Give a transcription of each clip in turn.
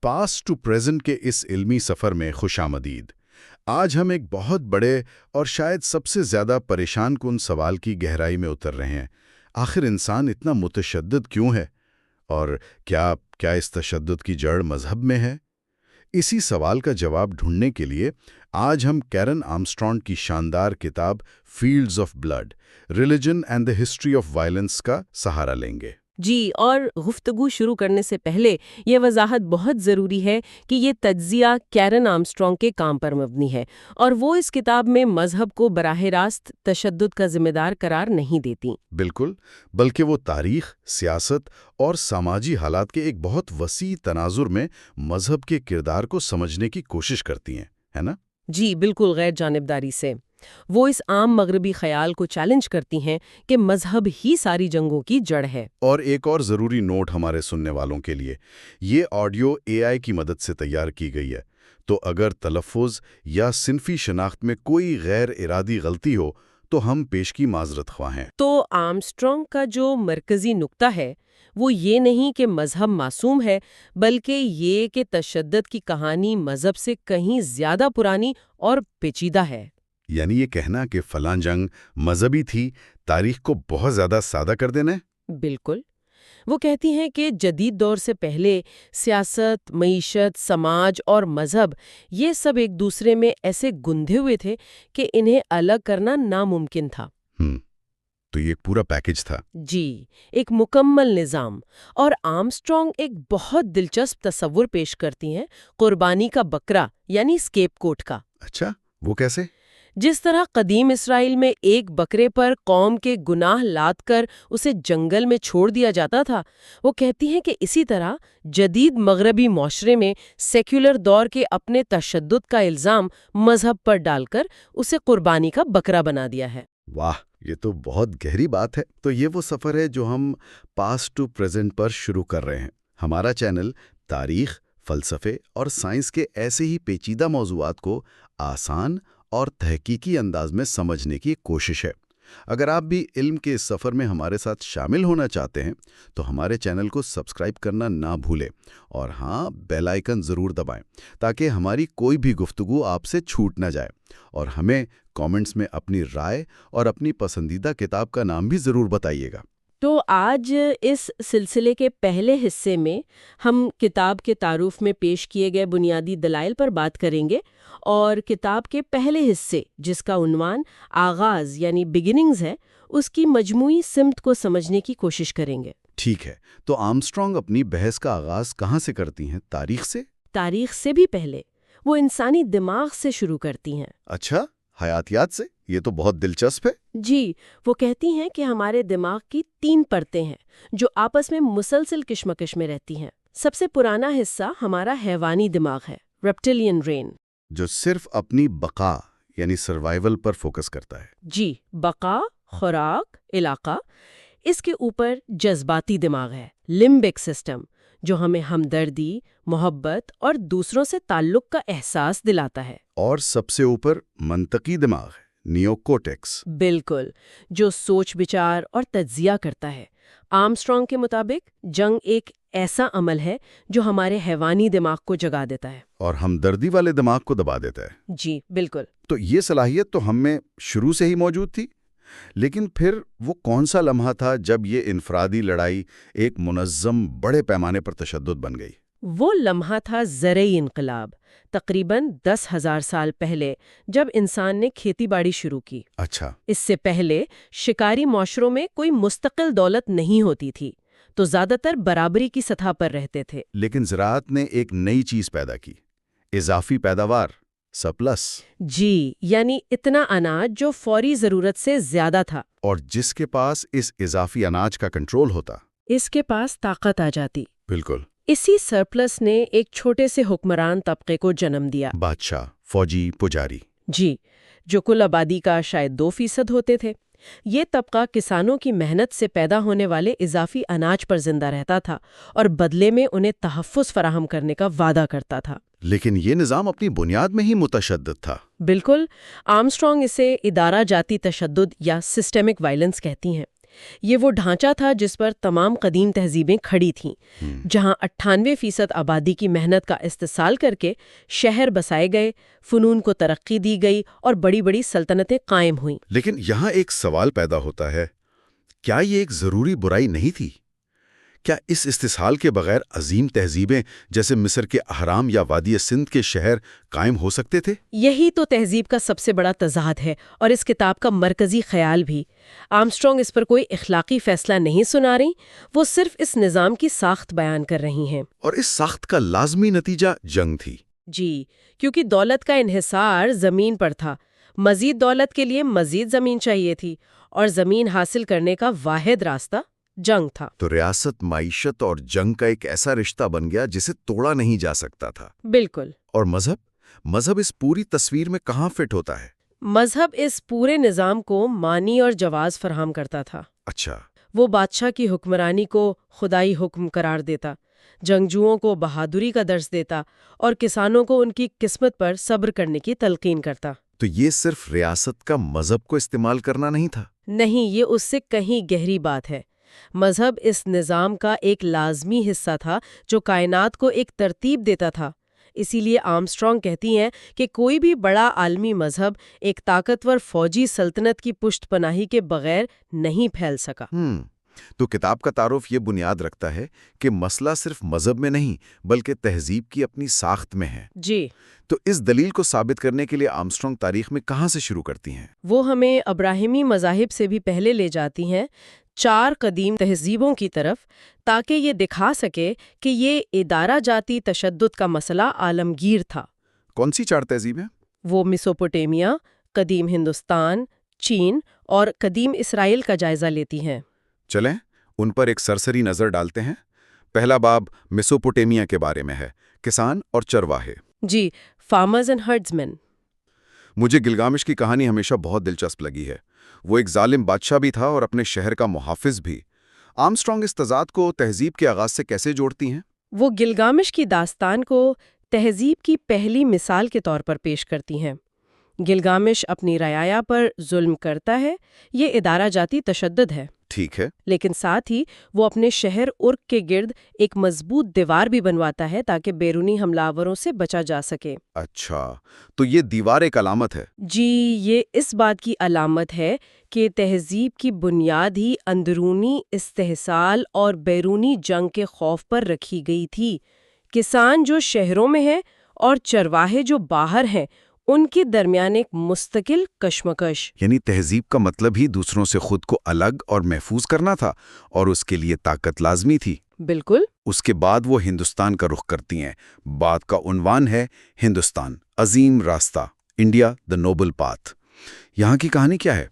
Past to present کے اس علمی سفر میں خوش آمدید۔ آج ہم ایک بہت بڑے اور شاید سب سے زیادہ پریشان کن سوال کی گہرائی میں اتر رہے ہیں۔ آخر انسان اتنا متشدد کیوں ہے؟ اور کیا اس تشدد کی جڑ مذہب میں ہے؟ اسی سوال کا جواب ڈھونڈنے کے لیے آج ہم کیرن آرمسٹرانگ کی شاندار کتاب fields of blood, religion and the history of violence کا سہارا لیں گے۔ جی، اور گفتگو شروع کرنے سے پہلے یہ وضاحت بہت ضروری ہے کہ یہ تجزیہ کیرن آرمسٹرانگ کے کام پر مبنی ہے، اور وہ اس کتاب میں مذہب کو براہ راست تشدد کا ذمہ دار قرار نہیں دیتی۔ بالکل، بلکہ وہ تاریخ، سیاست اور سماجی حالات کے ایک بہت وسیع تناظر میں مذہب کے کردار کو سمجھنے کی کوشش کرتی ہیں، ہے نا؟ جی بالکل، غیر جانبداری سے۔ وہ اس عام مغربی خیال کو چیلنج کرتی ہیں کہ مذہب ہی ساری جنگوں کی جڑ ہے۔ اور ایک اور ضروری نوٹ ہمارے سننے والوں کے لیے، یہ آڈیو AI کی مدد سے تیار کی گئی ہے، تو اگر تلفظ یا صنفی شناخت میں کوئی غیر ارادی غلطی ہو تو ہم پیش کی معذرت خواہ ہیں۔ تو آرمسٹرانگ کا جو مرکزی نقطہ ہے وہ یہ نہیں کہ مذہب معصوم ہے، بلکہ یہ کہ تشدد کی کہانی مذہب سے کہیں زیادہ پرانی اور پیچیدہ ہے۔ یعنی یہ کہنا کہ فلاں جنگ مذہبی تھی، تاریخ کو بہت زیادہ سادہ کر دینا ہے؟ بالکل۔ وہ کہتی ہیں کہ جدید دور سے پہلے سیاست، معیشت، سماج اور مذہب یہ سب ایک دوسرے میں ایسے گندھے ہوئے تھے کہ انہیں الگ کرنا ناممکن تھا۔ تو یہ ایک پورا پیکج تھا۔ جی، ایک مکمل نظام۔ اور آرمسٹرانگ ایک بہت دلچسپ تصور پیش کرتی ہیں قربانی کا بکرا یعنی اسکیپ کوٹ کا۔ اچھا، وہ کیسے؟ جس طرح قدیم اسرائیل میں ایک بکرے پر قوم کے گناہ لاد کر اسے جنگل میں چھوڑ دیا جاتا تھا، وہ کہتی ہیں کہ اسی طرح جدید مغربی معاشرے میں سیکولر دور کے اپنے تشدد کا الزام مذہب پر ڈال کر اسے قربانی کا بکرا بنا دیا ہے۔ واہ، یہ تو بہت گہری بات ہے۔ تو یہ وہ سفر ہے جو ہم پاسٹ ٹو پریزنٹ پر شروع کر رہے ہیں۔ ہمارا چینل تاریخ، فلسفے اور سائنس کے ایسے ہی پیچیدہ موضوعات کو آسان اور تحقیقی انداز میں سمجھنے کی کوشش ہے۔ اگر آپ بھی علم کے اس سفر میں ہمارے ساتھ شامل ہونا چاہتے ہیں تو ہمارے چینل کو سبسکرائب کرنا نہ بھولیں، اور ہاں، بیل آئیکن ضرور دبائیں تاکہ ہماری کوئی بھی گفتگو آپ سے چھوٹ نہ جائے۔ اور ہمیں کامنٹس میں اپنی رائے اور اپنی پسندیدہ کتاب کا نام بھی ضرور بتائیے گا۔ تو آج اس سلسلے کے پہلے حصے میں ہم کتاب کے تعارف میں پیش کیے گئے بنیادی دلائل پر بات کریں گے، اور کتاب کے پہلے حصے جس کا عنوان آغاز یعنی بگننگز ہے، اس کی مجموعی سمت کو سمجھنے کی کوشش کریں گے۔ ٹھیک ہے، تو آرمسٹرانگ اپنی بحث کا آغاز کہاں سے کرتی ہیں؟ تاریخ سے؟ تاریخ سے بھی پہلے وہ انسانی دماغ سے شروع کرتی ہیں۔ اچھا، حیاتیات سے؟ یہ تو بہت دلچسپ ہے۔ جی، وہ کہتی ہیں کہ ہمارے دماغ کی 3 پرتیں ہیں جو آپس میں مسلسل کشمکش میں رہتی ہیں۔ سب سے پرانا حصہ ہمارا حیوانی دماغ ہے، ریپٹیلین برین، جو صرف اپنی بقا یعنی سروائیول پر فوکس کرتا ہے۔ جی، بقا، خوراک، علاقہ۔ اس کے اوپر جذباتی دماغ ہے، لمبک سسٹم، جو ہمیں ہمدردی، محبت اور دوسروں سے تعلق کا احساس دلاتا ہے۔ اور سب سے اوپر منطقی دماغ ہے، نیوکورٹیکس۔ بالکل، جو سوچ بچار اور تجزیہ کرتا ہے۔ آرمسٹرانگ کے مطابق جنگ ایک ایسا عمل ہے جو ہمارے حیوانی دماغ کو جگا دیتا ہے اور ہمدردی والے دماغ کو دبا دیتا ہے۔ جی بالکل۔ تو یہ صلاحیت تو ہم میں شروع سے ہی موجود تھی، لیکن پھر وہ کون سا لمحہ تھا جب یہ انفرادی لڑائی ایک منظم بڑے پیمانے پر تشدد بن گئی؟ وہ لمحہ تھا زرعی انقلاب، تقریباً 10,000 سال پہلے، جب انسان نے کھیتی باڑی شروع کی۔ اچھا۔ اس سے پہلے شکاری معاشروں میں کوئی مستقل دولت نہیں ہوتی تھی، تو زیادہ تر برابری کی سطح پر رہتے تھے۔ لیکن زراعت نے ایک نئی چیز پیدا کی، اضافی پیداوار، سرپلس۔ جی، یعنی اتنا اناج جو فوری ضرورت سے زیادہ تھا، اور جس کے پاس اس اضافی اناج کا کنٹرول ہوتا، اس کے پاس طاقت آ جاتی۔ بالکل۔ اسی سرپلس نے ایک چھوٹے سے حکمران طبقے کو جنم دیا، بادشاہ، فوجی، پجاری۔ جی، جو کل آبادی کا شاید 2% ہوتے تھے۔ یہ طبقہ کسانوں کی محنت سے پیدا ہونے والے اضافی اناج پر زندہ رہتا تھا اور بدلے میں انہیں تحفظ فراہم کرنے کا وعدہ کرتا تھا۔ لیکن یہ نظام اپنی بنیاد میں ہی متشدد تھا۔ بالکل، آرمسٹرانگ اسے ادارہ جاتی تشدد یا سسٹمک وائلنس کہتی ہیں۔ یہ وہ ڈھانچہ تھا جس پر تمام قدیم تہذیبیں کھڑی تھیں، جہاں 98% آبادی کی محنت کا استحصال کر کے شہر بسائے گئے، فنون کو ترقی دی گئی اور بڑی بڑی سلطنتیں قائم ہوئیں۔ لیکن یہاں ایک سوال پیدا ہوتا ہے، کیا یہ ایک ضروری برائی نہیں تھی؟ کیا اس استحصال کے بغیر عظیم تہذیبیں جیسے مصر کے اہرام یا وادی سندھ کے شہر قائم ہو سکتے تھے؟ یہی تو تہذیب کا سب سے بڑا تضاد ہے اور اس کتاب کا مرکزی خیال بھی۔ آرمسٹرانگ اس پر کوئی اخلاقی فیصلہ نہیں سنا رہی، وہ صرف اس نظام کی ساخت بیان کر رہی ہیں۔ اور اس ساخت کا لازمی نتیجہ جنگ تھی۔ جی، کیونکہ دولت کا انحصار زمین پر تھا، مزید دولت کے لیے مزید زمین چاہیے تھی، اور زمین حاصل کرنے کا واحد راستہ جنگ تھا۔ تو ریاست، معیشت اور جنگ کا ایک ایسا رشتہ بن گیا جسے توڑا نہیں جا سکتا تھا۔ بالکل۔ اور مذہب اس پوری تصویر میں کہاں فٹ ہوتا ہے؟ مذہب اس پورے نظام کو معنی اور جواز فراہم کرتا تھا۔ اچھا۔ وہ بادشاہ کی حکمرانی کو خدائی حکم قرار دیتا، جنگجوؤں کو بہادری کا درس دیتا اور کسانوں کو ان کی قسمت پر صبر کرنے کی تلقین کرتا۔ تو یہ صرف ریاست کا مذہب کو استعمال کرنا نہیں تھا؟ نہیں، یہ اس سے کہیں گہری بات ہے۔ مذہب اس نظام کا ایک لازمی حصہ تھا جو کائنات کو ایک ترتیب دیتا تھا۔ اسی لیے آرمسٹرانگ کہتی ہیں کہ کوئی بھی بڑا عالمی مذہب ایک طاقتور فوجی سلطنت کی پشت پناہی کے بغیر نہیں پھیل سکا۔ تو کتاب کا تعارف یہ بنیاد رکھتا ہے کہ مسئلہ صرف مذہب میں نہیں بلکہ تہذیب کی اپنی ساخت میں ہے۔ جی۔ تو اس دلیل کو ثابت کرنے کے لیے آرمسٹرانگ تاریخ میں کہاں سے شروع کرتی ہیں؟ وہ ہمیں ابراہیمی مذاہب سے بھی پہلے لے جاتی ہیں، 4 قدیم تہذیبوں کی طرف، تاکہ یہ دکھا سکے کہ یہ ادارہ جاتی تشدد کا مسئلہ عالمگیر تھا۔ کون سی 4 تہذیبیں؟ وہ میسوپوٹیمیا، قدیم ہندوستان، چین اور قدیم اسرائیل کا جائزہ لیتی ہیں۔ چلیں ان پر ایک سرسری نظر ڈالتے ہیں۔ پہلا باب میسوپوٹیمیا کے بارے میں ہے، کسان اور چرواہے۔ جی، فارمرز اینڈ ہرڈزمین۔ مجھے گلگامش کی کہانی ہمیشہ بہت دلچسپ لگی ہے۔ وہ ایک ظالم بادشاہ بھی تھا اور اپنے شہر کا محافظ بھی۔ آرمسٹرانگ اس تضاد کو تہذیب کے آغاز سے کیسے جوڑتی ہیں؟ وہ گلگامش کی داستان کو تہذیب کی پہلی مثال کے طور پر پیش کرتی ہیں۔ گلگامش اپنی رعایا پر ظلم کرتا ہے، یہ ادارہ جاتی تشدد ہے۔ ٹھیک ہے۔ لیکن ساتھ ہی وہ اپنے شہر ارک کے گرد ایک مضبوط دیوار بھی بنواتا ہے تاکہ بیرونی حملہ آوروں سے بچا جا سکے۔ اچھا، تو یہ دیوار ایک علامت ہے؟ جی، یہ اس بات کی علامت ہے کہ تہذیب کی بنیاد ہی اندرونی استحصال اور بیرونی جنگ کے خوف پر رکھی گئی تھی۔ کسان جو شہروں میں ہیں اور چرواہے جو باہر ہیں، ان کے درمیان ایک مستقل کشمکش۔ یعنی تہذیب کا مطلب ہی دوسروں سے خود کو الگ اور محفوظ کرنا تھا، اور اس کے لیے طاقت لازمی تھی۔ بالکل۔ اس کے بعد وہ ہندوستان کا رخ کرتی ہیں۔ بات کا عنوان ہے ہندوستان، عظیم راستہ، انڈیا دا نوبل پاتھ۔ یہاں کی کہانی کیا ہے؟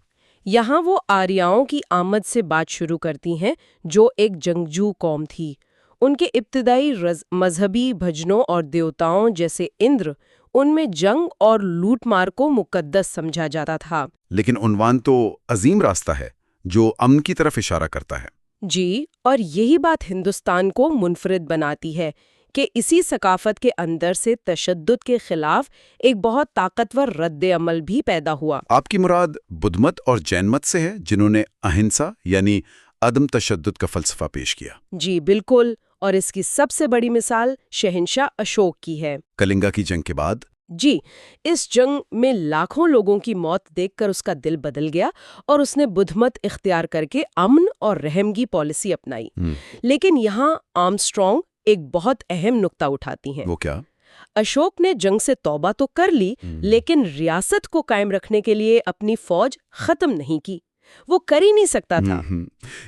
یہاں وہ آریاؤں کی آمد سے بات شروع کرتی ہیں، جو ایک جنگجو قوم تھی۔ ان کے ابتدائی مذہبی بھجنوں اور دیوتاؤں جیسے اندر، ان میں جنگ اور لوٹ مار کو مقدس سمجھا جاتا تھا۔ لیکن عنوان تو عظیم راستہ ہے، جو امن کی طرف اشارہ کرتا ہے۔ جی، اور یہی بات ہندوستان کو منفرد بناتی ہے کہ اسی ثقافت کے اندر سے تشدد کے خلاف ایک بہت طاقتور رد عمل بھی پیدا ہوا۔ آپ کی مراد بدھ مت اور جین مت سے ہے، جنہوں نے اہنسا یعنی عدم تشدد کا فلسفہ پیش کیا؟ جی بالکل، اور اس کی سب سے بڑی مثال شہنشاہ اشوک کی ہے۔ کلنگا کی جنگ کے بعد؟ جی، اس جنگ میں لاکھوں لوگوں کی موت دیکھ کر اس کا دل بدل گیا اور اس نے بدھ مت اختیار کر کے امن اور رحم کی پالیسی اپنائی۔ لیکن یہاں آرمسٹرانگ ایک بہت اہم نقطہ اٹھاتی ہیں۔ وہ کیا؟ اشوک نے جنگ سے توبہ تو کر لی، لیکن ریاست کو قائم رکھنے کے لیے اپنی فوج ختم نہیں کی۔ وہ کر ہی نہیں سکتا تھا۔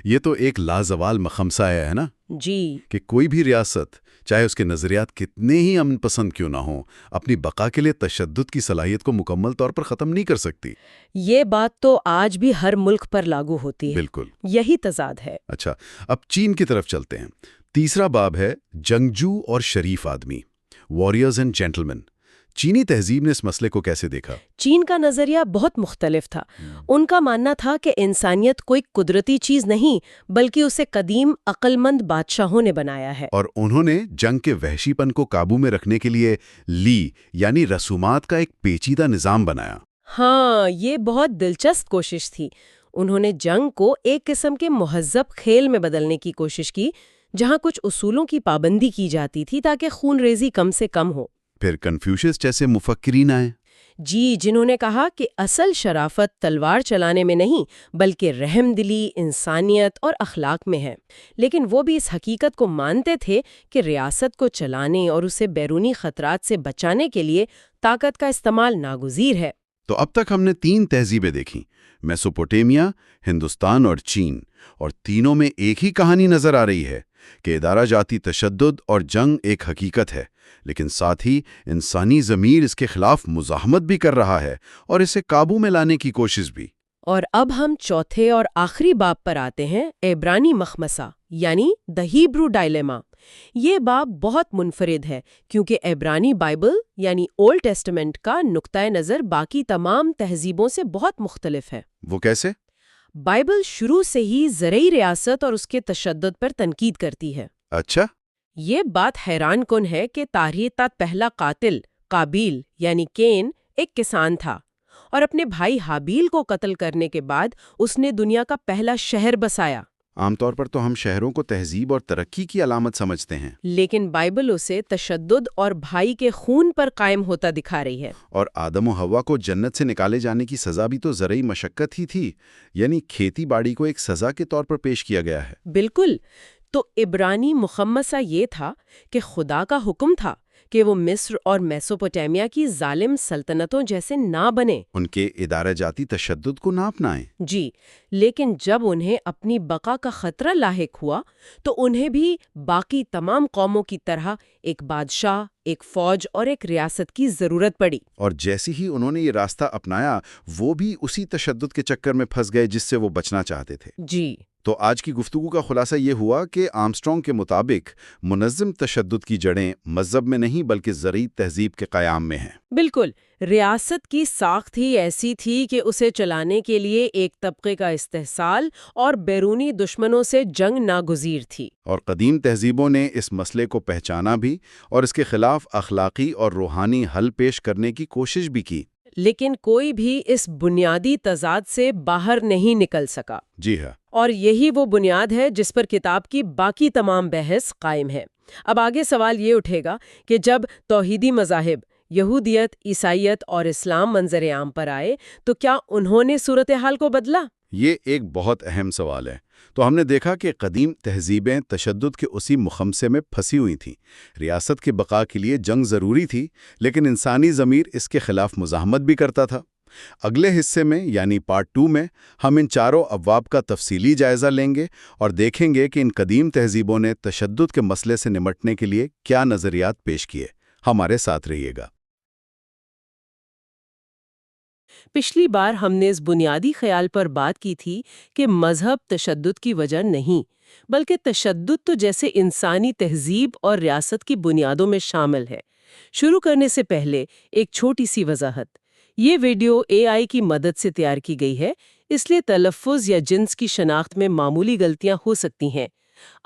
یہ تو ایک لازوال مخمصہ ہے نا؟ جی، کہ کوئی بھی ریاست، چاہے اس کے نظریات کتنے ہی امن پسند کیوں نہ ہوں، اپنی بقا کے لیے تشدد کی صلاحیت کو مکمل طور پر ختم نہیں کر سکتی۔ یہ بات تو آج بھی ہر ملک پر لاگو ہوتی ہے۔ بالکل، یہی تضاد ہے۔ اچھا، اب چین کی طرف چلتے ہیں۔ تیسرا باب ہے جنگجو اور شریف آدمی، واریئرز اینڈ جینٹلمین۔ چینی تہذیب نے اس مسئلے کو کیسے دیکھا؟ چین کا نظریہ بہت مختلف تھا۔ ان کا ماننا تھا کہ انسانیت کوئی قدرتی چیز نہیں، بلکہ اسے قدیم عقل مند بادشاہوں نے بنایا ہے۔ اور انہوں نے جنگ کے وحشی پن کو قابو میں رکھنے کے لیے لی یعنی رسومات کا ایک پیچیدہ نظام بنایا۔ ہاں، یہ بہت دلچسپ کوشش تھی۔ انہوں نے جنگ کو ایک قسم کے مہذب کھیل میں بدلنے کی کوشش کی، جہاں کچھ اصولوں کی پابندی کی جاتی تھی تاکہ خون ریزی کم سے کم ہو۔ پھر کنفیوشس جیسے مفکرین آئے؟ جی، جنہوں نے کہا کہ اصل شرافت تلوار چلانے میں نہیں بلکہ رحم دلی، انسانیت اور اخلاق میں ہے، لیکن وہ بھی اس حقیقت کو مانتے تھے کہ ریاست کو چلانے اور اسے بیرونی خطرات سے بچانے کے لیے طاقت کا استعمال ناگزیر ہے۔ تو اب تک ہم نے 3 تہذیبیں دیکھیں، میسوپوٹیمیا، ہندوستان اور چین، اور تینوں میں ایک ہی کہانی نظر آ رہی ہے کہ ادارہ جاتی تشدد اور جنگ ایک حقیقت ہے، لیکن ساتھ ہی انسانی ضمیر اس کے خلاف مزاحمت بھی کر رہا ہے اور اسے قابو میں لانے کی کوشش بھی۔ اور اب ہم چوتھے اور آخری باب پر آتے ہیں، عبرانی مخمصہ یعنی دی ہیبرو ڈائلیما۔ یہ باب بہت منفرد ہے کیونکہ عبرانی بائبل یعنی اولڈ ٹیسٹمنٹ کا نقطۂ نظر باقی تمام تہذیبوں سے بہت مختلف ہے۔ وہ کیسے؟ بائبل شروع سے ہی زرعی ریاست اور اس کے تشدد پر تنقید کرتی ہے۔ اچھا۔ یہ بات حیران کن ہے کہ تاریخ کا پہلا قاتل قابیل یعنی کین ایک کسان تھا، اور اپنے بھائی حابیل کو قتل کرنے کے بعد اس نے دنیا کا پہلا شہر بسایا۔ عام طور پر تو ہم شہروں کو تہذیب اور ترقی کی علامت سمجھتے ہیں، لیکن بائبل اسے تشدد اور بھائی کے خون پر قائم ہوتا دکھا رہی ہے۔ اور آدم و حوا کو جنت سے نکالے جانے کی سزا بھی تو زرعی مشقت ہی تھی، یعنی کھیتی باڑی کو ایک سزا کے طور پر پیش کیا گیا ہے۔ بالکل۔ تو عبرانی مخمصہ یہ تھا کہ خدا کا حکم تھا کہ وہ مصر اور میسوپوٹیمیا کی ظالم سلطنتوں جیسے نہ بنے، ان کے ادارہ جاتی تشدد کو نہ اپنائیں۔ جی، لیکن جب انہیں اپنی بقا کا خطرہ لاحق ہوا تو انہیں بھی باقی تمام قوموں کی طرح ایک بادشاہ، ایک فوج اور ایک ریاست کی ضرورت پڑی۔ اور جیسے ہی انہوں نے یہ راستہ اپنایا، وہ بھی اسی تشدد کے چکر میں پھنس گئے جس سے وہ بچنا چاہتے تھے۔ جی، تو آج کی گفتگو کا خلاصہ یہ ہوا کہ آرمسٹرانگ کے مطابق منظم تشدد کی جڑیں مذہب میں نہیں بلکہ زرعی تہذیب کے قیام میں ہیں۔ بالکل۔ ریاست کی ساخت ہی ایسی تھی کہ اسے چلانے کے لیے ایک طبقے کا استحصال اور بیرونی دشمنوں سے جنگ ناگزیر تھی۔ اور قدیم تہذیبوں نے اس مسئلے کو پہچانا بھی اور اس کے خلاف اخلاقی اور روحانی حل پیش کرنے کی کوشش بھی کی۔ لیکن کوئی بھی اس بنیادی تضاد سے باہر نہیں نکل سکا۔ جی ہاں۔ اور یہی وہ بنیاد ہے جس پر کتاب کی باقی تمام بحث قائم ہے۔ اب آگے سوال یہ اٹھے گا کہ جب توحیدی مذاہب یہودیت، عیسائیت اور اسلام منظر عام پر آئے تو کیا انہوں نے صورتحال کو بدلا؟ یہ ایک بہت اہم سوال ہے۔ تو ہم نے دیکھا کہ قدیم تہذیبیں تشدد کے اسی مخمصے میں پھنسی ہوئی تھیں۔ ریاست کی بقا کے لیے جنگ ضروری تھی، لیکن انسانی ضمیر اس کے خلاف مزاحمت بھی کرتا تھا۔ اگلے حصے میں یعنی پارٹ 2 میں ہم ان چاروں ابواب کا تفصیلی جائزہ لیں گے اور دیکھیں گے کہ ان قدیم تہذیبوں نے تشدد کے مسئلے سے نمٹنے کے لیے کیا نظریات پیش کیے۔ ہمارے ساتھ رہیے گا۔ پچھلی بار ہم نے اس بنیادی خیال پر بات کی تھی کہ مذہب تشدد کی وجہ نہیں، بلکہ تشدد تو جیسے انسانی تہذیب اور ریاست کی بنیادوں میں شامل ہے۔ شروع کرنے سے پہلے ایک چھوٹی سی وضاحت۔ یہ ویڈیو AI کی مدد سے تیار کی گئی ہے، اس لیے تلفظ یا جنس کی شناخت میں معمولی غلطیاں ہو سکتی ہیں۔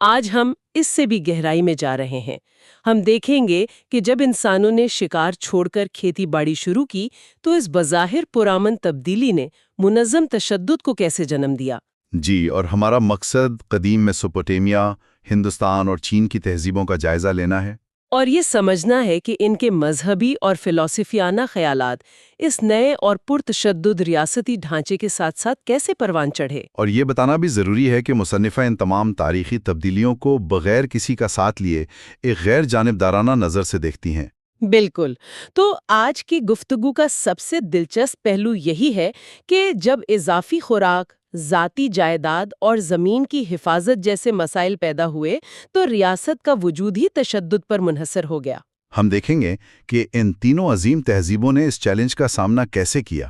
آج ہم اس سے بھی گہرائی میں جا رہے ہیں۔ ہم دیکھیں گے کہ جب انسانوں نے شکار چھوڑ کر کھیتی باڑی شروع کی تو اس بظاہر پرامن تبدیلی نے منظم تشدد کو کیسے جنم دیا۔ جی، اور ہمارا مقصد قدیم میسوپوٹیمیا، ہندوستان اور چین کی تہذیبوں کا جائزہ لینا ہے، اور یہ سمجھنا ہے کہ ان کے مذہبی اور فلسفیانہ خیالات اس نئے اور پرتشدد ریاستی ڈھانچے کے ساتھ ساتھ کیسے پروان چڑھے۔ اور یہ بتانا بھی ضروری ہے کہ مصنفہ ان تمام تاریخی تبدیلیوں کو بغیر کسی کا ساتھ لیے ایک غیر جانبدارانہ نظر سے دیکھتی ہیں۔ بالکل۔ تو آج کی گفتگو کا سب سے دلچسپ پہلو یہی ہے کہ جب اضافی خوراک، ذاتی جائیداد اور زمین کی حفاظت جیسے مسائل پیدا ہوئے تو ریاست کا وجود ہی تشدد پر منحصر ہو گیا۔ ہم دیکھیں گے کہ ان تینوں عظیم تہذیبوں نے اس چیلنج کا سامنا کیسے کیا۔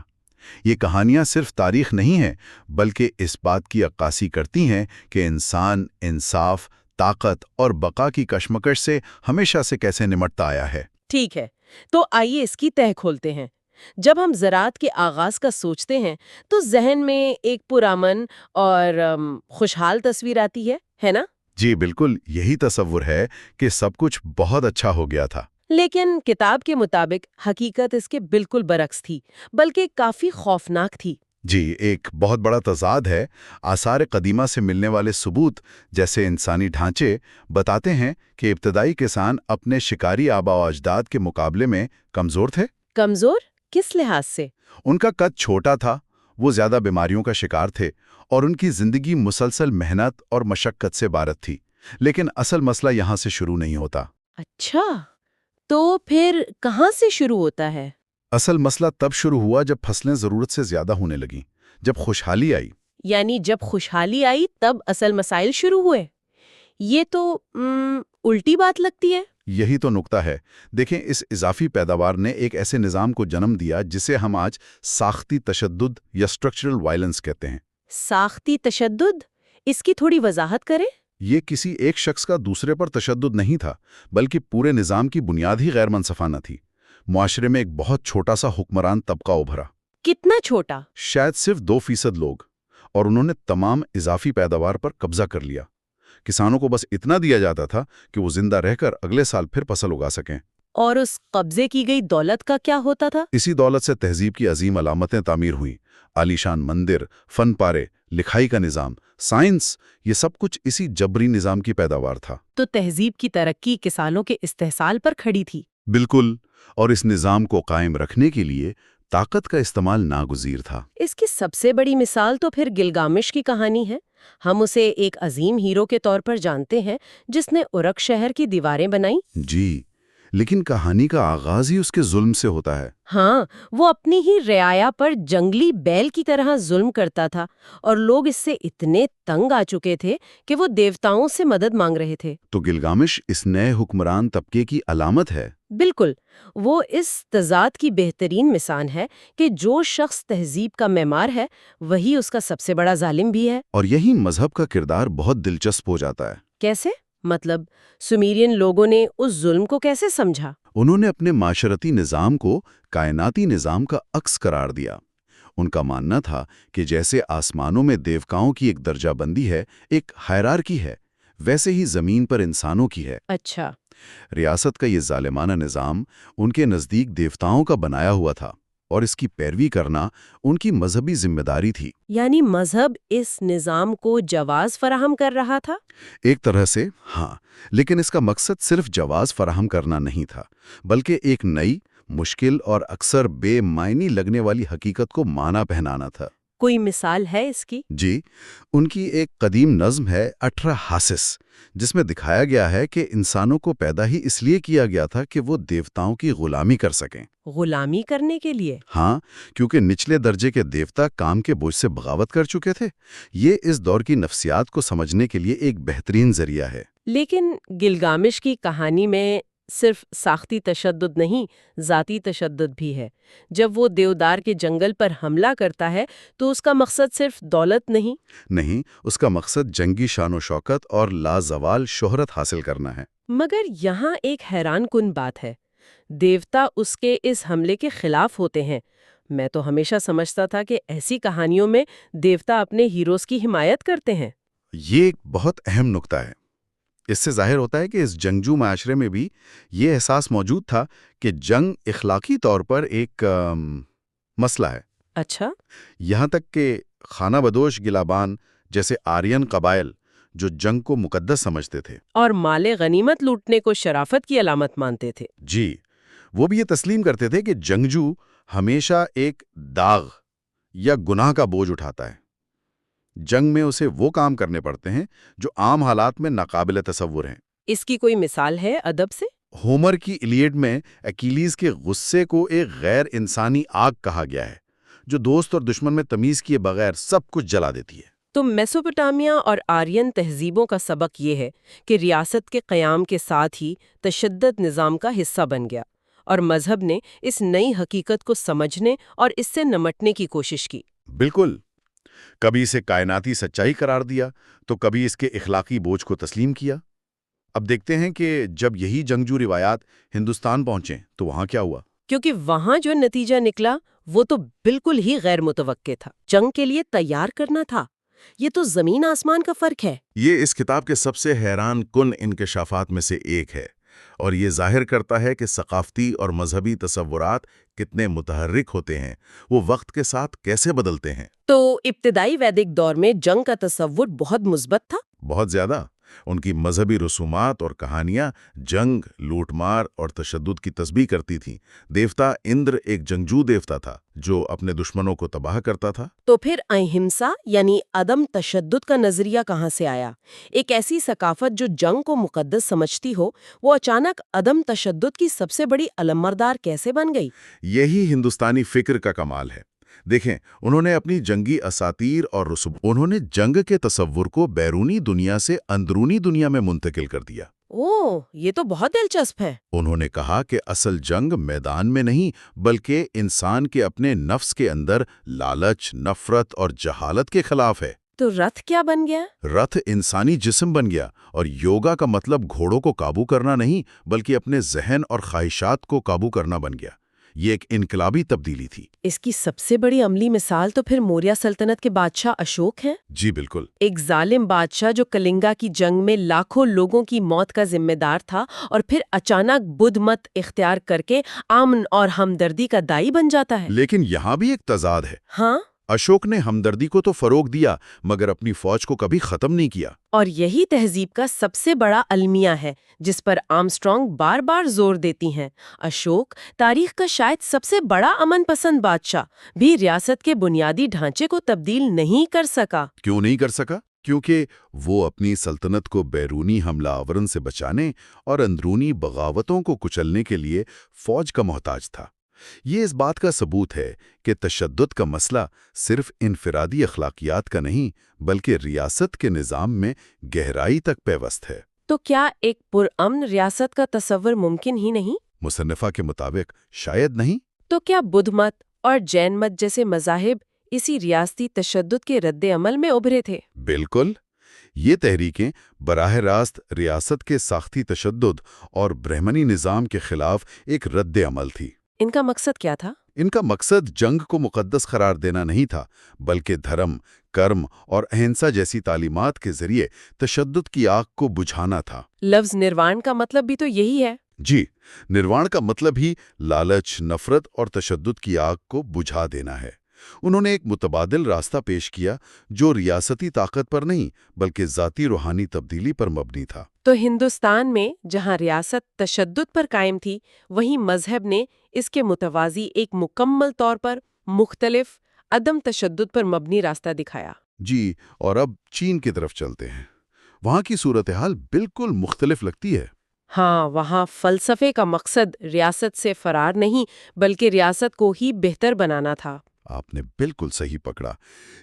یہ کہانیاں صرف تاریخ نہیں ہیں بلکہ اس بات کی عکاسی کرتی ہیں کہ انسان انصاف، طاقت اور بقا کی کشمکش سے ہمیشہ سے کیسے نمٹتا آیا ہے۔ ٹھیک ہے، تو آئیے اس کی تہ کھولتے ہیں۔ جب ہم زراعت کے آغاز کا سوچتے ہیں تو ذہن میں ایک پرامن اور خوشحال تصویر آتی ہے نا؟ جی بالکل، یہی تصور ہے کہ سب کچھ بہت اچھا ہو گیا تھا۔ لیکن کتاب کے مطابق حقیقت اس کے بالکل برعکس تھی، بلکہ کافی خوفناک تھی۔ جی، ایک بہت بڑا تضاد ہے۔ آثار قدیمہ سے ملنے والے ثبوت جیسے انسانی ڈھانچے بتاتے ہیں کہ ابتدائی کسان اپنے شکاری آبا و اجداد کے مقابلے میں کمزور تھے۔ کمزور کس لحاظ سے؟ ان کا قد چھوٹا تھا، وہ زیادہ بیماریوں کا شکار تھے، اور ان کی زندگی مسلسل محنت اور مشقت سے عبارت تھی۔ لیکن اصل مسئلہ یہاں سے شروع نہیں ہوتا۔ اچھا، تو پھر کہاں سے شروع ہوتا ہے؟ اصل مسئلہ تب شروع ہوا جب فصلیں ضرورت سے زیادہ ہونے لگیں، جب خوشحالی آئی۔ یعنی جب خوشحالی آئی تب اصل مسائل شروع ہوئے؟ یہ تو الٹی بات لگتی ہے۔ یہی تو نکتہ ہے۔ دیکھیں، اس اضافی پیداوار نے ایک ایسے نظام کو جنم دیا جسے ہم آج ساختی تشدد یا اسٹرکچرل وائلنس کہتے ہیں۔ ساختی تشدد؟ اس کی تھوڑی وضاحت کریں۔ یہ کسی ایک شخص کا دوسرے پر تشدد نہیں تھا، بلکہ پورے نظام کی بنیاد ہی غیر منصفانہ تھی۔ معاشرے میں ایک بہت چھوٹا سا حکمران طبقہ ابھرا۔ کتنا چھوٹا؟ شاید صرف 2% لوگ، اور انہوں نے تمام اضافی پیداوار پر قبضہ کر لیا۔ کسانوں کو بس اتنا دیا جاتا تھا کہ وہ زندہ رہ کر اگلے سال پھر فصل اگا سکیں۔ اور اس قبضے کی گئی دولت کا کیا ہوتا تھا؟ اسی دولت سے تہذیب کی عظیم علامتیں تعمیر ہوئیں۔ عالیشان مندر، فن پارے، لکھائی کا نظام، سائنس، یہ سب کچھ اسی جبری نظام کی پیداوار تھا۔ تو تہذیب کی ترقی کسانوں کے استحصال پر کھڑی تھی۔ بالکل، اور اس نظام کو قائم رکھنے کے لیے طاقت کا استعمال ناگزیر تھا۔ اس کی سب سے بڑی مثال تو پھر گلگامش کی کہانی ہے۔ ہم اسے ایک عظیم ہیرو کے طور پر جانتے ہیں جس نے ارک شہر کی دیواریں بنائیں۔ جی، لیکن کہانی کا آغاز ہی اس کے ظلم سے ہوتا ہے۔ ہاں، وہ اپنی ہی رعایا پر جنگلی بیل کی طرح ظلم کرتا تھا، اور لوگ اس سے اتنے تنگ آ چکے تھے کہ وہ دیوتاؤں سے مدد مانگ رہے تھے۔ تو گلگامش اس نئے حکمران طبقے کی علامت ہے۔ بالکل، وہ اس تضاد کی بہترین مثال ہے کہ جو شخص تہذیب کا معمار ہے وہی اس کا سب سے بڑا ظالم بھی ہے۔ اور یہی مذہب کا کردار بہت دلچسپ ہو جاتا ہے۔ کیسے؟ مطلب سومیرین لوگوں نے اس ظلم کو کیسے سمجھا؟ انہوں نے اپنے معاشرتی نظام کو کائناتی نظام کا عکس قرار دیا۔ ان کا ماننا تھا کہ جیسے آسمانوں میں دیوتاؤں کی ایک درجہ بندی ہے، ایک ہائرارکی ہے، ویسے ہی زمین پر انسانوں کی ہے۔ اچھا، ریاست کا یہ ظالمانہ نظام ان کے نزدیک دیوتاؤں کا بنایا ہوا تھا، اور اس کی پیروی کرنا ان کی مذہبی ذمہ داری تھی۔ یعنی مذہب اس نظام کو جواز فراہم کر رہا تھا؟ ایک طرح سے ہاں، لیکن اس کا مقصد صرف جواز فراہم کرنا نہیں تھا، بلکہ ایک نئی، مشکل اور اکثر بے معنی لگنے والی حقیقت کو معنی پہنانا تھا۔ کوئی مثال ہے اس کی؟ جی، ان کی ایک قدیم نظم ہے 18 حاسس، جس میں دکھایا گیا ہے کہ انسانوں کو پیدا ہی اس لیے کیا گیا تھا کہ وہ دیوتاؤں کی غلامی کر سکیں۔ غلامی کرنے کے لیے؟ ہاں، کیونکہ نچلے درجے کے دیوتا کام کے بوجھ سے بغاوت کر چکے تھے۔ یہ اس دور کی نفسیات کو سمجھنے کے لیے ایک بہترین ذریعہ ہے۔ لیکن گلگامش کی کہانی میں صرف ساختی تشدد نہیں، ذاتی تشدد بھی ہے۔ جب وہ دیودار کے جنگل پر حملہ کرتا ہے تو اس کا مقصد صرف دولت نہیں، اس کا مقصد جنگی شان و شوکت اور لازوال شہرت حاصل کرنا ہے۔ مگر یہاں ایک حیران کن بات ہے، دیوتا اس کے اس حملے کے خلاف ہوتے ہیں۔ میں تو ہمیشہ سمجھتا تھا کہ ایسی کہانیوں میں دیوتا اپنے ہیروز کی حمایت کرتے ہیں۔ یہ ایک بہت اہم نکتہ ہے۔ اس سے ظاہر ہوتا ہے کہ اس جنگجو معاشرے میں بھی یہ احساس موجود تھا کہ جنگ اخلاقی طور پر ایک مسئلہ ہے۔ اچھا، یہاں تک کہ خانہ بدوش گلابان جیسے آرین قبائل جو جنگ کو مقدس سمجھتے تھے اور مال غنیمت لوٹنے کو شرافت کی علامت مانتے تھے، جی، وہ بھی یہ تسلیم کرتے تھے کہ جنگجو ہمیشہ ایک داغ یا گناہ کا بوجھ اٹھاتا ہے۔ جنگ میں اسے وہ کام کرنے پڑتے ہیں جو عام حالات میں ناقابل تصور ہیں۔ اس کی کوئی مثال ہے ادب سے؟ ہومر کی ایلیڈ میں اکیلیز کے غصے کو ایک غیر انسانی آگ کہا گیا ہے، جو دوست اور دشمن میں تمیز کیے بغیر سب کچھ جلا دیتی ہے۔ تو میسوپوٹامیا اور آرین تہذیبوں کا سبق یہ ہے کہ ریاست کے قیام کے ساتھ ہی تشدد نظام کا حصہ بن گیا، اور مذہب نے اس نئی حقیقت کو سمجھنے اور اس سے نمٹنے کی کوشش کی۔ بالکل، کبھی اسے کائناتی سچائی قرار دیا تو کبھی اس کے اخلاقی بوجھ کو تسلیم کیا۔ اب دیکھتے ہیں کہ جب یہی جنگجو روایات ہندوستان پہنچیں تو وہاں کیا ہوا؟ کیونکہ وہاں جو نتیجہ نکلا وہ تو بالکل ہی غیر متوقع تھا۔ جنگ کے لیے تیار کرنا تھا، یہ تو زمین آسمان کا فرق ہے۔ یہ اس کتاب کے سب سے حیران کن انکشافات میں سے ایک ہے۔ اور یہ ظاہر کرتا ہے کہ ثقافتی اور مذہبی تصورات کتنے متحرک ہوتے ہیں، وہ وقت کے ساتھ کیسے بدلتے ہیں۔ تو ابتدائی ویدک دور میں جنگ کا تصور بہت مثبت تھا؟ بہت زیادہ۔ ان کی مذہبی رسومات اور کہانیاں جنگ، لوٹ مار اور تشدد کی تسبیح کرتی تھیں۔ دیوتا اندر ایک جنگجو دیوتا تھا جو اپنے دشمنوں کو تباہ کرتا تھا۔ تو پھر اہمسا یعنی عدم تشدد کا نظریہ کہاں سے آیا؟ ایک ایسی ثقافت جو جنگ کو مقدس سمجھتی ہو، وہ اچانک عدم تشدد کی سب سے بڑی علمبردار کیسے بن گئی؟ یہی ہندوستانی فکر کا کمال ہے۔ دیکھیں، انہوں نے اپنی جنگی اساطیر اور انہوں نے جنگ کے تصور کو بیرونی دنیا سے اندرونی دنیا میں منتقل کر دیا۔ اوہ، یہ تو بہت دلچسپ ہے۔ انہوں نے کہا کہ اصل جنگ میدان میں نہیں بلکہ انسان کے اپنے نفس کے اندر لالچ، نفرت اور جہالت کے خلاف ہے۔ تو رتھ کیا بن گیا؟ رتھ انسانی جسم بن گیا، اور یوگا کا مطلب گھوڑوں کو قابو کرنا نہیں بلکہ اپنے ذہن اور خواہشات کو قابو کرنا بن گیا۔ یہ ایک انقلابی تبدیلی تھی۔ اس کی سب سے بڑی عملی مثال تو پھر موریہ سلطنت کے بادشاہ اشوک ہیں۔ جی بالکل۔ ایک ظالم بادشاہ جو کلنگا کی جنگ میں لاکھوں لوگوں کی موت کا ذمہ دار تھا، اور پھر اچانک بدھ مت اختیار کر کے امن اور ہمدردی کا دائی بن جاتا ہے۔ لیکن یہاں بھی ایک تضاد ہے۔ ہاں، اشوک نے ہمدردی کو تو فروغ دیا مگر اپنی فوج کو کبھی ختم نہیں کیا۔ اور یہی تہذیب کا سب سے بڑا المیہ ہے جس پر آرمسٹرانگ بار بار زور دیتی ہیں۔ اشوک، تاریخ کا شاید سب سے بڑا امن پسند بادشاہ، بھی ریاست کے بنیادی ڈھانچے کو تبدیل نہیں کر سکا۔ کیوں نہیں کر سکا؟ کیونکہ وہ اپنی سلطنت کو بیرونی حملہ آورن سے بچانے اور اندرونی بغاوتوں کو کچلنے کے لیے فوج کا محتاج تھا۔ یہ اس بات کا ثبوت ہے کہ تشدد کا مسئلہ صرف انفرادی اخلاقیات کا نہیں بلکہ ریاست کے نظام میں گہرائی تک پیوست ہے۔ تو کیا ایک پرامن ریاست کا تصور ممکن ہی نہیں؟ مصنفہ کے مطابق شاید نہیں۔ تو کیا بدھ مت اور جین مت جیسے مذاہب اسی ریاستی تشدد کے رد عمل میں ابھرے تھے؟ بالکل۔ یہ تحریکیں براہ راست ریاست کے ساختی تشدد اور برہمنی نظام کے خلاف ایک رد عمل تھی۔ ان کا مقصد کیا تھا؟ ان کا مقصد جنگ کو مقدس قرار دینا نہیں تھا بلکہ دھرم، کرم اور اہنسا جیسی تعلیمات کے ذریعے تشدد کی آگ کو بجھانا تھا۔ لفظ نروان کا مطلب بھی تو یہی ہے۔ جی، نروان کا مطلب ہی لالچ، نفرت اور تشدد کی آگ کو بجھا دینا ہے۔ انہوں نے ایک متبادل راستہ پیش کیا جو ریاستی طاقت پر نہیں بلکہ ذاتی روحانی تبدیلی پر مبنی تھا۔ تو ہندوستان میں جہاں ریاست تشدد پر قائم تھی، وہیں مذہب نے اس کے متوازی ایک مکمل طور پر مختلف عدم تشدد پر مبنی راستہ دکھایا۔ جی، اور اب چین کی طرف چلتے ہیں۔ وہاں کی صورتحال بالکل مختلف لگتی ہے۔ ہاں، وہاں فلسفے کا مقصد ریاست سے فرار نہیں بلکہ ریاست کو ہی بہتر بنانا تھا۔ آپ نے بالکل صحیح پکڑا۔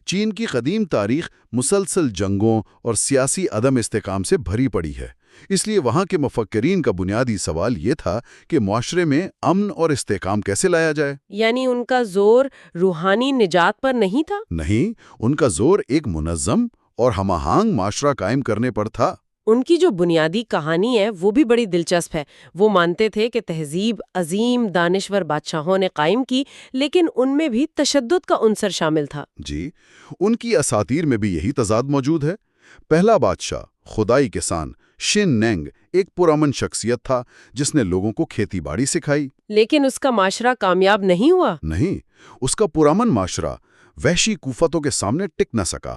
چین کی قدیم تاریخ مسلسل جنگوں اور سیاسی عدم استحکام سے بھری پڑی ہے۔ اس لیے وہاں کے مفکرین کا بنیادی سوال یہ تھا کہ معاشرے میں امن اور استحکام کیسے لایا جائے۔ یعنی ان کا زور روحانی نجات پر نہیں تھا؟ نہیں، ان کا زور ایک منظم اور ہم آہنگ معاشرہ قائم کرنے پر تھا۔ ان کی جو بنیادی کہانی ہے وہ بھی بڑی دلچسپ ہے۔ وہ مانتے تھے کہ تہذیب عظیم دانشور بادشاہوں نے قائم کی، لیکن ان میں بھی تشدد کا عنصر شامل تھا۔ جی، ان کی اساطیر میں بھی یہی تضاد موجود ہے۔ پہلا بادشاہ، خدائی کسان شن نینگ، ایک پرامن شخصیت تھا جس نے لوگوں کو کھیتی باڑی سکھائی۔ لیکن اس کا معاشرہ کامیاب نہیں ہوا۔ نہیں، اس کا پرامن معاشرہ وحشی کوفتوں کے سامنے ٹک نہ سکا۔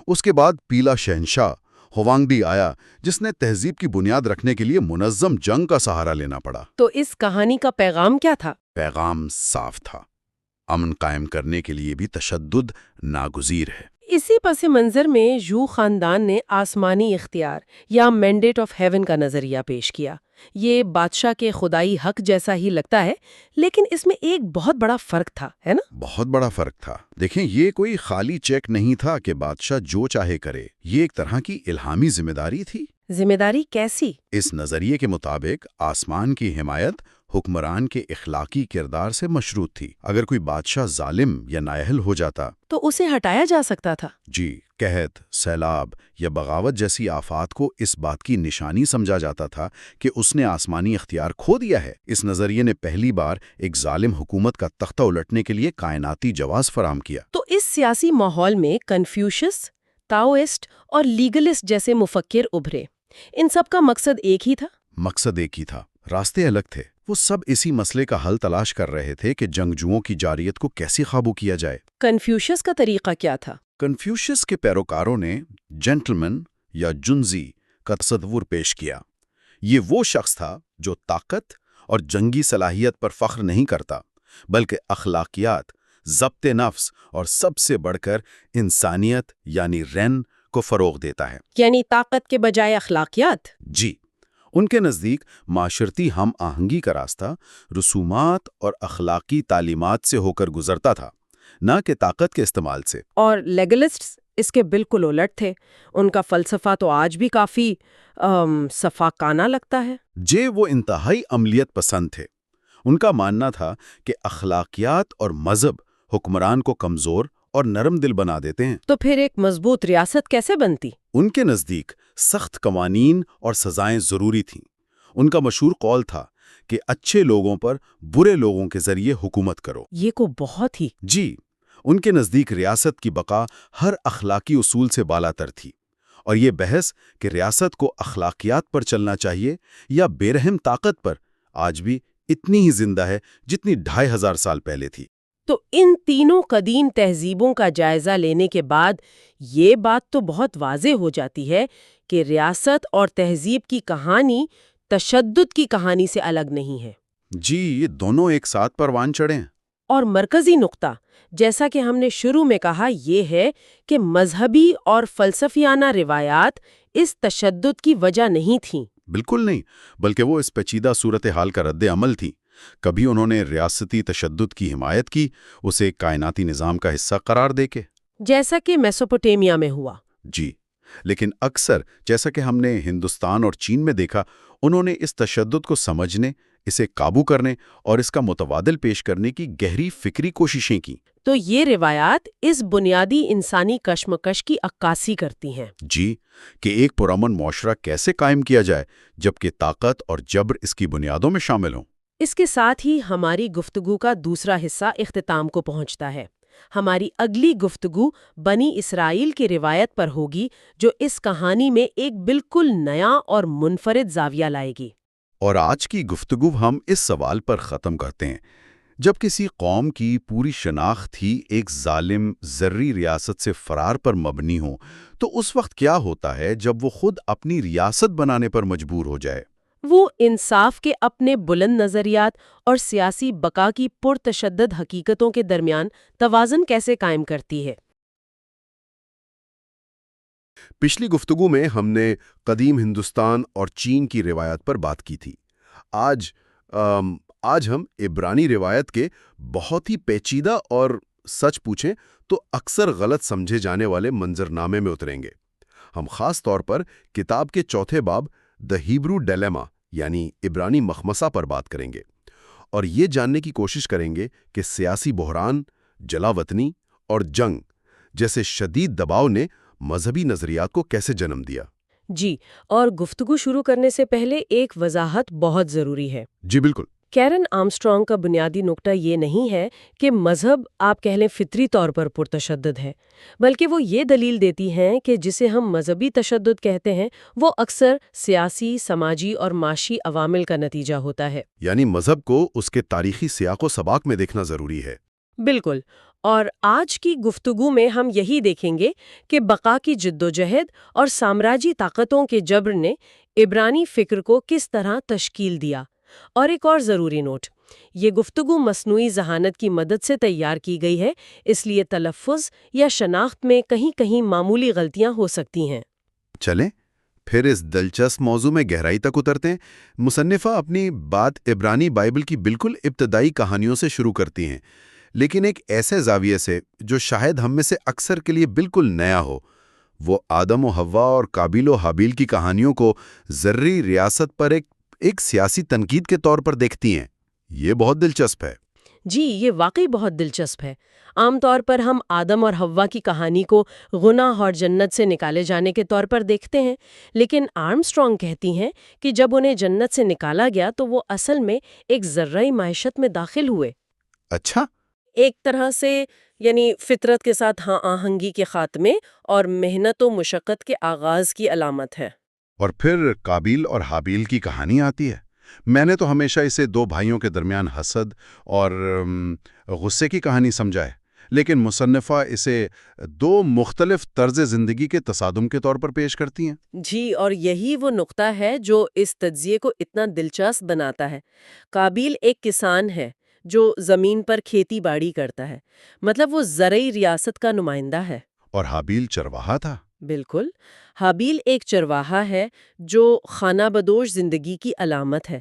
اس کے بعد پیلا شہنشاہ ہوانگڈی آیا جس نے تہذیب کی بنیاد رکھنے کے لیے منظم جنگ کا سہارا لینا پڑا۔ تو اس کہانی کا پیغام کیا تھا؟ پیغام صاف تھا، امن قائم کرنے کے لیے بھی تشدد ناگزیر ہے۔ اسی پس منظر میں یو خاندان نے آسمانی اختیار یا مینڈیٹ آف ہیون کا نظریہ پیش کیا۔ یہ بادشاہ کے خدائی حق جیسا ہی لگتا ہے، لیکن اس میں ایک بہت بڑا فرق تھا، ہے نا؟ بہت بڑا فرق تھا۔ دیکھیں، یہ کوئی خالی چیک نہیں تھا کہ بادشاہ جو چاہے کرے۔ یہ ایک طرح کی الہامی ذمہ داری تھی۔ ذمہ داری کیسی؟ اس نظریے کے مطابق آسمان کی حمایت حکمران کے اخلاقی کردار سے مشروط تھی۔ اگر کوئی بادشاہ ظالم یا نااہل ہو جاتا تو اسے ہٹایا جا سکتا تھا۔ جی، قحط، سیلاب یا بغاوت جیسی آفات کو اس بات کی نشانی سمجھا جاتا تھا کہ اس نے آسمانی اختیار کھو دیا ہے۔ اس نظریے نے پہلی بار ایک ظالم حکومت کا تختہ الٹنے کے لیے کائناتی جواز فراہم کیا۔ تو اس سیاسی ماحول میں کنفیوشس، تاؤسٹ اور لیگلسٹ جیسے مفکر ابھرے۔ ان سب کا مقصد ایک ہی تھا۔ مقصد ایک ہی تھا، راستے الگ تھے۔ وہ سب اسی مسئلے کا حل تلاش کر رہے تھے کہ جنگجوؤں کی جارحیت کو کیسے قابو کیا جائے۔ کنفیوشس کا طریقہ کیا تھا؟ کنفیوشس کے پیروکاروں نے جنٹلمن یا جنزی کا تصور پیش کیا۔ یہ وہ شخص تھا جو طاقت اور جنگی صلاحیت پر فخر نہیں کرتا، بلکہ اخلاقیات، ضبط نفس اور سب سے بڑھ کر انسانیت یعنی رین کو فروغ دیتا ہے۔ یعنی طاقت کے بجائے اخلاقیات؟ جی، ان کے نزدیک معاشرتی ہم آہنگی کا راستہ رسومات اور اخلاقی تعلیمات سے ہو کر گزرتا تھا، نہ کہ طاقت کے استعمال سے۔ اور لیگلسٹس اس کے بالکل الٹ تھے۔ ان کا فلسفہ تو آج بھی کافی صفاقانہ لگتا ہے۔ وہ انتہائی عملیت پسند تھے۔ ان کا ماننا تھا کہ اخلاقیات اور مذہب حکمران کو کمزور اور نرم دل بنا دیتے ہیں۔ تو پھر ایک مضبوط ریاست کیسے بنتی؟ ان کے نزدیک سخت قوانین اور سزائیں ضروری تھیں۔ ان کا مشہور قول تھا کہ اچھے لوگوں پر برے لوگوں کے ذریعے حکومت کرو۔ یہ کو بہت ہی جی، ان کے نزدیک ریاست کی بقا ہر اخلاقی اصول سے بالاتر تھی، اور یہ بحث کہ ریاست کو اخلاقیات پر چلنا چاہیے یا بے رحم طاقت پر آج بھی اتنی ہی زندہ ہے جتنی 2500 سال پہلے تھی۔ تو ان تینوں قدیم تہذیبوں کا جائزہ لینے کے بعد یہ بات تو بہت واضح ہو جاتی ہے کہ ریاست اور تہذیب کی کہانی تشدد کی کہانی سے الگ نہیں ہے۔ جی، یہ دونوں ایک ساتھ پروان چڑھے ہیں۔ اور مرکزی نقطہ، جیسا کہ ہم نے شروع میں کہا، یہ ہے کہ مذہبی اور فلسفیانہ روایات اس تشدد کی وجہ نہیں تھیں۔ بالکل نہیں، بلکہ وہ اس پیچیدہ صورتحال کا رد عمل تھی۔ کبھی انہوں نے ریاستی تشدد کی حمایت کی، اسے کائناتی نظام کا حصہ قرار دے کے، جیسا کہ میسوپوٹیمیا میں ہوا۔ جی، لیکن اکثر جیسا کہ ہم نے ہندوستان اور چین میں دیکھا، انہوں نے اس تشدد کو سمجھنے، اسے قابو کرنے اور اس کا متبادل پیش کرنے کی گہری فکری کوششیں کی۔ تو یہ روایات اس بنیادی انسانی کشمکش کی عکاسی کرتی ہیں۔ جی، کہ ایک پرامن معاشرہ کیسے قائم کیا جائے جبکہ طاقت اور جبر اس کی بنیادوں میں شامل ہوں۔ اس کے ساتھ ہی ہماری گفتگو کا دوسرا حصہ اختتام کو پہنچتا ہے۔ ہماری اگلی گفتگو بنی اسرائیل کی روایت پر ہوگی، جو اس کہانی میں ایک بالکل نیا اور منفرد زاویہ لائے گی۔ اور آج کی گفتگو ہم اس سوال پر ختم کرتے ہیں، جب کسی قوم کی پوری شناخت ہی ایک ظالم زرعی ریاست سے فرار پر مبنی ہو، تو اس وقت کیا ہوتا ہے جب وہ خود اپنی ریاست بنانے پر مجبور ہو جائے؟ وہ انصاف کے اپنے بلند نظریات اور سیاسی بقا کی پرتشدد حقیقتوں کے درمیان توازن کیسے قائم کرتی ہے؟ پچھلی گفتگو میں ہم نے قدیم ہندوستان اور چین کی روایات پر بات کی تھی۔ آج ہم عبرانی روایت کے بہت ہی پیچیدہ اور سچ پوچھیں تو اکثر غلط سمجھے جانے والے منظرنامے میں اتریں گے۔ ہم خاص طور پر کتاب کے چوتھے باب دی ہیبرو ڈیلیما یعنی عبرانی مخمصہ پر بات کریں گے، اور یہ جاننے کی کوشش کریں گے کہ سیاسی بحران، جلا وطنی اور جنگ جیسے شدید دباؤ نے مذہبی نظریات کو کیسے جنم دیا۔ جی، اور گفتگو شروع کرنے سے پہلے ایک وضاحت بہت ضروری ہے۔ جی بالکل۔ کیرن آرمسٹرانگ کا بنیادی نقطہ یہ نہیں ہے کہ مذہب آپ کہہ لیں فطری طور پر پرتشدد ہے، بلکہ وہ یہ دلیل دیتی ہیں کہ جسے ہم مذہبی تشدد کہتے ہیں وہ اکثر سیاسی، سماجی اور معاشی عوامل کا نتیجہ ہوتا ہے۔ یعنی مذہب کو اس کے تاریخی سیاق و سباق میں دیکھنا ضروری ہے۔ بالکل، اور آج کی گفتگو میں ہم یہی دیکھیں گے کہ بقا کی جدوجہد اور سامراجی طاقتوں کے جبر نے عبرانی فکر کو کس طرح تشکیل دیا۔ اور ایک اور ضروری نوٹ، یہ گفتگو مصنوعی ذہانت کی مدد سے تیار کی گئی ہے، اس لیے تلفظ یا شناخت میں کہیں کہیں معمولی غلطیاں ہو سکتی ہیں۔ چلیں پھر اس دلچسپ موضوع میں گہرائی تک اترتے ہیں۔ مصنفہ اپنی بات عبرانی بائبل کی بالکل ابتدائی کہانیوں سے شروع کرتی ہیں، لیکن ایک ایسے زاویے سے جو شاید ہم میں سے اکثر کے لیے بالکل نیا ہو۔ وہ آدم و حوا اور قابیل و حابیل کی کہانیوں کو زرعی ریاست پر ایک سیاسی تنقید کے طور پر دیکھتی ہیں۔ یہ بہت دلچسپ ہے۔ جی، یہ واقعی بہت دلچسپ ہے۔ عام طور پر ہم آدم اور حوا کی کہانی کو گناہ اور جنت سے نکالے جانے کے طور پر دیکھتے ہیں، لیکن آرمسٹرانگ کہتی ہیں کہ جب انہیں جنت سے نکالا گیا تو وہ اصل میں ایک زرعی معیشت میں داخل ہوئے۔ اچھا، ایک طرح سے یعنی فطرت کے ساتھ ہاں آہنگی کے خاتمے اور محنت و مشقت کے آغاز کی علامت ہے۔ اور پھر قابیل اور حابیل کی کہانی آتی ہے۔ میں نے تو ہمیشہ اسے دو بھائیوں کے درمیان حسد اور غصے کی کہانی سمجھا ہے، لیکن مصنفہ اسے دو مختلف طرز زندگی کے تصادم کے طور پر پیش کرتی ہیں۔ جی، اور یہی وہ نقطہ ہے جو اس تجزیے کو اتنا دلچسپ بناتا ہے۔ قابیل ایک کسان ہے جو زمین پر کھیتی باڑی کرتا ہے، مطلب وہ زرعی ریاست کا نمائندہ ہے۔ اور حابیل چرواہا تھا۔ بالکل، حابیل ایک چرواہا ہے جو خانہ بدوش زندگی کی علامت ہے۔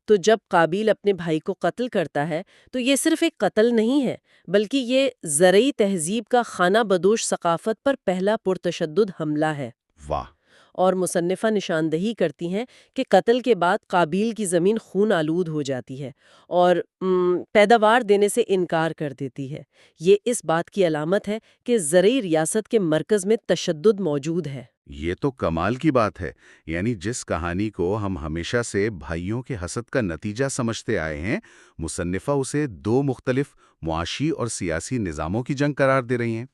تو جب قابیل اپنے بھائی کو قتل کرتا ہے تو یہ صرف ایک قتل نہیں ہے، بلکہ یہ زرعی تہذیب کا خانہ بدوش ثقافت پر پہلا پرتشدد حملہ ہے۔ واہ! اور مصنفہ نشاندہی کرتی ہیں کہ قتل کے بعد قابیل کی زمین خون آلود ہو جاتی ہے اور پیداوار دینے سے انکار کر دیتی ہے۔ یہ اس بات کی علامت ہے کہ زرعی ریاست کے مرکز میں تشدد موجود ہے۔ یہ تو کمال کی بات ہے، یعنی جس کہانی کو ہم ہمیشہ سے بھائیوں کے حسد کا نتیجہ سمجھتے آئے ہیں، مصنفہ اسے دو مختلف معاشی اور سیاسی نظاموں کی جنگ قرار دے رہی ہیں۔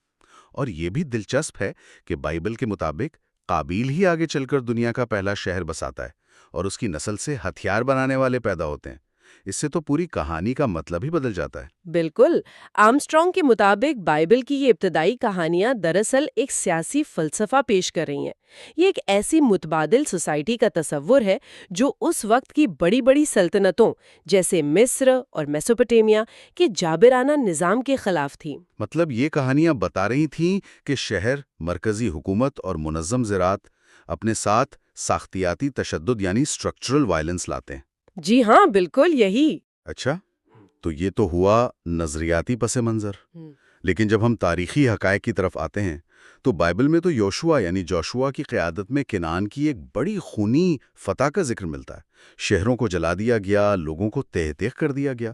اور یہ بھی دلچسپ ہے کہ بائبل کے مطابق قابیل ہی آگے چل کر دنیا کا پہلا شہر بساتا ہے اور اس کی نسل سے ہتھیار بنانے والے پیدا ہوتے ہیں۔ اس سے تو پوری کہانی کا مطلب ہی بدل جاتا ہے۔ بالکل، آرمسٹرانگ کے مطابق بائبل کی یہ ابتدائی کہانیاں دراصل ایک سیاسی فلسفہ پیش کر رہی ہیں۔ یہ ایک ایسی متبادل سوسائٹی کا تصور ہے جو اس وقت کی بڑی بڑی سلطنتوں جیسے مصر اور میسوپوٹیمیا کے جابرانہ نظام کے خلاف تھی۔ مطلب یہ کہانیاں بتا رہی تھیں کہ شہر، مرکزی حکومت اور منظم زراعت اپنے ساتھ ساختیاتی تشدد یعنی اسٹرکچرل وائلنس لاتے ہیں۔ جی ہاں، بالکل یہی۔ اچھا، تو یہ تو ہوا نظریاتی پس منظر، لیکن جب ہم تاریخی حقائق کی طرف آتے ہیں تو بائبل میں تو یوشوا یعنی جوشوا کی قیادت میں کنعان کی ایک بڑی خونی فتح کا ذکر ملتا ہے۔ شہروں کو جلا دیا گیا، لوگوں کو تہہ تیغ کر دیا گیا۔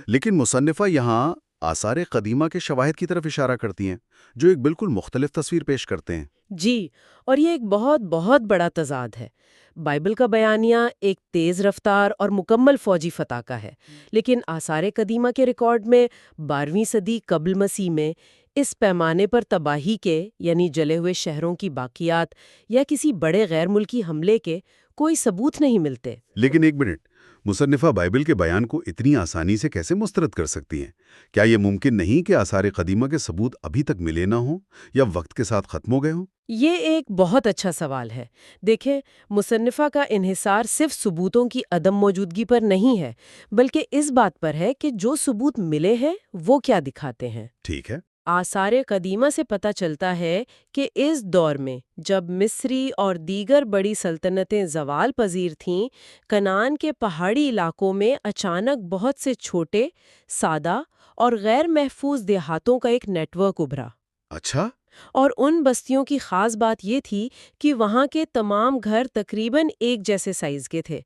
لیکن مصنفہ یہاں آثار قدیمہ کے شواہد کی طرف اشارہ کرتی ہیں جو ایک بالکل مختلف تصویر پیش کرتے ہیں۔ جی، اور یہ ایک بہت بہت بڑا تضاد ہے۔ بائبل کا بیانیہ ایک تیز رفتار اور مکمل فوجی فتح کا ہے، لیکن آثار قدیمہ کے ریکارڈ میں 12ویں صدی قبل مسیح میں اس پیمانے پر تباہی کے، یعنی جلے ہوئے شہروں کی باقیات یا کسی بڑے غیر ملکی حملے کے کوئی ثبوت نہیں ملتے۔ لیکن ایک منٹ، مصنفہ بائبل کے بیان کو اتنی آسانی سے کیسے مسترد کر سکتی ہیں؟ کیا یہ ممکن نہیں کہ آثار قدیمہ کے ثبوت ابھی تک ملے نہ ہوں یا وقت کے ساتھ ختم ہو گئے ہوں؟ یہ ایک بہت اچھا سوال ہے۔ دیکھیں، مصنفہ کا انحصار صرف ثبوتوں کی عدم موجودگی پر نہیں ہے، بلکہ اس بات پر ہے کہ جو ثبوت ملے ہیں وہ کیا دکھاتے ہیں۔ ٹھیک ہے۔ آثار قدیمہ سے پتہ چلتا ہے کہ اس دور میں جب مصری اور دیگر بڑی سلطنتیں زوال پذیر تھیں، کنعان کے پہاڑی علاقوں میں اچانک بہت سے چھوٹے، سادہ اور غیر محفوظ دیہاتوں کا ایک نیٹ ورک ابھرا۔ اچھا؟ اور ان بستیوں کی خاص بات یہ تھی کہ وہاں کے تمام گھر تقریباً ایک جیسے سائز کے تھے۔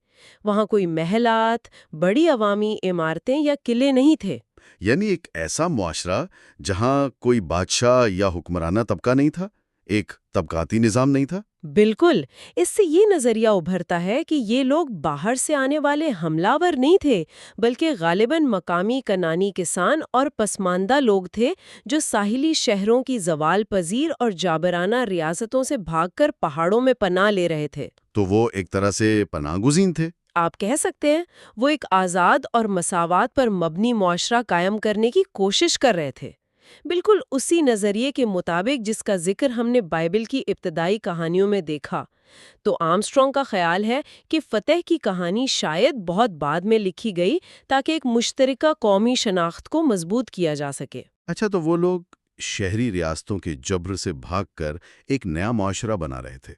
وہاں کوئی محلات، بڑی عوامی عمارتیں یا قلعے نہیں تھے۔ یعنی ایک ایسا معاشرہ جہاں کوئی بادشاہ یا حکمرانہ طبقہ نہیں تھا، ایک طبقاتی نظام نہیں تھا۔ بالکل، اس سے یہ نظریہ ابھرتا ہے کہ یہ لوگ باہر سے آنے والے حملہ ور نہیں تھے، بلکہ غالباً مقامی کنعانی کسان اور پسماندہ لوگ تھے جو ساحلی شہروں کی زوال پذیر اور جابرانہ ریاستوں سے بھاگ کر پہاڑوں میں پناہ لے رہے تھے۔ تو وہ ایک طرح سے پناہ گزین تھے۔ آپ کہہ سکتے ہیں وہ ایک آزاد اور مساوات پر مبنی معاشرہ قائم کرنے کی کوشش کر رہے تھے، بالکل اسی نظریے کے مطابق جس کا ذکر ہم نے بائبل کی ابتدائی کہانیوں میں دیکھا۔ تو آرمسٹرانگ کا خیال ہے کہ فتح کی کہانی شاید بہت بعد میں لکھی گئی تاکہ ایک مشترکہ قومی شناخت کو مضبوط کیا جا سکے۔ اچھا، تو وہ لوگ شہری ریاستوں کے جبر سے بھاگ کر ایک نیا معاشرہ بنا رہے تھے،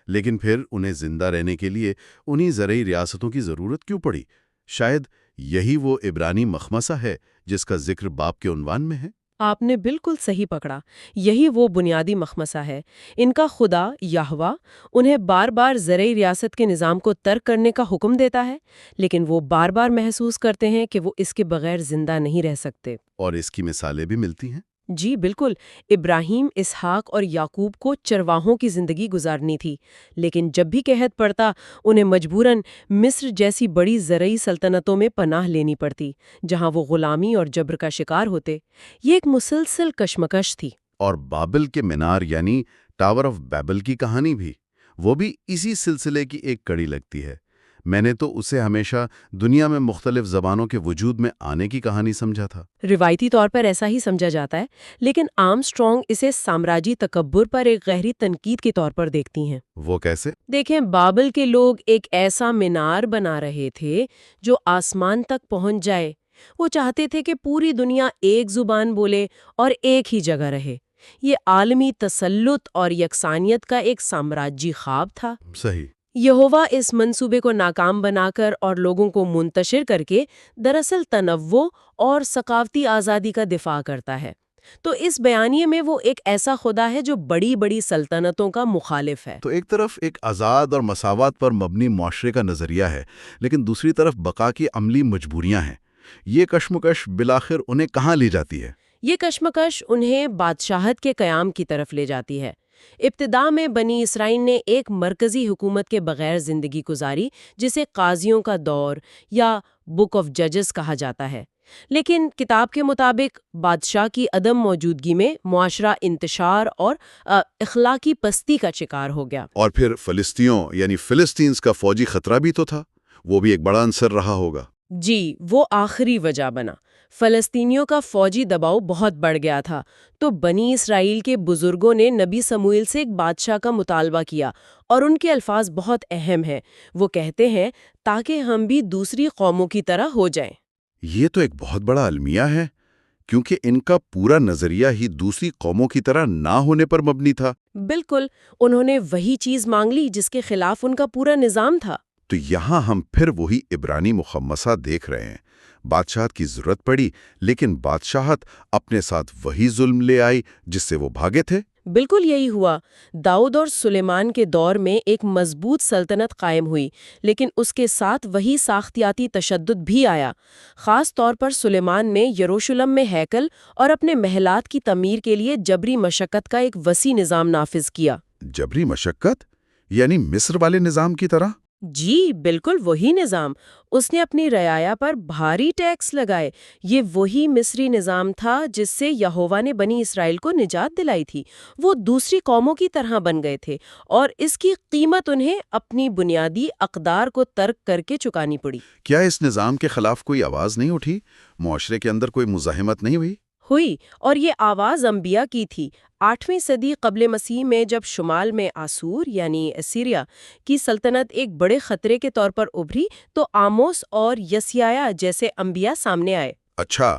لیکن پھر انہیں زندہ رہنے کے لیے انہی زرعی ریاستوں کی ضرورت کیوں پڑی؟ شاید یہی وہ عبرانی مخمصہ ہے جس کا ذکر باب کے عنوان میں ہے۔ آپ نے بالکل صحیح پکڑا، یہی وہ بنیادی مخمصہ ہے۔ ان کا خدا یہوہ انہیں بار بار زرعی ریاست کے نظام کو ترک کرنے کا حکم دیتا ہے، لیکن وہ بار بار محسوس کرتے ہیں کہ وہ اس کے بغیر زندہ نہیں رہ سکتے۔ اور اس کی مثالیں بھی ملتی ہیں۔ جی بالکل، ابراہیم، اسحاق اور یعقوب کو چرواہوں کی زندگی گزارنی تھی، لیکن جب بھی قحط پڑتا انہیں مجبوراً مصر جیسی بڑی زرعی سلطنتوں میں پناہ لینی پڑتی، جہاں وہ غلامی اور جبر کا شکار ہوتے۔ یہ ایک مسلسل کشمکش تھی۔ اور بابل کے مینار یعنی ٹاور آف بیبل کی کہانی بھی، وہ بھی اسی سلسلے کی ایک کڑی لگتی ہے۔ میں نے تو اسے ہمیشہ دنیا میں مختلف زبانوں کے وجود میں آنے کی کہانی سمجھا تھا۔ روایتی طور پر ایسا ہی سمجھا جاتا ہے، لیکن آرمسٹرانگ اسے سامراجی تکبر پر ایک گہری تنقید کے طور پر دیکھتی ہیں۔ وہ کیسے؟ دیکھیں، بابل کے لوگ ایک ایسا مینار بنا رہے تھے جو آسمان تک پہنچ جائے۔ وہ چاہتے تھے کہ پوری دنیا ایک زبان بولے اور ایک ہی جگہ رہے۔ یہ عالمی تسلط اور یکسانیت کا ایک سامراجی خواب تھا۔ صحیح۔ یہوہ اس منصوبے کو ناکام بنا کر اور لوگوں کو منتشر کر کے دراصل تنوع اور ثقافتی آزادی کا دفاع کرتا ہے۔ تو اس بیانیے میں وہ ایک ایسا خدا ہے جو بڑی بڑی سلطنتوں کا مخالف ہے۔ تو ایک طرف ایک آزاد اور مساوات پر مبنی معاشرے کا نظریہ ہے، لیکن دوسری طرف بقا کی عملی مجبوریاں ہیں۔ یہ کشمکش بالآخر انہیں کہاں لے جاتی ہے؟ یہ کشمکش انہیں بادشاہت کے قیام کی طرف لے جاتی ہے۔ ابتدا میں بنی اسرائیل نے ایک مرکزی حکومت کے بغیر زندگی گزاری، جسے قاضیوں کا دور یا بک آف ججز کہا جاتا ہے۔ لیکن کتاب کے مطابق بادشاہ کی عدم موجودگی میں معاشرہ انتشار اور اخلاقی پستی کا شکار ہو گیا۔ اور پھر فلسطینیوں یعنی فلسطینز کا فوجی خطرہ بھی تو تھا، وہ بھی ایک بڑا عنصر رہا ہوگا۔ جی، وہ آخری وجہ بنا۔ فلسطینیوں کا فوجی دباؤ بہت بڑھ گیا تھا، تو بنی اسرائیل کے بزرگوں نے نبی سموئیل سے ایک بادشاہ کا مطالبہ کیا، اور ان کے الفاظ بہت اہم ہیں۔ وہ کہتے ہیں تاکہ ہم بھی دوسری قوموں کی طرح ہو جائیں۔ یہ تو ایک بہت بڑا المیہ ہے، کیونکہ ان کا پورا نظریہ ہی دوسری قوموں کی طرح نہ ہونے پر مبنی تھا۔ بالکل، انہوں نے وہی چیز مانگ لی جس کے خلاف ان کا پورا نظام تھا۔ تو یہاں ہم پھر وہی عبرانی مخمصہ دیکھ رہے ہیں۔ بادشاہت کی ضرورت پڑی، لیکن بادشاہت اپنے ساتھ وہی ظلم لے آئی جس سے وہ بھاگے تھے۔ بالکل یہی ہوا۔ داؤد اور سلیمان کے دور میں ایک مضبوط سلطنت قائم ہوئی، لیکن اس کے ساتھ وہی ساختیاتی تشدد بھی آیا۔ خاص طور پر سلیمان نے یروشلم میں ہیکل اور اپنے محلات کی تعمیر کے لیے جبری مشقت کا ایک وسیع نظام نافذ کیا۔ جبری مشقت؟ یعنی مصر والے نظام کی طرح؟ جی بالکل وہی نظام۔ اس نے اپنی رعایا پر بھاری ٹیکس لگائے۔ یہ وہی مصری نظام تھا جس سے یہوہ نے بنی اسرائیل کو نجات دلائی تھی۔ وہ دوسری قوموں کی طرح بن گئے تھے، اور اس کی قیمت انہیں اپنی بنیادی اقدار کو ترک کر کے چکانی پڑی۔ کیا اس نظام کے خلاف کوئی آواز نہیں اٹھی؟ معاشرے کے اندر کوئی مزاحمت نہیں ہوئی؟ ہوئی، اور یہ آواز انبیاء کی تھی۔ 8ویں صدی قبل مسیح میں جب شمال میں آسور یعنی اسیریا کی سلطنت ایک بڑے خطرے کے طور پر ابھری، تو آموس اور یسیایا جیسے انبیاء سامنے آئے۔ اچھا۔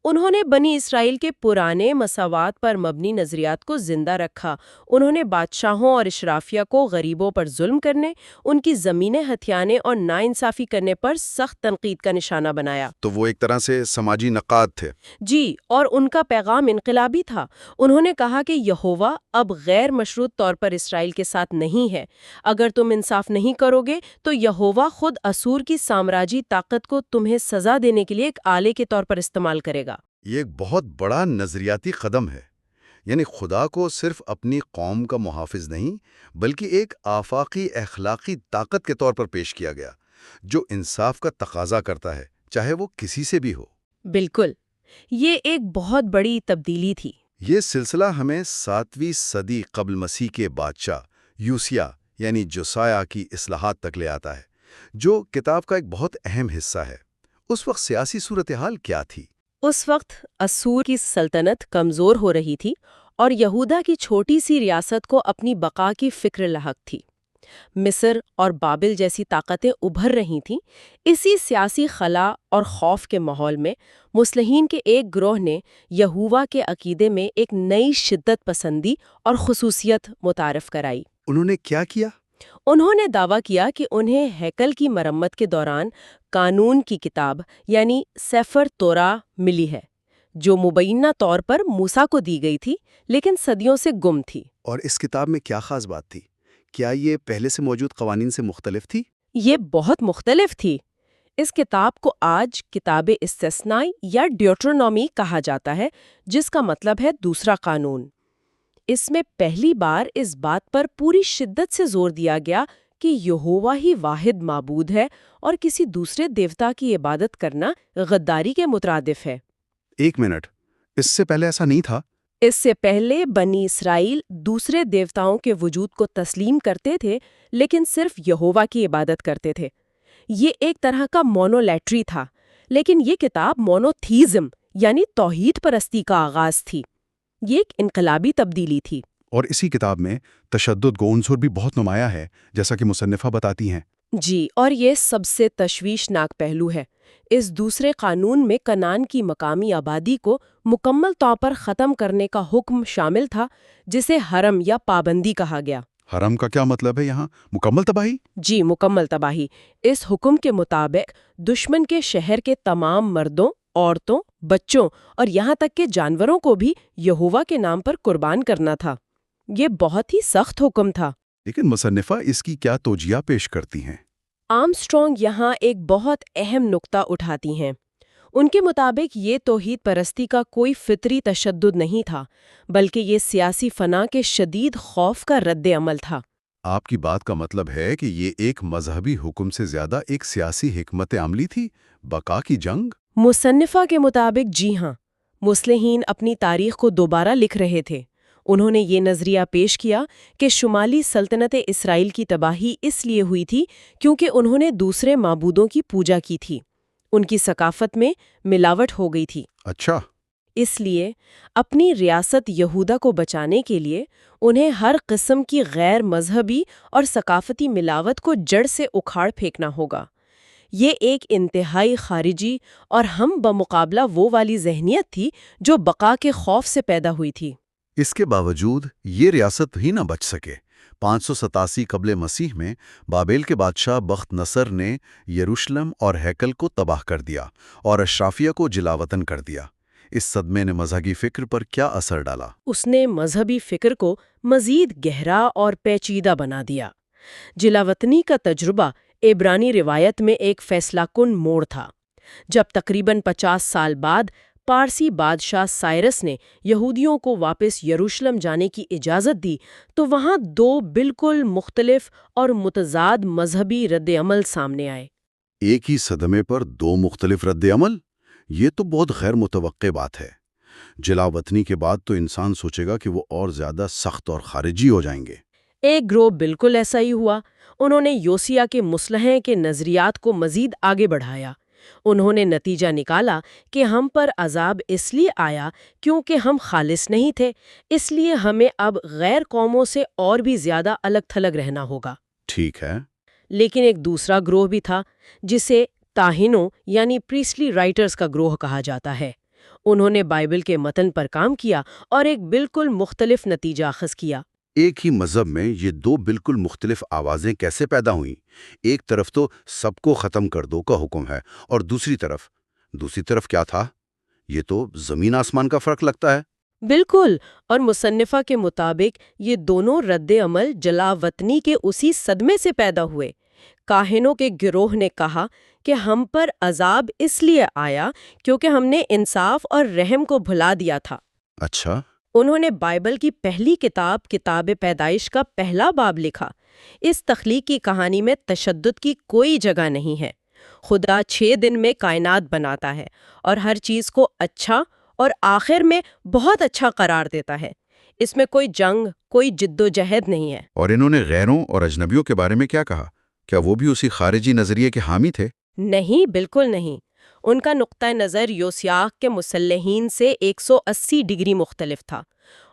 انہوں نے بنی اسرائیل کے پرانے مساوات پر مبنی نظریات کو زندہ رکھا۔ انہوں نے بادشاہوں اور اشرافیہ کو غریبوں پر ظلم کرنے، ان کی زمینیں ہتھیانے اور ناانصافی کرنے پر سخت تنقید کا نشانہ بنایا۔ تو وہ ایک طرح سے سماجی نقاد تھے۔ جی، اور ان کا پیغام انقلابی تھا۔ انہوں نے کہا کہ یہوہ اب غیر مشروط طور پر اسرائیل کے ساتھ نہیں ہے۔ اگر تم انصاف نہیں کرو گے تو یہوہ خود اسور کی سامراجی طاقت کو تمہیں سزا دینے کے لیے ایک آلے کے طور پر استعمال کرے گا۔ یہ ایک بہت بڑا نظریاتی قدم ہے۔ یعنی خدا کو صرف اپنی قوم کا محافظ نہیں، بلکہ ایک آفاقی اخلاقی طاقت کے طور پر پیش کیا گیا، جو انصاف کا تقاضا کرتا ہے، چاہے وہ کسی سے بھی ہو۔ بالکل، یہ ایک بہت بڑی تبدیلی تھی۔ یہ سلسلہ ہمیں 7ویں صدی قبل مسیح کے بادشاہ یوسیہ یعنی جوسیہ کی اصلاحات تک لے آتا ہے، جو کتاب کا ایک بہت اہم حصہ ہے۔ اس وقت سیاسی صورتحال کیا تھی؟ اس وقت اسور کی سلطنت کمزور ہو رہی تھی، اور یہودا کی چھوٹی سی ریاست کو اپنی بقا کی فکر لاحق تھی۔ مصر اور بابل جیسی طاقتیں ابھر رہی تھیں۔ اسی سیاسی خلا اور خوف کے ماحول میں مصلحین کے ایک گروہ نے یہوہ کے عقیدے میں ایک نئی شدت پسندی اور خصوصیت متعارف کرائی۔ انہوں نے کیا کیا؟ انہوں نے دعویٰ کیا کہ انہیں ہیکل کی مرمت کے دوران قانون کی کتاب یعنی سفر توراہ ملی ہے، جو مبینہ طور پر موسیٰ کو دی گئی تھی، لیکن صدیوں سے گم تھی۔ اور اس کتاب میں کیا خاص بات تھی؟ کیا یہ پہلے سے موجود قوانین سے مختلف تھی؟ یہ بہت مختلف تھی۔ اس کتاب کو آج کتاب استثنائی یا ڈیوٹرونومی کہا جاتا ہے، جس کا مطلب ہے دوسرا قانون۔ اس میں پہلی بار اس بات پر پوری شدت سے زور دیا گیا کہ یہوہ ہی واحد معبود ہے، اور کسی دوسرے دیوتا کی عبادت کرنا غداری کے مترادف ہے۔ ایک منٹ، اس سے پہلے ایسا نہیں تھا؟ اس سے پہلے بنی اسرائیل دوسرے دیوتاؤں کے وجود کو تسلیم کرتے تھے لیکن صرف یہوہ کی عبادت کرتے تھے۔ یہ ایک طرح کا مونولیٹری تھا، لیکن یہ کتاب مونوتھیزم یعنی توحید پرستی کا آغاز تھی۔ یہ ایک انقلابی تبدیلی تھی۔ اور اسی کتاب میں تشدد کا عنصر بھی بہت نمایاں ہے، جیسا کہ مصنفہ بتاتی ہیں۔ جی، اور یہ سب سے تشویشناک پہلو ہے۔ اس دوسرے قانون میں کنعان کی مقامی آبادی کو مکمل طور پر ختم کرنے کا حکم شامل تھا، جسے حرم یا پابندی کہا گیا۔ حرم کا کیا مطلب ہے یہاں؟ مکمل تباہی؟ جی، مکمل تباہی۔ اس حکم کے مطابق دشمن کے شہر کے تمام مردوں، عورتوں، بچوں اور یہاں تک کہ جانوروں کو بھی یہوہ کے نام پر قربان کرنا تھا۔ یہ بہت ہی سخت حکم تھا۔ لیکن مصنفہ اس کی کیا توجیہ پیش کرتی ہیں؟ آرمسٹرانگ یہاں ایک بہت اہم نقطہ اٹھاتی ہیں۔ ان کے مطابق یہ توحید پرستی کا کوئی فطری تشدد نہیں تھا، بلکہ یہ سیاسی فنا کے شدید خوف کا رد عمل تھا۔ آپ کی بات کا مطلب ہے کہ یہ ایک مذہبی حکم سے زیادہ ایک سیاسی حکمت عملی تھی، بقا کی جنگ؟ مصنفہ کے مطابق جی ہاں، مصلحین اپنی تاریخ کو دوبارہ لکھ رہے تھے۔ انہوں نے یہ نظریہ پیش کیا کہ شمالی سلطنت اسرائیل کی تباہی اس لیے ہوئی تھی کیونکہ انہوں نے دوسرے معبودوں کی پوجا کی تھی۔ ان کی ثقافت میں ملاوٹ ہو گئی تھی۔ اچھا۔ اس لیے اپنی ریاست یہودا کو بچانے کے لیے انہیں ہر قسم کی غیر مذہبی اور ثقافتی ملاوٹ کو جڑ سے اکھاڑ پھینکنا ہوگا۔ یہ ایک انتہائی خارجی اور ہم بمقابلہ وہ والی ذہنیت تھی جو بقا کے خوف سے پیدا ہوئی تھی۔ اس کے باوجود یہ ریاست ہی نہ بچ سکے۔ 587 قبل مسیح میں بابل کے بادشاہ بخت نصر نے یروشلم اور ہیکل کو تباہ کر دیا اور اشرافیہ کو جلاوطن کر دیا۔ اس صدمے نے مذہبی فکر پر کیا اثر ڈالا؟ اس نے مذہبی فکر کو مزید گہرا اور پیچیدہ بنا دیا۔ جلاوطنی کا تجربہ عبرانی روایت میں ایک فیصلہ کن موڑ تھا۔ جب تقریباً 50 سال بعد پارسی بادشاہ سائرس نے یہودیوں کو واپس یروشلم جانے کی اجازت دی تو وہاں دو بالکل مختلف اور متضاد مذہبی رد عمل سامنے آئے۔ ایک ہی صدمے پر دو مختلف رد عمل؟ یہ تو بہت غیر متوقع بات ہے۔ جلاوطنی کے بعد تو انسان سوچے گا کہ وہ اور زیادہ سخت اور خارجی ہو جائیں گے۔ ایک گروہ بالکل ایسا ہی ہوا۔ انہوں نے یوسیہ کے مصلحے کے نظریات کو مزید آگے بڑھایا۔ انہوں نے نتیجہ نکالا کہ ہم پر عذاب اس لیے آیا کیونکہ ہم خالص نہیں تھے، اس لیے ہمیں اب غیر قوموں سے اور بھی زیادہ الگ تھلگ رہنا ہوگا۔ ٹھیک ہے۔ لیکن ایک دوسرا گروہ بھی تھا جسے تاہنوں یعنی پریسٹلی رائٹرز کا گروہ کہا جاتا ہے۔ انہوں نے بائبل کے متن پر کام کیا اور ایک بالکل مختلف نتیجہ اخذ کیا۔ ایک ہی مذہب میں یہ دو بالکل مختلف آوازیں کیسے پیدا ہوئیں؟ ایک طرف تو سب کو ختم کر دو کا حکم ہے اور دوسری طرف کیا تھا؟ یہ تو زمین آسمان کا فرق لگتا ہے۔ بالکل، اور مصنفہ کے مطابق یہ دونوں رد عمل جلاوطنی کے اسی صدمے سے پیدا ہوئے۔ کاہنوں کے گروہ نے کہا کہ ہم پر عذاب اس لیے آیا کیونکہ ہم نے انصاف اور رحم کو بھلا دیا تھا۔ اچھا۔ انہوں نے بائبل کی پہلی کتاب پیدائش کا پہلا باب لکھا۔ اس تخلیقی کہانی میں تشدد کی کوئی جگہ نہیں ہے۔ خدا 6 دن میں کائنات بناتا ہے اور ہر چیز کو اچھا اور آخر میں بہت اچھا قرار دیتا ہے۔ اس میں کوئی جنگ، کوئی جد و جہد نہیں ہے۔ اور انہوں نے غیروں اور اجنبیوں کے بارے میں کیا کہا؟ کیا وہ بھی اسی خارجی نظریے کے حامی تھے؟ نہیں، بالکل نہیں۔ ان کا نقطہ نظر یوسیاہ کے مصلحین سے 180 ڈگری مختلف تھا۔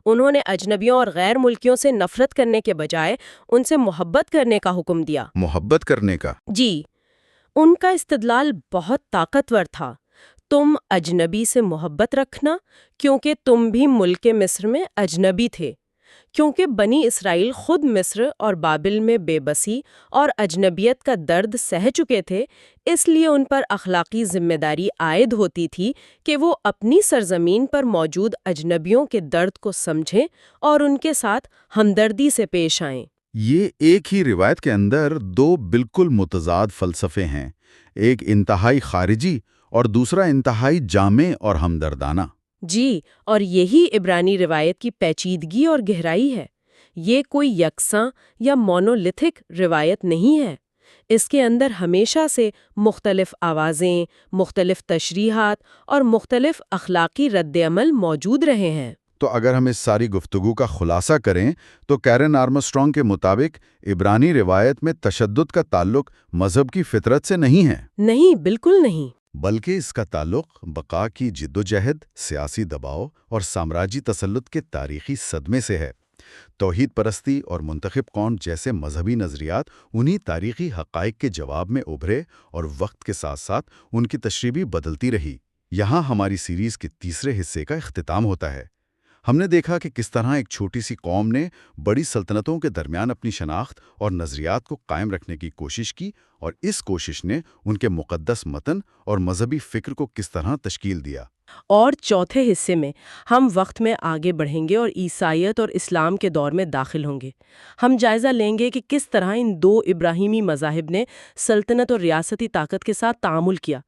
انہوں نے اجنبیوں اور غیر ملکیوں سے نفرت کرنے کے بجائے ان سے محبت کرنے کا حکم دیا۔ محبت کرنے کا؟ جی، ان کا استدلال بہت طاقتور تھا۔ تم اجنبی سے محبت رکھنا کیونکہ تم بھی ملک مصر میں اجنبی تھے۔ کیونکہ بنی اسرائیل خود مصر اور بابل میں بے بسی اور اجنبیت کا درد سہ چکے تھے، اس لیے ان پر اخلاقی ذمہ داری عائد ہوتی تھی کہ وہ اپنی سرزمین پر موجود اجنبیوں کے درد کو سمجھیں اور ان کے ساتھ ہمدردی سے پیش آئیں۔ یہ ایک ہی روایت کے اندر دو بالکل متضاد فلسفے ہیں، ایک انتہائی خارجی اور دوسرا انتہائی جامع اور ہمدردانہ۔ جی، اور یہی عبرانی روایت کی پیچیدگی اور گہرائی ہے۔ یہ کوئی یکساں یا مونولیتھک روایت نہیں ہے۔ اس کے اندر ہمیشہ سے مختلف آوازیں، مختلف تشریحات اور مختلف اخلاقی رد عمل موجود رہے ہیں۔ تو اگر ہم اس ساری گفتگو کا خلاصہ کریں تو کیرن آرمسٹرانگ کے مطابق عبرانی روایت میں تشدد کا تعلق مذہب کی فطرت سے نہیں ہے، نہیں، بالکل نہیں۔ بلکہ اس کا تعلق بقا کی جدوجہد، سیاسی دباؤ اور سامراجی تسلط کے تاریخی صدمے سے ہے۔ توحید پرستی اور منتخب قوم جیسے مذہبی نظریات انہی تاریخی حقائق کے جواب میں ابھرے اور وقت کے ساتھ ساتھ ان کی تشریح بھی بدلتی رہی۔ یہاں ہماری سیریز کے تیسرے حصے کا اختتام ہوتا ہے۔ ہم نے دیکھا کہ کس طرح ایک چھوٹی سی قوم نے بڑی سلطنتوں کے درمیان اپنی شناخت اور نظریات کو قائم رکھنے کی کوشش کی، اور اس کوشش نے ان کے مقدس متن اور مذہبی فکر کو کس طرح تشکیل دیا۔ اور چوتھے حصے میں ہم وقت میں آگے بڑھیں گے اور عیسائیت اور اسلام کے دور میں داخل ہوں گے۔ ہم جائزہ لیں گے کہ کس طرح ان دو ابراہیمی مذاہب نے سلطنت اور ریاستی طاقت کے ساتھ تعامل کیا،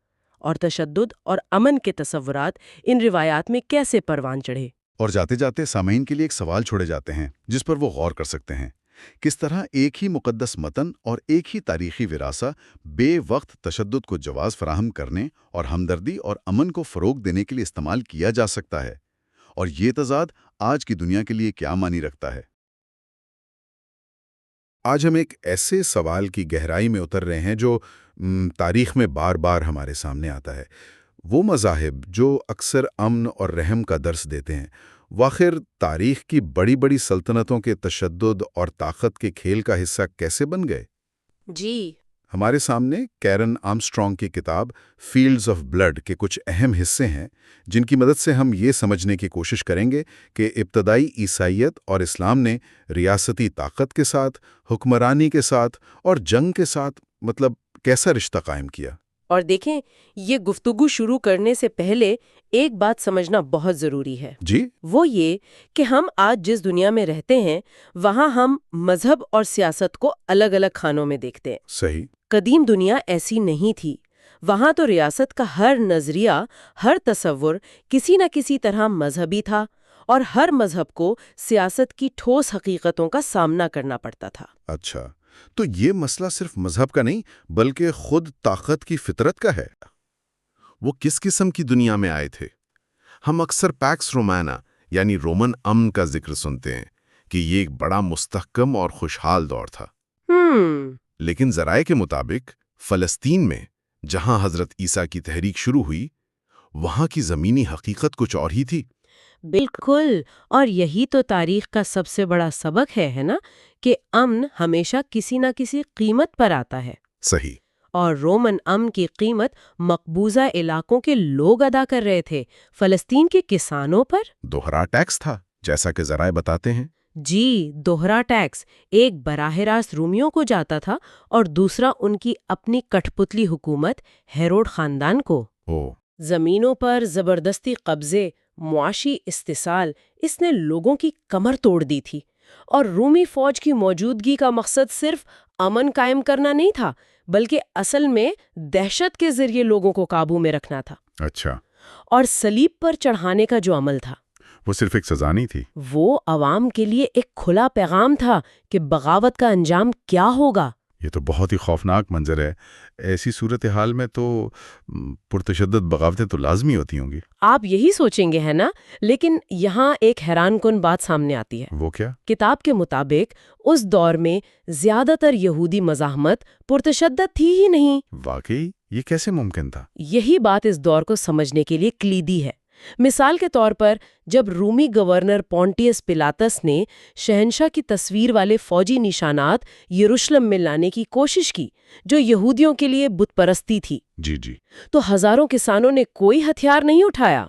اور تشدد اور امن کے تصورات ان روایات میں کیسے پروان چڑھے۔ اور جاتے جاتے سامعین کے لیے ایک سوال چھوڑے جاتے ہیں جس پر وہ غور کر سکتے ہیں۔ کس طرح ایک ہی مقدس متن اور ایک ہی تاریخی وراثہ بے وقت تشدد کو جواز فراہم کرنے اور ہمدردی اور امن کو فروغ دینے کے لیے استعمال کیا جا سکتا ہے، اور یہ تضاد آج کی دنیا کے لیے کیا معنی رکھتا ہے۔ آج ہم ایک ایسے سوال کی گہرائی میں اتر رہے ہیں جو تاریخ میں بار بار ہمارے سامنے آتا ہے۔ وہ مذاہب جو اکثر امن اور رحم کا درس دیتے ہیں، آخر تاریخ کی بڑی بڑی سلطنتوں کے تشدد اور طاقت کے کھیل کا حصہ کیسے بن گئے؟ جی، ہمارے سامنے کیرن آرمسٹرانگ کی کتاب فیلڈز آف بلڈ کے کچھ اہم حصے ہیں جن کی مدد سے ہم یہ سمجھنے کی کوشش کریں گے کہ ابتدائی عیسائیت اور اسلام نے ریاستی طاقت کے ساتھ، حکمرانی کے ساتھ اور جنگ کے ساتھ کیسا رشتہ قائم کیا۔ اور دیکھیں، یہ گفتگو شروع کرنے سے پہلے ایک بات سمجھنا بہت ضروری ہے۔ جی؟ وہ یہ کہ ہم آج جس دنیا میں رہتے ہیں وہاں ہم مذہب اور سیاست کو الگ الگ خانوں میں دیکھتے ہیں۔ صحیح۔ قدیم دنیا ایسی نہیں تھی۔ وہاں تو ریاست کا ہر نظریہ، ہر تصور کسی نہ کسی طرح مذہبی تھا، اور ہر مذہب کو سیاست کی ٹھوس حقیقتوں کا سامنا کرنا پڑتا تھا۔ اچھا، تو یہ مسئلہ صرف مذہب کا نہیں بلکہ خود طاقت کی فطرت کا ہے۔ وہ کس قسم کی دنیا میں آئے تھے؟ ہم اکثر پیکس رومانا یعنی رومن امن کا ذکر سنتے ہیں کہ یہ ایک بڑا مستحکم اور خوشحال دور تھا۔ لیکن ذرائع کے مطابق فلسطین میں جہاں حضرت عیسیٰ کی تحریک شروع ہوئی، وہاں کی زمینی حقیقت کچھ اور ہی تھی۔ بالکل، اور یہی تو تاریخ کا سب سے بڑا سبق ہے نا، کہ امن ہمیشہ کسی نہ کسی قیمت پر آتا ہے۔ صحیح۔ اور رومن امن کی قیمت مقبوضہ علاقوں کے لوگ ادا کر رہے تھے، فلسطین کے کسانوں پر دوہرا ٹیکس تھا، جیسا کہ ذرائع بتاتے ہیں۔ جی، دوہرا ٹیکس، ایک براہ راست رومیوں کو جاتا تھا اور دوسرا ان کی اپنی کٹھ پتلی حکومت ہیروڈ خاندان کو۔ زمینوں پر زبردستی قبضے، معاشی استحصال، اس نے لوگوں کی کمر توڑ دی تھی، اور رومی فوج کی موجودگی کا مقصد صرف امن قائم کرنا نہیں تھا بلکہ اصل میں دہشت کے ذریعے لوگوں کو قابو میں رکھنا تھا۔ اچھا۔ اور صلیب پر چڑھانے کا جو عمل تھا، وہ صرف ایک سزا نہیں تھی، وہ عوام کے لیے ایک کھلا پیغام تھا کہ بغاوت کا انجام کیا ہوگا۔ یہ تو بہت ہی خوفناک منظر ہے۔ ایسی صورتحال میں تو پرتشدد بغاوتیں تو لازمی ہوتی ہوں گی۔ آپ یہی سوچیں گے ہے نا، لیکن یہاں ایک حیران کن بات سامنے آتی ہے۔ وہ کیا؟ کتاب کے مطابق اس دور میں زیادہ تر یہودی مزاحمت پرتشدد تھی ہی نہیں۔ واقعی یہ کیسے ممکن تھا؟ یہی بات اس دور کو سمجھنے کے لیے کلیدی ہے۔ مثال کے طور پر، جب رومی گورنر پونٹیس پلاطس نے شہنشاہ کی تصویر والے فوجی نشانات یروشلم میں لانے کی کوشش کی جو یہودیوں کے لیے بت پرستی تھی، جی تو ہزاروں کسانوں نے کوئی ہتھیار نہیں اٹھایا۔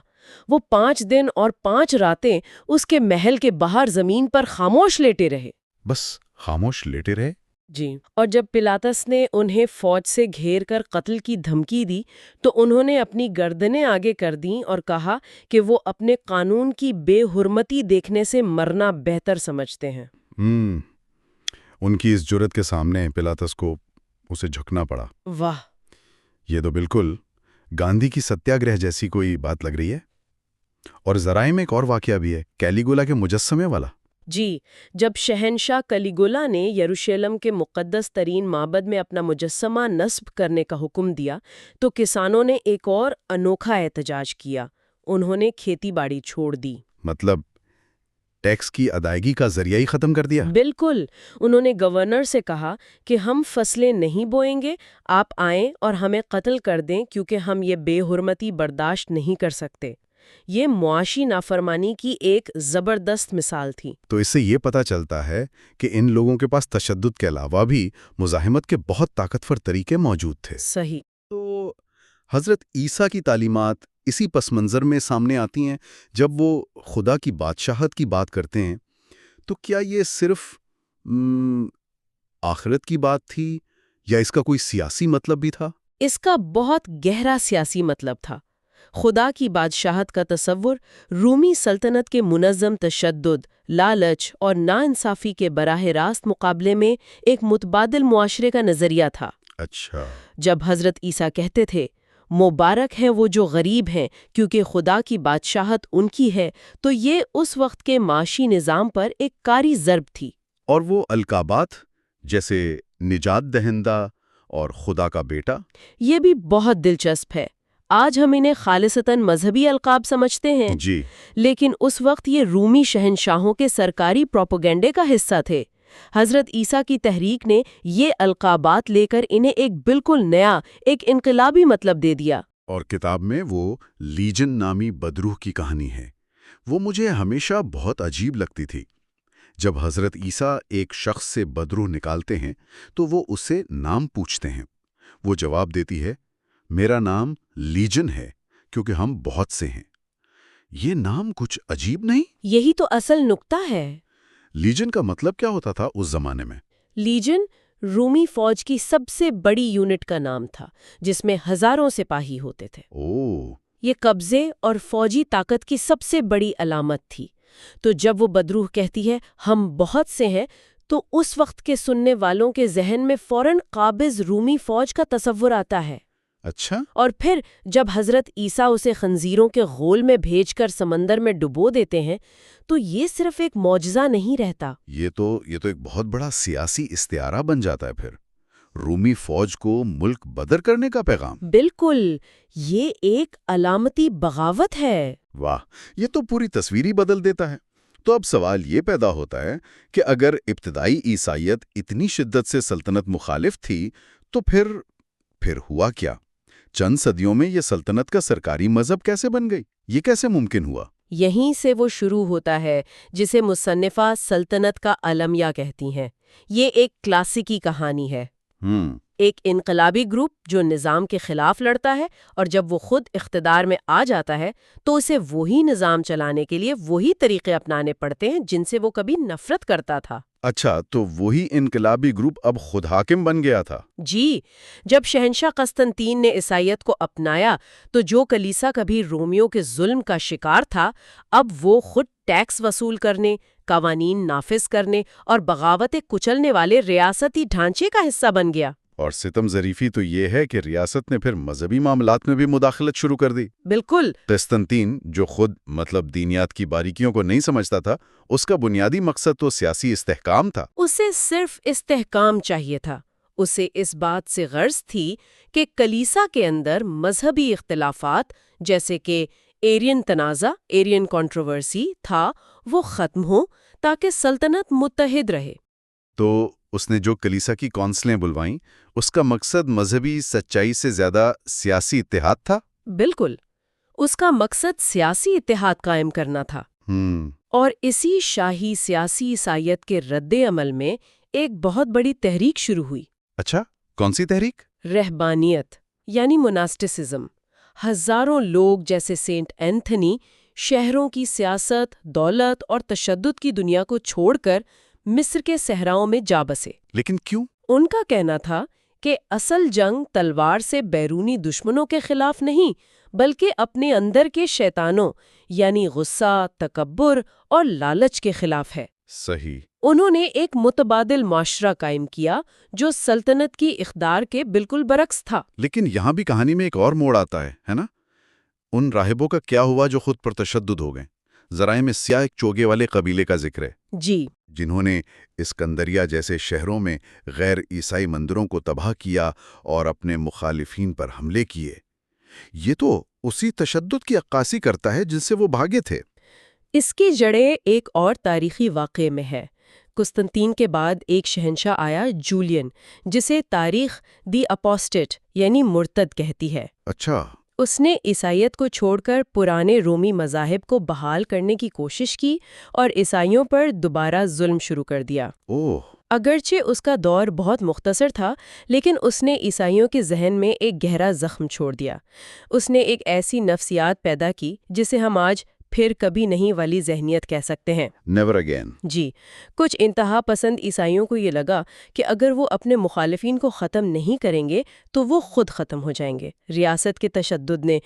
وہ 5 دن اور 5 راتیں اس کے محل کے باہر زمین پر خاموش لیٹے رہے۔ بس خاموش لیٹے رہے؟ جی، اور جب پلاطس نے انہیں فوج سے گھیر کر قتل کی دھمکی دی تو انہوں نے اپنی گردنیں آگے کر دیں اور کہا کہ وہ اپنے قانون کی بے حرمتی دیکھنے سے مرنا بہتر سمجھتے ہیں۔ ان کی اس جرأت کے سامنے پلاطس کو اسے جھکنا پڑا۔ واہ، یہ تو بالکل گاندھی کی ستیاگرہ جیسی کوئی بات لگ رہی ہے۔ اور ذرائع میں ایک اور واقعہ بھی ہے، کیلیگولا کے مجسمے والا۔ جی، جب شہنشاہ کلیگولا نے یروشلم کے مقدس ترین معبد میں اپنا مجسمہ نصب کرنے کا حکم دیا تو کسانوں نے ایک اور انوکھا احتجاج کیا۔ انہوں نے کھیتی باڑی چھوڑ دی۔ مطلب ٹیکس کی ادائیگی کا ذریعہ ہی ختم کر دیا؟ بالکل، انہوں نے گورنر سے کہا کہ ہم فصلیں نہیں بوئیں گے، آپ آئیں اور ہمیں قتل کر دیں کیونکہ ہم یہ بے حرمتی برداشت نہیں کر سکتے۔ یہ معاشی نافرمانی کی ایک زبردست مثال تھی۔ تو اس سے یہ پتہ چلتا ہے کہ ان لوگوں کے پاس تشدد کے علاوہ بھی مزاحمت کے بہت طاقتور طریقے موجود تھے۔ صحیح۔ تو حضرت عیسیٰ کی تعلیمات اسی پس منظر میں سامنے آتی ہیں جب وہ خدا کی بادشاہت کی بات کرتے ہیں، تو کیا یہ صرف آخرت کی بات تھی یا اس کا کوئی سیاسی مطلب بھی تھا؟ اس کا بہت گہرا سیاسی مطلب تھا۔ خدا کی بادشاہت کا تصور رومی سلطنت کے منظم تشدد، لالچ اور ناانصافی کے براہ راست مقابلے میں ایک متبادل معاشرے کا نظریہ تھا۔ اچھا، جب حضرت عیسیٰ کہتے تھے مبارک ہیں وہ جو غریب ہیں کیونکہ خدا کی بادشاہت ان کی ہے، تو یہ اس وقت کے معاشی نظام پر ایک کاری ضرب تھی۔ اور وہ القابات جیسے نجات دہندہ اور خدا کا بیٹا؟ یہ بھی بہت دلچسپ ہے۔ آج ہم انہیں خالصتاً مذہبی القاب سمجھتے ہیں، جی، لیکن اس وقت یہ رومی شہنشاہوں کے سرکاری پروپیگنڈے کا حصہ تھے۔ حضرت عیسیٰ کی تحریک نے یہ القابات لے کر انہیں ایک بالکل نیا، ایک انقلابی مطلب دے دیا۔ اور کتاب میں وہ لیجن نامی بدروح کی کہانی ہے، وہ مجھے ہمیشہ بہت عجیب لگتی تھی۔ جب حضرت عیسیٰ ایک شخص سے بدروح نکالتے ہیں تو وہ اس سے نام پوچھتے ہیں۔ وہ جواب دیتی ہے، میرا نام لیجن ہے کیونکہ ہم بہت سے ہیں۔ یہ نام کچھ عجیب نہیں؟ یہی تو اصل نکتہ ہے۔ لیجن کا مطلب کیا ہوتا تھا اس زمانے میں؟ لیجن رومی فوج کی سب سے بڑی یونٹ کا نام تھا، جس میں ہزاروں سپاہی ہوتے تھے۔ اوہ، یہ قبضے اور فوجی طاقت کی سب سے بڑی علامت تھی۔ تو جب وہ بدروح کہتی ہے ہم بہت سے ہیں، تو اس وقت کے سننے والوں کے ذہن میں فوراً قابض رومی فوج کا تصور آتا ہے۔ اچھا، اور پھر جب حضرت عیسیٰ اسے خنزیروں کے غول میں بھیج کر سمندر میں ڈبو دیتے ہیں تو یہ صرف ایک معجزہ نہیں رہتا۔ یہ تو ایک بہت بڑا سیاسی استعارہ بن جاتا ہے پھر، رومی فوج کو ملک بدر کرنے کا پیغام۔ بالکل، یہ ایک علامتی بغاوت ہے۔ واہ، یہ تو پوری تصویر ہی بدل دیتا ہے۔ تو اب سوال یہ پیدا ہوتا ہے کہ اگر ابتدائی عیسائیت اتنی شدت سے سلطنت مخالف تھی تو پھر ہوا کیا؟ چند صدیوں میں یہ سلطنت کا سرکاری مذہب کیسے بن گئی؟ یہ کیسے ممکن ہوا؟ یہیں سے وہ شروع ہوتا ہے جسے مصنفہ سلطنت کا المیہ کہتی ہیں۔ یہ ایک کلاسیکی کہانی ہے۔ ایک انقلابی گروپ جو نظام کے خلاف لڑتا ہے، اور جب وہ خود اقتدار میں آ جاتا ہے تو اسے وہی نظام چلانے کے لیے وہی طریقے اپنانے پڑتے ہیں جن سے وہ کبھی نفرت کرتا تھا۔ اچھا، تو وہی انقلابی گروپ اب خود حاکم بن گیا تھا؟ جی، جب شہنشاہ قسطنطین نے عیسائیت کو اپنایا تو جو کلیسا کبھی رومیوں کے ظلم کا شکار تھا، اب وہ خود ٹیکس وصول کرنے، قوانین نافذ کرنے اور بغاوتیں کچلنے والے ریاستی ڈھانچے کا حصہ بن گیا۔ اور ستم ظریفی تو یہ ہے کہ ریاست نے پھر مذہبی معاملات میں بھی مداخلت شروع کر دی۔ بالکل۔ قسطنطین جو خود دینیات کی باریکیوں کو نہیں سمجھتا تھا، اس کا بنیادی مقصد تو سیاسی استحکام تھا۔ اسے صرف استحکام چاہیے تھا۔ اسے اس بات سے غرض تھی کہ کلیسا کے اندر مذہبی اختلافات جیسے کہ ایرین تنازع، ایرین کنٹروورسی تھا، وہ ختم ہو تاکہ سلطنت متحد رہے۔ تو اس نے جو کلیسا کی کونسلیں بلوائیں، اس کا مقصد مذہبی سچائی سے زیادہ سیاسی اتحاد تھا؟ بالکل، اس کا مقصد سیاسی اتحاد قائم کرنا تھا۔ اور اسی شاہی سیاسی عیسائیت کے رد عمل میں ایک بہت بڑی تحریک شروع ہوئی۔ اچھا، کون سی تحریک؟ رہبانیت یعنی مناسٹسزم۔ ہزاروں لوگ جیسے سینٹ اینتھنی شہروں کی سیاست، دولت اور تشدد کی دنیا کو چھوڑ کر مصر کے صحراؤں میں جا بسے۔ لیکن کیوں؟ ان کا کہنا تھا کہ اصل جنگ تلوار سے بیرونی دشمنوں کے خلاف نہیں، بلکہ اپنے اندر کے شیطانوں یعنی غصہ، تکبر اور لالچ کے خلاف ہے۔ صحیح۔ انہوں نے ایک متبادل معاشرہ قائم کیا جو سلطنت کی اقدار کے بالکل برعکس تھا۔ لیکن یہاں بھی کہانی میں ایک اور موڑ آتا ہے نا؟ ان راہبوں کا کیا ہوا جو خود پر تشدد ہو گئے؟ ذرائع میں سیاہ ایک چوگے والے قبیلے کا ذکر ہے، جی، جنہوں نے اسکندریہ جیسے شہروں میں غیر عیسائی مندروں کو تباہ کیا اور اپنے مخالفین پر حملے کیے۔ یہ تو اسی تشدد کی عکاسی کرتا ہے جن سے وہ بھاگے تھے۔ اس کی جڑیں ایک اور تاریخی واقعے میں ہے۔ قسطنطین کے بعد ایک شہنشاہ آیا جولین، جسے تاریخ دی اپوسٹیٹ یعنی مرتد کہتی ہے۔ اچھا، اس نے عیسائیت کو چھوڑ کر پرانے رومی مذاہب کو بحال کرنے کی کوشش کی اور عیسائیوں پر دوبارہ ظلم شروع کر دیا۔ اوہ، اگرچہ اس کا دور بہت مختصر تھا، لیکن اس نے عیسائیوں کے ذہن میں ایک گہرا زخم چھوڑ دیا۔ اس نے ایک ایسی نفسیات پیدا کی جسے ہم آج پھر کبھی نہیں والی ذہنیت کہہ سکتے ہیں۔ Never again. جی، کچھ انتہا پسند عیسائیوں کو یہ لگا کہ اگر وہ اپنے مخالفین کو ختم نہیں کریں گے تو وہ خود ختم ہو جائیں گے۔ ریاست کے تشدد نے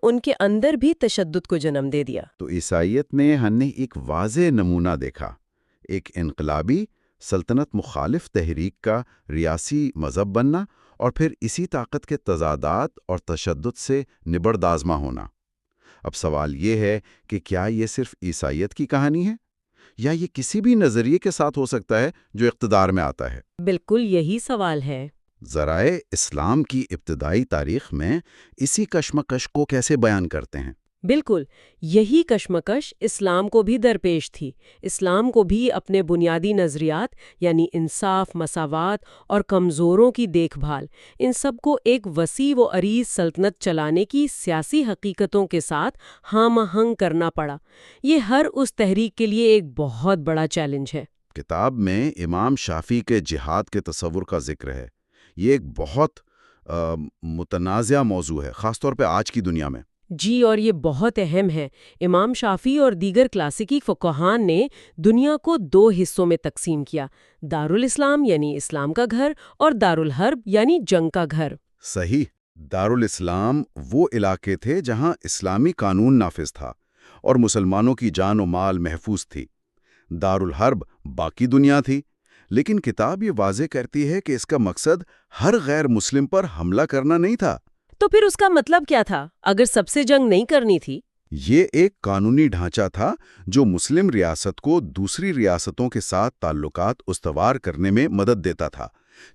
ان کے اندر بھی تشدد کو جنم دے دیا۔ تو عیسائیت میں ہم نے ایک واضح نمونہ دیکھا، ایک انقلابی سلطنت مخالف تحریک کا ریاسی مذہب بننا اور پھر اسی طاقت کے تضادات اور تشدد سے نبردآزما ہونا۔ اب سوال یہ ہے کہ کیا یہ صرف عیسائیت کی کہانی ہے یا یہ کسی بھی نظریے کے ساتھ ہو سکتا ہے جو اقتدار میں آتا ہے؟ بالکل یہی سوال ہے۔ ذرائع اسلام کی ابتدائی تاریخ میں اسی کشمکش کو کیسے بیان کرتے ہیں؟ بالکل یہی کشمکش اسلام کو بھی درپیش تھی۔ اسلام کو بھی اپنے بنیادی نظریات یعنی انصاف، مساوات اور کمزوروں کی دیکھ بھال، ان سب کو ایک وسیع و عریض سلطنت چلانے کی سیاسی حقیقتوں کے ساتھ ہم آہنگ کرنا پڑا۔ یہ ہر اس تحریک کے لیے ایک بہت بڑا چیلنج ہے۔ کتاب میں امام شافعی کے جہاد کے تصور کا ذکر ہے۔ یہ ایک بہت متنازع موضوع ہے، خاص طور پہ آج کی دنیا میں۔ جی، اور یہ بہت اہم ہے۔ امام شافعی اور دیگر کلاسیکی فقہان نے دنیا کو دو حصوں میں تقسیم کیا، دارالاسلام یعنی اسلام کا گھر اور دارالحرب یعنی جنگ کا گھر۔ صحیح، دارالاسلام وہ علاقے تھے جہاں اسلامی قانون نافذ تھا اور مسلمانوں کی جان و مال محفوظ تھی۔ دارالحرب باقی دنیا تھی، لیکن کتاب یہ واضح کرتی ہے کہ اس کا مقصد ہر غیر مسلم پر حملہ کرنا نہیں تھا۔ تو پھر اس کا مطلب کیا تھا اگر سب سے جنگ نہیں کرنی تھی؟ یہ ایک قانونی ڈھانچہ تھا جو مسلم ریاست کو دوسری ریاستوں کے ساتھ تعلقات استوار کرنے میں مدد دیتا تھا،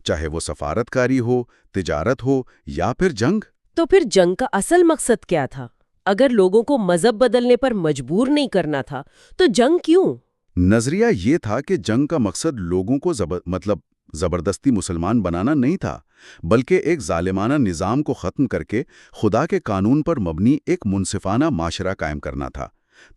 چاہے وہ سفارتکاری ہو، تجارت ہو یا پھر جنگ۔ تو پھر جنگ کا اصل مقصد کیا تھا؟ اگر لوگوں کو مذہب بدلنے پر مجبور نہیں کرنا تھا تو جنگ کیوں؟ نظریہ یہ تھا کہ جنگ کا مقصد لوگوں کو زبردستی مسلمان بنانا نہیں تھا، بلکہ ایک ظالمانہ نظام کو ختم کر کے خدا کے قانون پر مبنی ایک منصفانہ معاشرہ قائم کرنا تھا،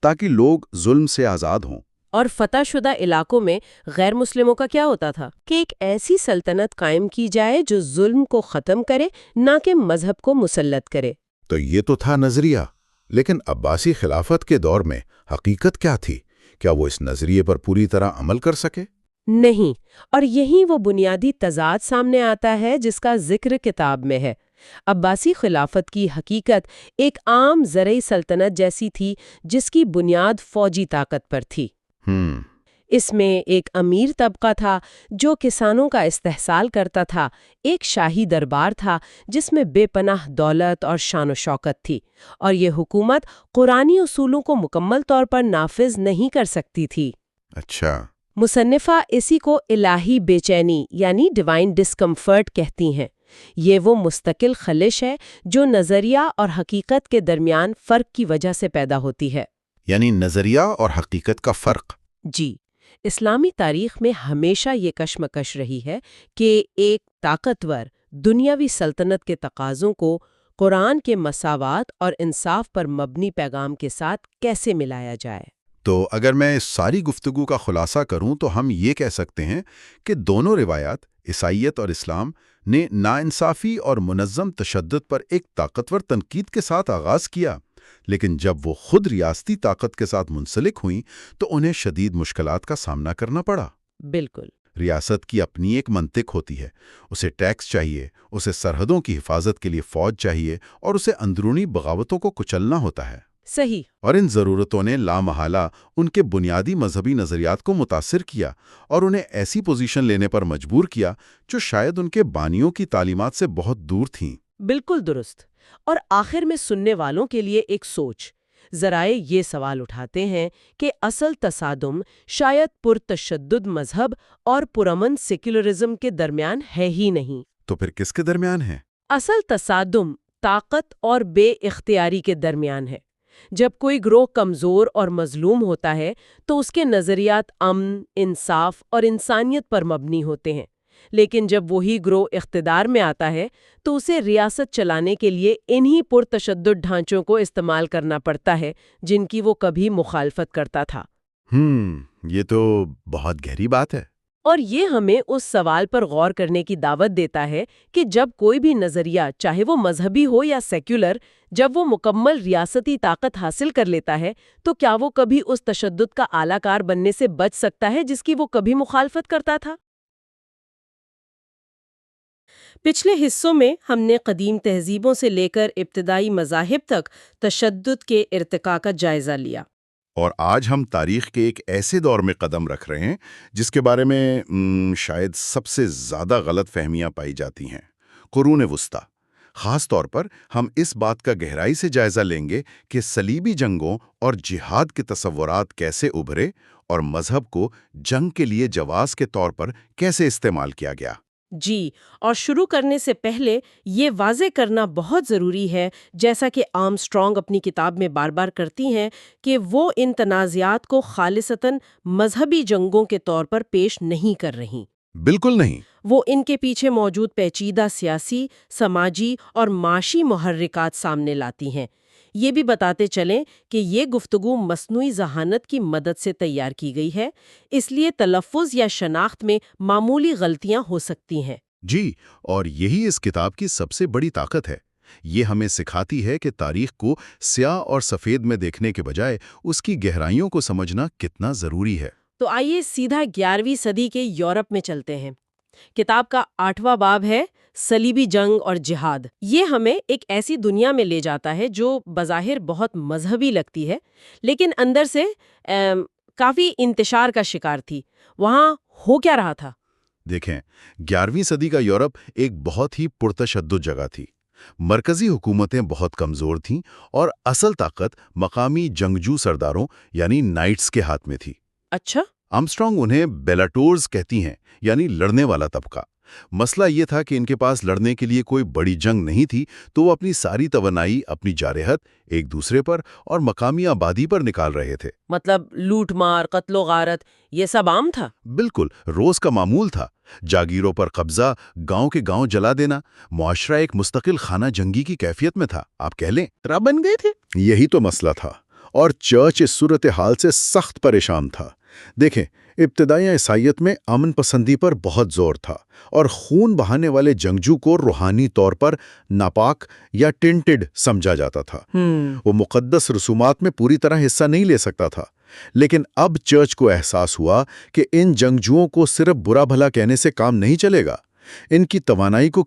تاکہ لوگ ظلم سے آزاد ہوں۔ اور فتح شدہ علاقوں میں غیر مسلموں کا کیا ہوتا تھا؟ کہ ایک ایسی سلطنت قائم کی جائے جو ظلم کو ختم کرے، نہ کہ مذہب کو مسلط کرے۔ تو یہ تو تھا نظریہ، لیکن عباسی خلافت کے دور میں حقیقت کیا تھی؟ کیا وہ اس نظریے پر پوری طرح عمل کر سکے؟ نہیں، اور یہی وہ بنیادی تضاد سامنے آتا ہے جس کا ذکر کتاب میں ہے۔ عباسی خلافت کی حقیقت ایک عام زرعی سلطنت جیسی تھی جس کی بنیاد فوجی طاقت پر تھی۔ اس میں ایک امیر طبقہ تھا جو کسانوں کا استحصال کرتا تھا، ایک شاہی دربار تھا جس میں بے پناہ دولت اور شان و شوکت تھی، اور یہ حکومت قرآنی اصولوں کو مکمل طور پر نافذ نہیں کر سکتی تھی۔ اچھا، مصنفہ اسی کو الہی بے چینی یعنی ڈیوائن ڈسکمفرٹ کہتی ہیں۔ یہ وہ مستقل خلش ہے جو نظریہ اور حقیقت کے درمیان فرق کی وجہ سے پیدا ہوتی ہے۔ یعنی نظریہ اور حقیقت کا فرق۔ جی، اسلامی تاریخ میں ہمیشہ یہ کشمکش رہی ہے کہ ایک طاقتور دنیاوی سلطنت کے تقاضوں کو قرآن کے مساوات اور انصاف پر مبنی پیغام کے ساتھ کیسے ملایا جائے۔ تو اگر میں اس ساری گفتگو کا خلاصہ کروں تو ہم یہ کہہ سکتے ہیں کہ دونوں روایات، عیسائیت اور اسلام، نے ناانصافی اور منظم تشدد پر ایک طاقتور تنقید کے ساتھ آغاز کیا، لیکن جب وہ خود ریاستی طاقت کے ساتھ منسلک ہوئیں تو انہیں شدید مشکلات کا سامنا کرنا پڑا۔ بالکل۔ ریاست کی اپنی ایک منطق ہوتی ہے، اسے ٹیکس چاہیے، اسے سرحدوں کی حفاظت کے لیے فوج چاہیے، اور اسے اندرونی بغاوتوں کو کچلنا ہوتا ہے۔ صحیح۔ اور ان ضرورتوں نے لامحالہ ان کے بنیادی مذہبی نظریات کو متاثر کیا اور انہیں ایسی پوزیشن لینے پر مجبور کیا جو شاید ان کے بانیوں کی تعلیمات سے بہت دور تھیں۔ بالکل درست۔ اور آخر میں سننے والوں کے لیے ایک سوچ۔ ذرائع یہ سوال اٹھاتے ہیں کہ اصل تصادم شاید پرتشدد مذہب اور پرامن سیکولرزم کے درمیان ہے ہی نہیں۔ تو پھر کس کے درمیان ہے؟ اصل تصادم طاقت اور بے اختیاری کے درمیان ہے۔ جب کوئی گروہ کمزور اور مظلوم ہوتا ہے تو اس کے نظریات امن، انصاف اور انسانیت پر مبنی ہوتے ہیں، لیکن جب وہی گروہ اقتدار میں آتا ہے تو اسے ریاست چلانے کے لیے انہی پرتشدد ڈھانچوں کو استعمال کرنا پڑتا ہے جن کی وہ کبھی مخالفت کرتا تھا۔ یہ تو بہت گہری بات ہے۔ اور یہ ہمیں اس سوال پر غور کرنے کی دعوت دیتا ہے کہ جب کوئی بھی نظریہ، چاہے وہ مذہبی ہو یا سیکولر، جب وہ مکمل ریاستی طاقت حاصل کر لیتا ہے تو کیا وہ کبھی اس تشدد کا اعلی کار بننے سے بچ سکتا ہے جس کی وہ کبھی مخالفت کرتا تھا؟ پچھلے حصوں میں ہم نے قدیم تہذیبوں سے لے کر ابتدائی مذاہب تک تشدد کے ارتقاء کا جائزہ لیا۔ اور آج ہم تاریخ کے ایک ایسے دور میں قدم رکھ رہے ہیں جس کے بارے میں شاید سب سے زیادہ غلط فہمیاں پائی جاتی ہیں، قرون وسطیٰ۔ خاص طور پر ہم اس بات کا گہرائی سے جائزہ لیں گے کہ صلیبی جنگوں اور جہاد کے تصورات کیسے ابھرے اور مذہب کو جنگ کے لیے جواز کے طور پر کیسے استعمال کیا گیا۔ جی، اور شروع کرنے سے پہلے یہ واضح کرنا بہت ضروری ہے، جیسا کہ آرمسٹرانگ اپنی کتاب میں بار بار کرتی ہیں، کہ وہ ان تنازعات کو خالصتاً مذہبی جنگوں کے طور پر پیش نہیں کر رہیں۔ بالکل نہیں۔ وہ ان کے پیچھے موجود پیچیدہ سیاسی، سماجی اور معاشی محرکات سامنے لاتی ہیں۔ یہ بھی بتاتے چلیں کہ یہ گفتگو مصنوعی ذہانت کی مدد سے تیار کی گئی ہے، اس لیے تلفظ یا شناخت میں معمولی غلطیاں ہو سکتی ہیں۔ جی، اور یہی اس کتاب کی سب سے بڑی طاقت ہے۔ یہ ہمیں سکھاتی ہے کہ تاریخ کو سیاہ اور سفید میں دیکھنے کے بجائے اس کی گہرائیوں کو سمجھنا کتنا ضروری ہے۔ تو آئیے سیدھا 11ویں صدی کے یورپ میں چلتے ہیں۔ کتاب کا 8واں باب ہے صلیبی جنگ اور جہاد۔ یہ ہمیں ایک ایسی دنیا میں لے جاتا ہے جو بظاہر بہت مذہبی لگتی ہے، لیکن اندر سے کافی انتشار کا شکار تھی۔ وہاں ہو کیا رہا تھا؟ دیکھیں، 11ویں صدی کا یورپ ایک بہت ہی پرتشدد جگہ تھی۔ مرکزی حکومتیں بہت کمزور تھیں اور اصل طاقت مقامی جنگجو سرداروں یعنی نائٹس کے ہاتھ میں تھی۔ اچھا۔ آرمسٹرانگ انہیں بیلاٹورز کہتی ہیں، یعنی لڑنے والا طبقہ۔ مسئلہ یہ تھا کہ ان کے پاس لڑنے کے لیے کوئی بڑی جنگ نہیں تھی، تو وہ اپنی ساری توانائی اپنی جارحیت ایک دوسرے پر اور مقامی آبادی پر نکال رہے تھے۔ مطلب لوٹ مار، قتل و غارت، یہ سب عام تھا؟ بالکل روز کا معمول تھا۔ جاگیروں پر قبضہ، گاؤں کے گاؤں جلا دینا، معاشرہ ایک مستقل خانہ جنگی کی کیفیت میں تھا، آپ کہہ لیں طرح بن گئے تھے۔ یہی تو مسئلہ تھا، اور چرچ اس صورتحال سے سخت پریشان تھا۔ دیکھیں، ابتدائی عیسائیت میں امن پسندی پر بہت زور تھا، اور خون بہانے والے جنگجو کو روحانی طور پر ناپاک یا ٹینٹڈ سمجھا جاتا تھا۔ وہ مقدس رسومات میں پوری طرح حصہ نہیں لے سکتا تھا۔ لیکن اب چرچ کو احساس ہوا کہ ان جنگجوؤں کو صرف برا بھلا کہنے سے کام نہیں چلے گا، ان کی توانائی کو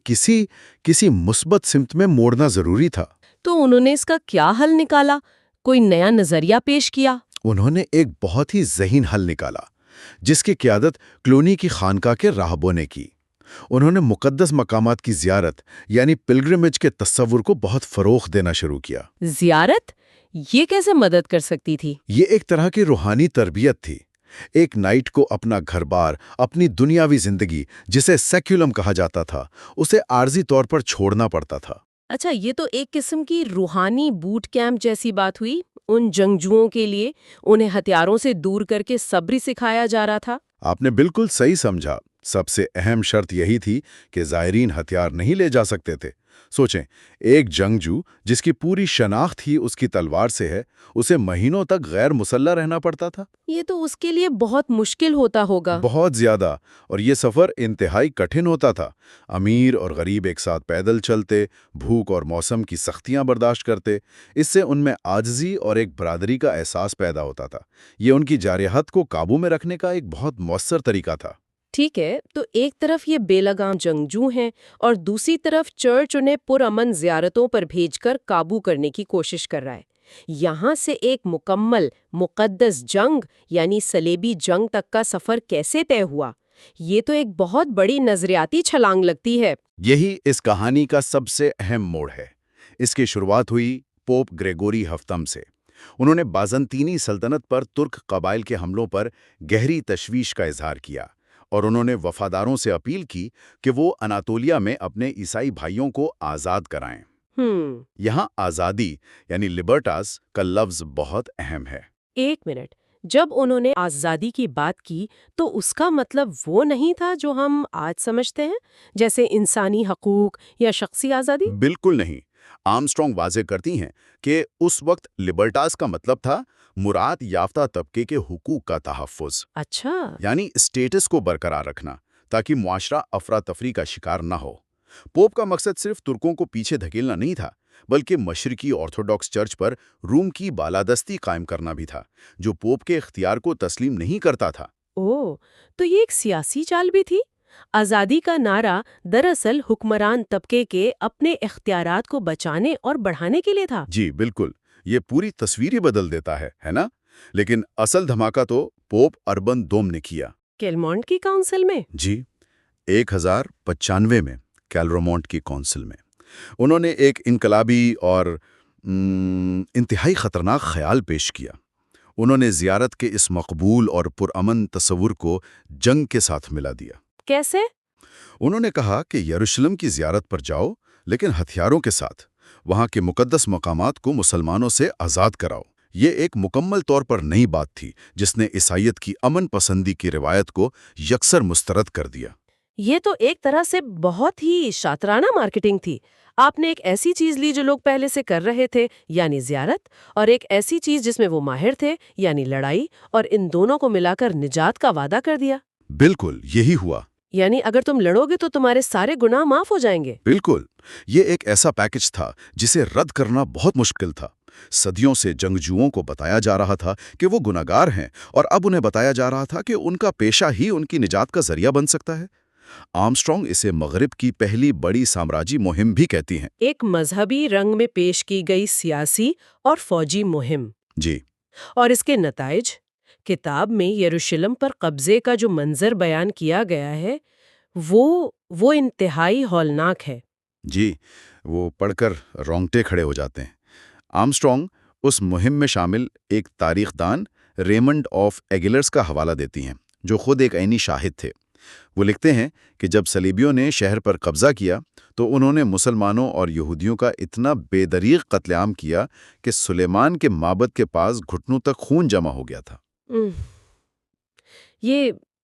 کسی مثبت سمت میں موڑنا ضروری تھا۔ تو انہوں نے اس کا کیا حل نکالا؟ کوئی نیا نظریہ پیش کیا؟ انہوں نے ایک بہت ہی ذہین حل نکالا، جس کی قیادت کلونی کی خانقاہ کے راہبوں نے کی۔ انہوں نے مقدس مقامات کی زیارت یعنی پلگرمیج کے تصور کو بہت فروغ دینا شروع کیا۔ زیارت؟ یہ کیسے مدد کر سکتی تھی؟ یہ ایک طرح کی روحانی تربیت تھی۔ ایک نائٹ کو اپنا گھر بار، اپنی دنیاوی زندگی جسے سیکولم کہا جاتا تھا، اسے عارضی طور پر چھوڑنا پڑتا تھا۔ اچھا، یہ تو ایک قسم کی روحانی بوٹ کیمپ جیسی بات ہوئی۔ ان جنگجوؤں کے لیے انہیں ہتھیاروں سے دور کر کے صبر سکھایا جا رہا تھا۔ آپ نے بالکل صحیح سمجھا۔ سب سے اہم شرط یہی تھی کہ زائرین ہتھیار نہیں لے جا سکتے تھے۔ سوچیں، ایک جنگجو جس کی پوری شناخت ہی اس کی تلوار سے ہے، اسے مہینوں تک غیر مسلح رہنا پڑتا تھا۔ یہ تو اس کے لیے بہت مشکل ہوتا ہوگا۔ بہت زیادہ، اور یہ سفر انتہائی کٹھن ہوتا تھا۔ امیر اور غریب ایک ساتھ پیدل چلتے، بھوک اور موسم کی سختیاں برداشت کرتے۔ اس سے ان میں عاجزی اور ایک برادری کا احساس پیدا ہوتا تھا۔ یہ ان کی جارحیت کو قابو میں رکھنے کا ایک بہت مؤثر طریقہ تھا۔ ٹھیک ہے، تو ایک طرف یہ بے لگام جنگجو ہیں اور دوسری طرف چرچ انہیں پرامن زیارتوں پر بھیج کر قابو کرنے کی کوشش کر رہا ہے۔ یہاں سے ایک مکمل مقدس جنگ یعنی صلیبی جنگ تک کا سفر کیسے طے ہوا؟ یہ تو ایک بہت بڑی نظریاتی چھلانگ لگتی ہے۔ یہی اس کہانی کا سب سے اہم موڑ ہے۔ اس کی شروعات ہوئی پوپ گریگوری ہفتم سے۔ انہوں نے بازنطینی سلطنت پر ترک قبائل کے حملوں پر گہری تشویش کا اظہار کیا، اور انہوں نے وفاداروں سے اپیل کی کہ وہ اناطولیہ میں اپنے عیسائی بھائیوں کو آزاد کرائیں۔ یہاں آزادی یعنی لبرٹاس کا لفظ بہت اہم ہے۔ ایک منٹ، جب انہوں نے آزادی کی بات کی تو اس کا مطلب وہ نہیں تھا جو ہم آج سمجھتے ہیں، جیسے انسانی حقوق یا شخصی آزادی؟ بالکل نہیں۔ آرمسٹرانگ واضح کرتی ہیں کہ اس وقت لبرٹاس کا مطلب تھا مراد یافتہ طبقے کے حقوق کا تحفظ، اچھا، یعنی اسٹیٹس کو برقرار رکھنا تاکہ معاشرہ افراتفری کا شکار نہ ہو۔ پوپ کا مقصد صرف ترکوں کو پیچھے دھکیلنا نہیں تھا، بلکہ مشرقی آرتھوڈاکس چرچ پر روم کی بالادستی قائم کرنا بھی تھا، جو پوپ کے اختیار کو تسلیم نہیں کرتا تھا۔ تو یہ ایک سیاسی چال بھی تھی؟ آزادی کا نعرہ دراصل حکمران طبقے کے اپنے اختیارات کو بچانے اور بڑھانے کے لیے تھا؟ جی بالکل، یہ پوری تصویر ہی بدل دیتا ہے نا؟ لیکن اصل دھماکہ تو پوپ اربن دوم نے کیا۔ کیلمونٹ کی کونسل میں؟ جی، 1095 میں کیلرومونٹ کی کونسل میں انہوں نے ایک انقلابی اور انتہائی خطرناک خیال پیش کیا۔ انہوں نے زیارت کے اس مقبول اور پرامن تصور کو جنگ کے ساتھ ملا دیا۔ کیسے؟ انہوں نے کہا کہ یروشلم کی زیارت پر جاؤ، لیکن ہتھیاروں کے ساتھ، وہاں کے مقدس مقامات کو مسلمانوں سے آزاد کراؤ۔ یہ ایک مکمل طور پر نئی بات تھی جس نے عیسائیت کی امن پسندی کی روایت کو یکسر مسترد کر دیا۔ یہ تو ایک طرح سے بہت ہی شاطرانہ مارکیٹنگ تھی۔ آپ نے ایک ایسی چیز لی جو لوگ پہلے سے کر رہے تھے، یعنی زیارت، اور ایک ایسی چیز جس میں وہ ماہر تھے، یعنی لڑائی، اور ان دونوں کو ملا کر نجات کا وعدہ کر دیا۔ بالکل یہی ہوا۔ یعنی اگر تم لڑو گے تو تمہارے سارے گناہ معاف ہو جائیں گے۔ بالکل، یہ ایک ایسا پیکج تھا جسے رد کرنا بہت مشکل تھا۔ صدیوں سے جنگجوؤں کو بتایا جا رہا تھا کہ وہ گناہگار ہیں، اور اب انہیں بتایا جا رہا تھا کہ ان کا پیشہ ہی ان کی نجات کا ذریعہ بن سکتا ہے۔ آرمسٹرانگ اسے مغرب کی پہلی بڑی سامراجی مہم بھی کہتی ہیں۔ ایک مذہبی رنگ میں پیش کی گئی سیاسی اور فوجی مہم۔ جی، اور اس کے نتائج؟ کتاب میں یروشلم پر قبضے کا جو منظر بیان کیا گیا ہے وہ انتہائی ہولناک ہے۔ جی، وہ پڑھ کر رونگٹے کھڑے ہو جاتے ہیں۔ آرمسٹرانگ اس مہم میں شامل ایک تاریخ دان ریمنڈ آف ایگلرز کا حوالہ دیتی ہیں، جو خود ایک عینی شاہد تھے۔ وہ لکھتے ہیں کہ جب صلیبیوں نے شہر پر قبضہ کیا تو انہوں نے مسلمانوں اور یہودیوں کا اتنا بے دریغ قتل عام کیا کہ سلیمان کے معبد کے پاس گھٹنوں تک خون جمع ہو گیا تھا۔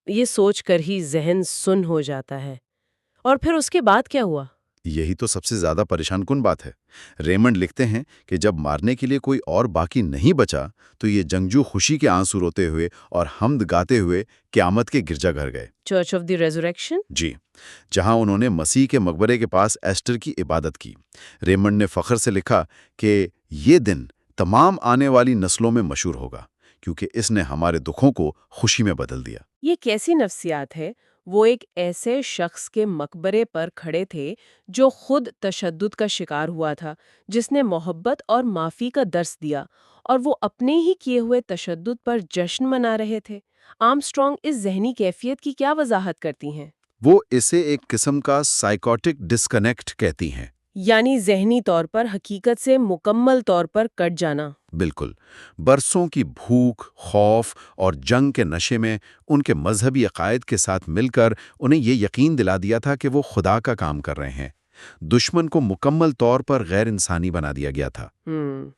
یہ سوچ کر ہی ذہن سن ہو جاتا ہے۔ اور پھر اس کے بعد کیا ہوا؟ یہی تو سب سے زیادہ پریشان کن بات ہے۔ ریمنڈ لکھتے ہیں کہ جب مارنے کے لیے کوئی اور باقی نہیں بچا تو یہ جنگجو خوشی کے آنسو روتے ہوئے اور حمد گاتے ہوئے قیامت کے گرجا گھر گئے، چرچ آف دی ریزریکشن؟ جی، جہاں انہوں نے مسیح کے مقبرے کے پاس ایسٹر کی عبادت کی۔ ریمنڈ نے فخر سے لکھا کہ یہ دن تمام آنے والی نسلوں میں مشہور ہوگا کیونکہ اس نے ہمارے دکھوں کو خوشی میں بدل دیا۔ یہ کیسی نفسیات ہے؟ وہ ایک ایسے شخص کے مقبرے پر کھڑے تھے جو خود تشدد کا شکار ہوا تھا، جس نے محبت اور معافی کا درس دیا، اور وہ اپنے ہی کیے ہوئے تشدد پر جشن منا رہے تھے۔ آرمسٹرانگ اس ذہنی کیفیت کی کیا وضاحت کرتی ہیں؟ وہ اسے ایک قسم کا سائیکوٹک ڈسکنیکٹ کہتی ہیں۔ یعنی ذہنی طور پر حقیقت سے مکمل طور پر کٹ جانا۔ بالکل، برسوں کی بھوک، خوف اور جنگ کے نشے میں ان کے مذہبی عقائد کے ساتھ مل کر انہیں یہ یقین دلا دیا تھا کہ وہ خدا کا کام کر رہے ہیں۔ دشمن کو مکمل طور پر غیر انسانی بنا دیا گیا تھا۔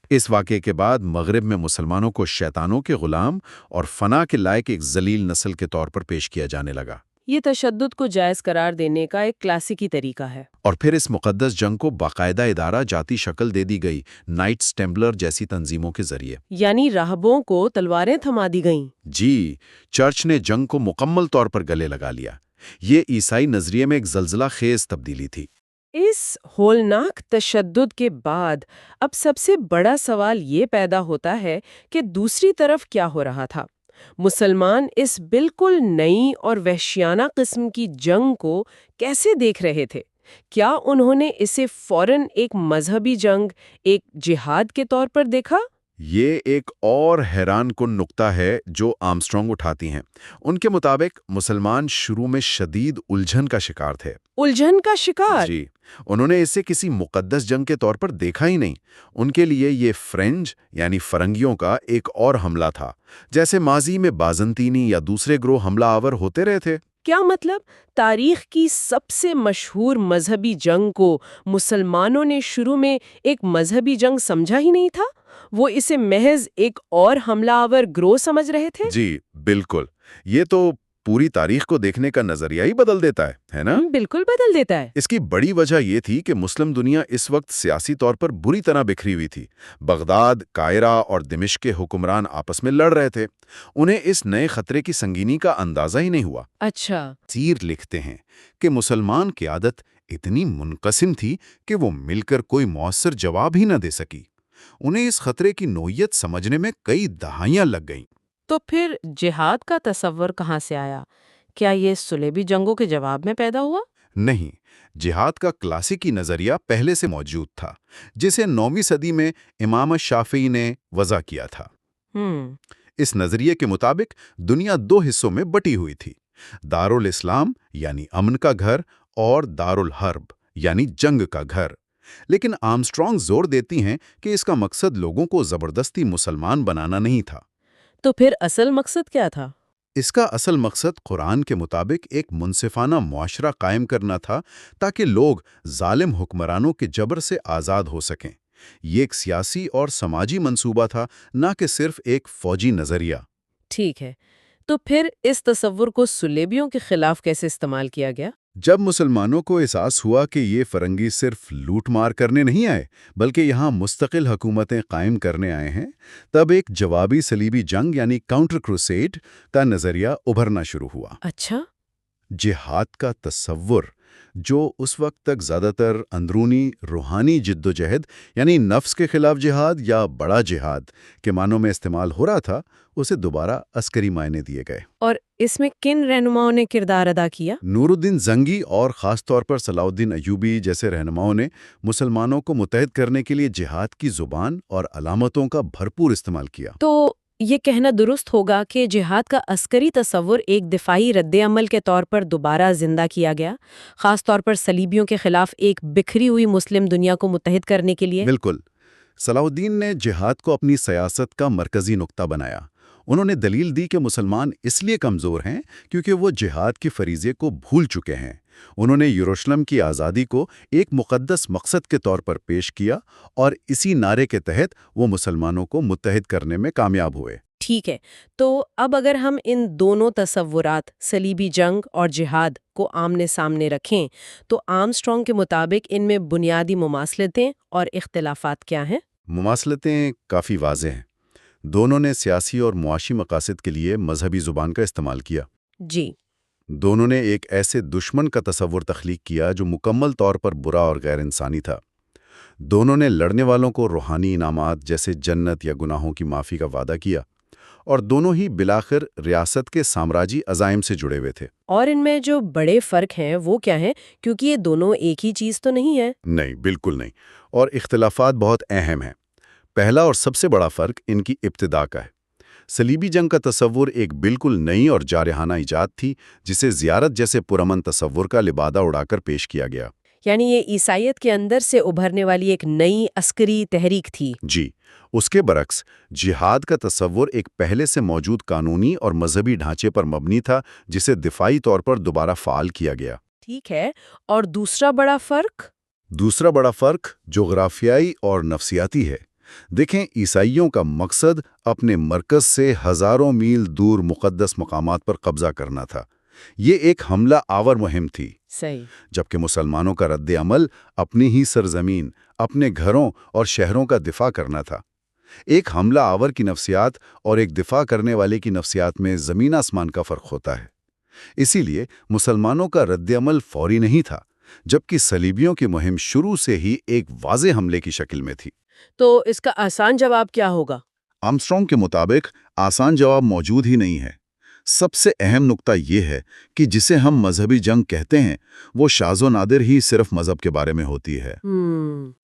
اس واقعے کے بعد مغرب میں مسلمانوں کو شیطانوں کے غلام اور فنا کے لائق ایک ذلیل نسل کے طور پر پیش کیا جانے لگا۔ یہ تشدد کو جائز قرار دینے کا ایک کلاسیکی طریقہ ہے۔ اور پھر اس مقدس جنگ کو باقاعدہ ادارہ جاتی شکل دے دی گئی، نائٹس ٹیمپلر جیسی تنظیموں کے ذریعے۔ یعنی راہبوں کو تلواریں تھما دی گئیں۔ جی، چرچ نے جنگ کو مکمل طور پر گلے لگا لیا۔ یہ عیسائی نظریے میں ایک زلزلہ خیز تبدیلی تھی۔ اس ہولناک تشدد کے بعد اب سب سے بڑا سوال یہ پیدا ہوتا ہے کہ دوسری طرف کیا ہو رہا تھا؟ مسلمان اس بالکل نئی اور وحشیانہ قسم کی جنگ کو کیسے دیکھ رہے تھے؟ کیا انہوں نے اسے فوراً ایک مذہبی جنگ، ایک جہاد کے طور پر دیکھا؟ یہ ایک اور حیران کن نقطہ ہے جو آرمسٹرانگ اٹھاتی ہیں۔ ان کے مطابق مسلمان شروع میں شدید الجھن کا شکار تھے۔ الجھن کا شکار؟ جی، انہوں نے اسے کسی مقدس جنگ کے طور پر دیکھا ہی نہیں۔ ان کے لیے یہ فرنج یعنی فرنگیوں کا ایک اور حملہ تھا، جیسے ماضی میں بازنطینی یا دوسرے گروہ حملہ آور ہوتے رہے تھے۔ کیا مطلب تاریخ کی سب سے مشہور مذہبی جنگ کو مسلمانوں نے شروع میں ایک مذہبی جنگ سمجھا ہی نہیں تھا؟ وہ اسے محض ایک اور حملہ آور گروہ سمجھ رہے تھے؟ جی بالکل، یہ تو پوری تاریخ کو دیکھنے کا نظریہ ہی بدل دیتا ہے نا؟ بالکل بدل دیتا ہے۔ اس کی بڑی وجہ یہ تھی کہ مسلم دنیا اس وقت سیاسی طور پر بری طرح بکھری ہوئی تھی۔ بغداد، قاہرہ اور دمشق کے حکمران آپس میں لڑ رہے تھے۔ انہیں اس نئے خطرے کی سنگینی کا اندازہ ہی نہیں ہوا۔ اچھا۔ سیر لکھتے ہیں کہ مسلمان قیادت اتنی منقسم تھی کہ وہ مل کر کوئی مؤثر جواب ہی نہ دے سکی۔ انہیں اس خطرے کی نوعیت سمجھنے میں کئی دہائیاں لگ گئیں۔ تو پھر جہاد کا تصور کہاں سے آیا؟ کیا یہ صلیبی جنگوں کے جواب میں پیدا ہوا؟ نہیں، جہاد کا کلاسیکی نظریہ پہلے سے موجود تھا، جسے 9ویں صدی میں امام شافعی نے وضع کیا تھا۔ اس نظریے کے مطابق دنیا 2 حصوں میں بٹی ہوئی تھی، دارالاسلام یعنی امن کا گھر اور دارالحرب یعنی جنگ کا گھر۔ لیکن آرمسٹرانگ زور دیتی ہیں کہ اس کا مقصد لوگوں کو زبردستی مسلمان بنانا نہیں تھا۔ تو پھر اصل مقصد کیا تھا؟ اس کا اصل مقصد قرآن کے مطابق ایک منصفانہ معاشرہ قائم کرنا تھا تاکہ لوگ ظالم حکمرانوں کے جبر سے آزاد ہو سکیں۔ یہ ایک سیاسی اور سماجی منصوبہ تھا، نہ کہ صرف ایک فوجی نظریہ۔ ٹھیک ہے، تو پھر اس تصور کو صلیبیوں کے خلاف کیسے استعمال کیا گیا؟ جب مسلمانوں کو احساس ہوا کہ یہ فرنگی صرف لوٹ مار کرنے نہیں آئے بلکہ یہاں مستقل حکومتیں قائم کرنے آئے ہیں، تب ایک جوابی صلیبی جنگ یعنی کاؤنٹر کروسیڈ کا نظریہ ابھرنا شروع ہوا۔ اچھا۔ جہاد کا تصور، جو اس وقت تک زیادہ تر اندرونی روحانی جد و جہد یعنی نفس کے خلاف جہاد یا بڑا جہاد کے معنوں میں استعمال ہو رہا تھا، اسے دوبارہ عسکری معنی دیے گئے۔ اور اس میں کن رہنماؤں نے کردار ادا کیا؟ نور الدین زنگی اور خاص طور پر صلاح الدین ایوبی جیسے رہنماؤں نے مسلمانوں کو متحد کرنے کے لیے جہاد کی زبان اور علامتوں کا بھرپور استعمال کیا۔ تو یہ کہنا درست ہوگا کہ جہاد کا عسکری تصور ایک دفاعی رد عمل کے طور پر دوبارہ زندہ کیا گیا، خاص طور پر صلیبیوں کے خلاف ایک بکھری ہوئی مسلم دنیا کو متحد کرنے کے لیے۔ بالکل، صلاح الدین نے جہاد کو اپنی سیاست کا مرکزی نقطہ بنایا۔ انہوں نے دلیل دی کہ مسلمان اس لیے کمزور ہیں کیونکہ وہ جہاد کے فریضے کو بھول چکے ہیں۔ انہوں نے یروشلم کی آزادی کو ایک مقدس مقصد کے طور پر پیش کیا اور اسی نعرے کے تحت وہ مسلمانوں کو متحد کرنے میں کامیاب ہوئے۔ ٹھیک ہے، تو اب اگر ہم ان دونوں تصورات صلیبی جنگ اور جہاد کو آمنے سامنے رکھیں تو آرمسٹرانگ کے مطابق ان میں بنیادی مماثلتیں اور اختلافات کیا ہیں؟ مماثلتیں کافی واضح ہیں۔ دونوں نے سیاسی اور معاشی مقاصد کے لیے مذہبی زبان کا استعمال کیا۔ جی۔ دونوں نے ایک ایسے دشمن کا تصور تخلیق کیا جو مکمل طور پر برا اور غیر انسانی تھا۔ دونوں نے لڑنے والوں کو روحانی انعامات جیسے جنت یا گناہوں کی معافی کا وعدہ کیا، اور دونوں ہی بالآخر ریاست کے سامراجی عزائم سے جڑے ہوئے تھے۔ اور ان میں جو بڑے فرق ہیں وہ کیا ہیں؟ کیونکہ یہ دونوں ایک ہی چیز تو نہیں ہے۔ نہیں، بالکل نہیں، اور اختلافات بہت اہم ہیں۔ پہلا اور سب سے بڑا فرق ان کی ابتدا کا ہے۔ صلیبی جنگ کا تصور ایک بالکل نئی اور جارحانہ ایجاد تھی جسے زیارت جیسے پرامن تصور کا لبادہ اڑا کر پیش کیا گیا۔ یعنی یہ عیسائیت کے اندر سے ابھرنے والی ایک نئی عسکری تحریک تھی۔ جی، اس کے برعکس جہاد کا تصور ایک پہلے سے موجود قانونی اور مذہبی ڈھانچے پر مبنی تھا جسے دفاعی طور پر دوبارہ فعال کیا گیا۔ ٹھیک ہے، اور دوسرا بڑا فرق؟ دوسرا بڑا فرق جغرافیائی اور نفسیاتی ہے۔ دیکھیں، عیسائیوں کا مقصد اپنے مرکز سے ہزاروں میل دور مقدس مقامات پر قبضہ کرنا تھا۔ یہ ایک حملہ آور مہم تھی۔ صحیح۔ جبکہ مسلمانوں کا رد عمل اپنی ہی سرزمین، اپنے گھروں اور شہروں کا دفاع کرنا تھا۔ ایک حملہ آور کی نفسیات اور ایک دفاع کرنے والے کی نفسیات میں زمین آسمان کا فرق ہوتا ہے۔ اسی لیے مسلمانوں کا رد عمل فوری نہیں تھا، جبکہ صلیبیوں کی مہم شروع سے ہی ایک واضح حملے کی شکل میں تھی۔ تو اس کا آسان جواب کیا ہوگا؟ آرمسٹرانگ کے مطابق آسان جواب موجود ہی نہیں ہے۔ سب سے اہم نقطہ یہ ہے کہ جسے ہم مذہبی جنگ کہتے ہیں وہ شاذ و نادر ہی صرف مذہب کے بارے میں ہوتی ہے۔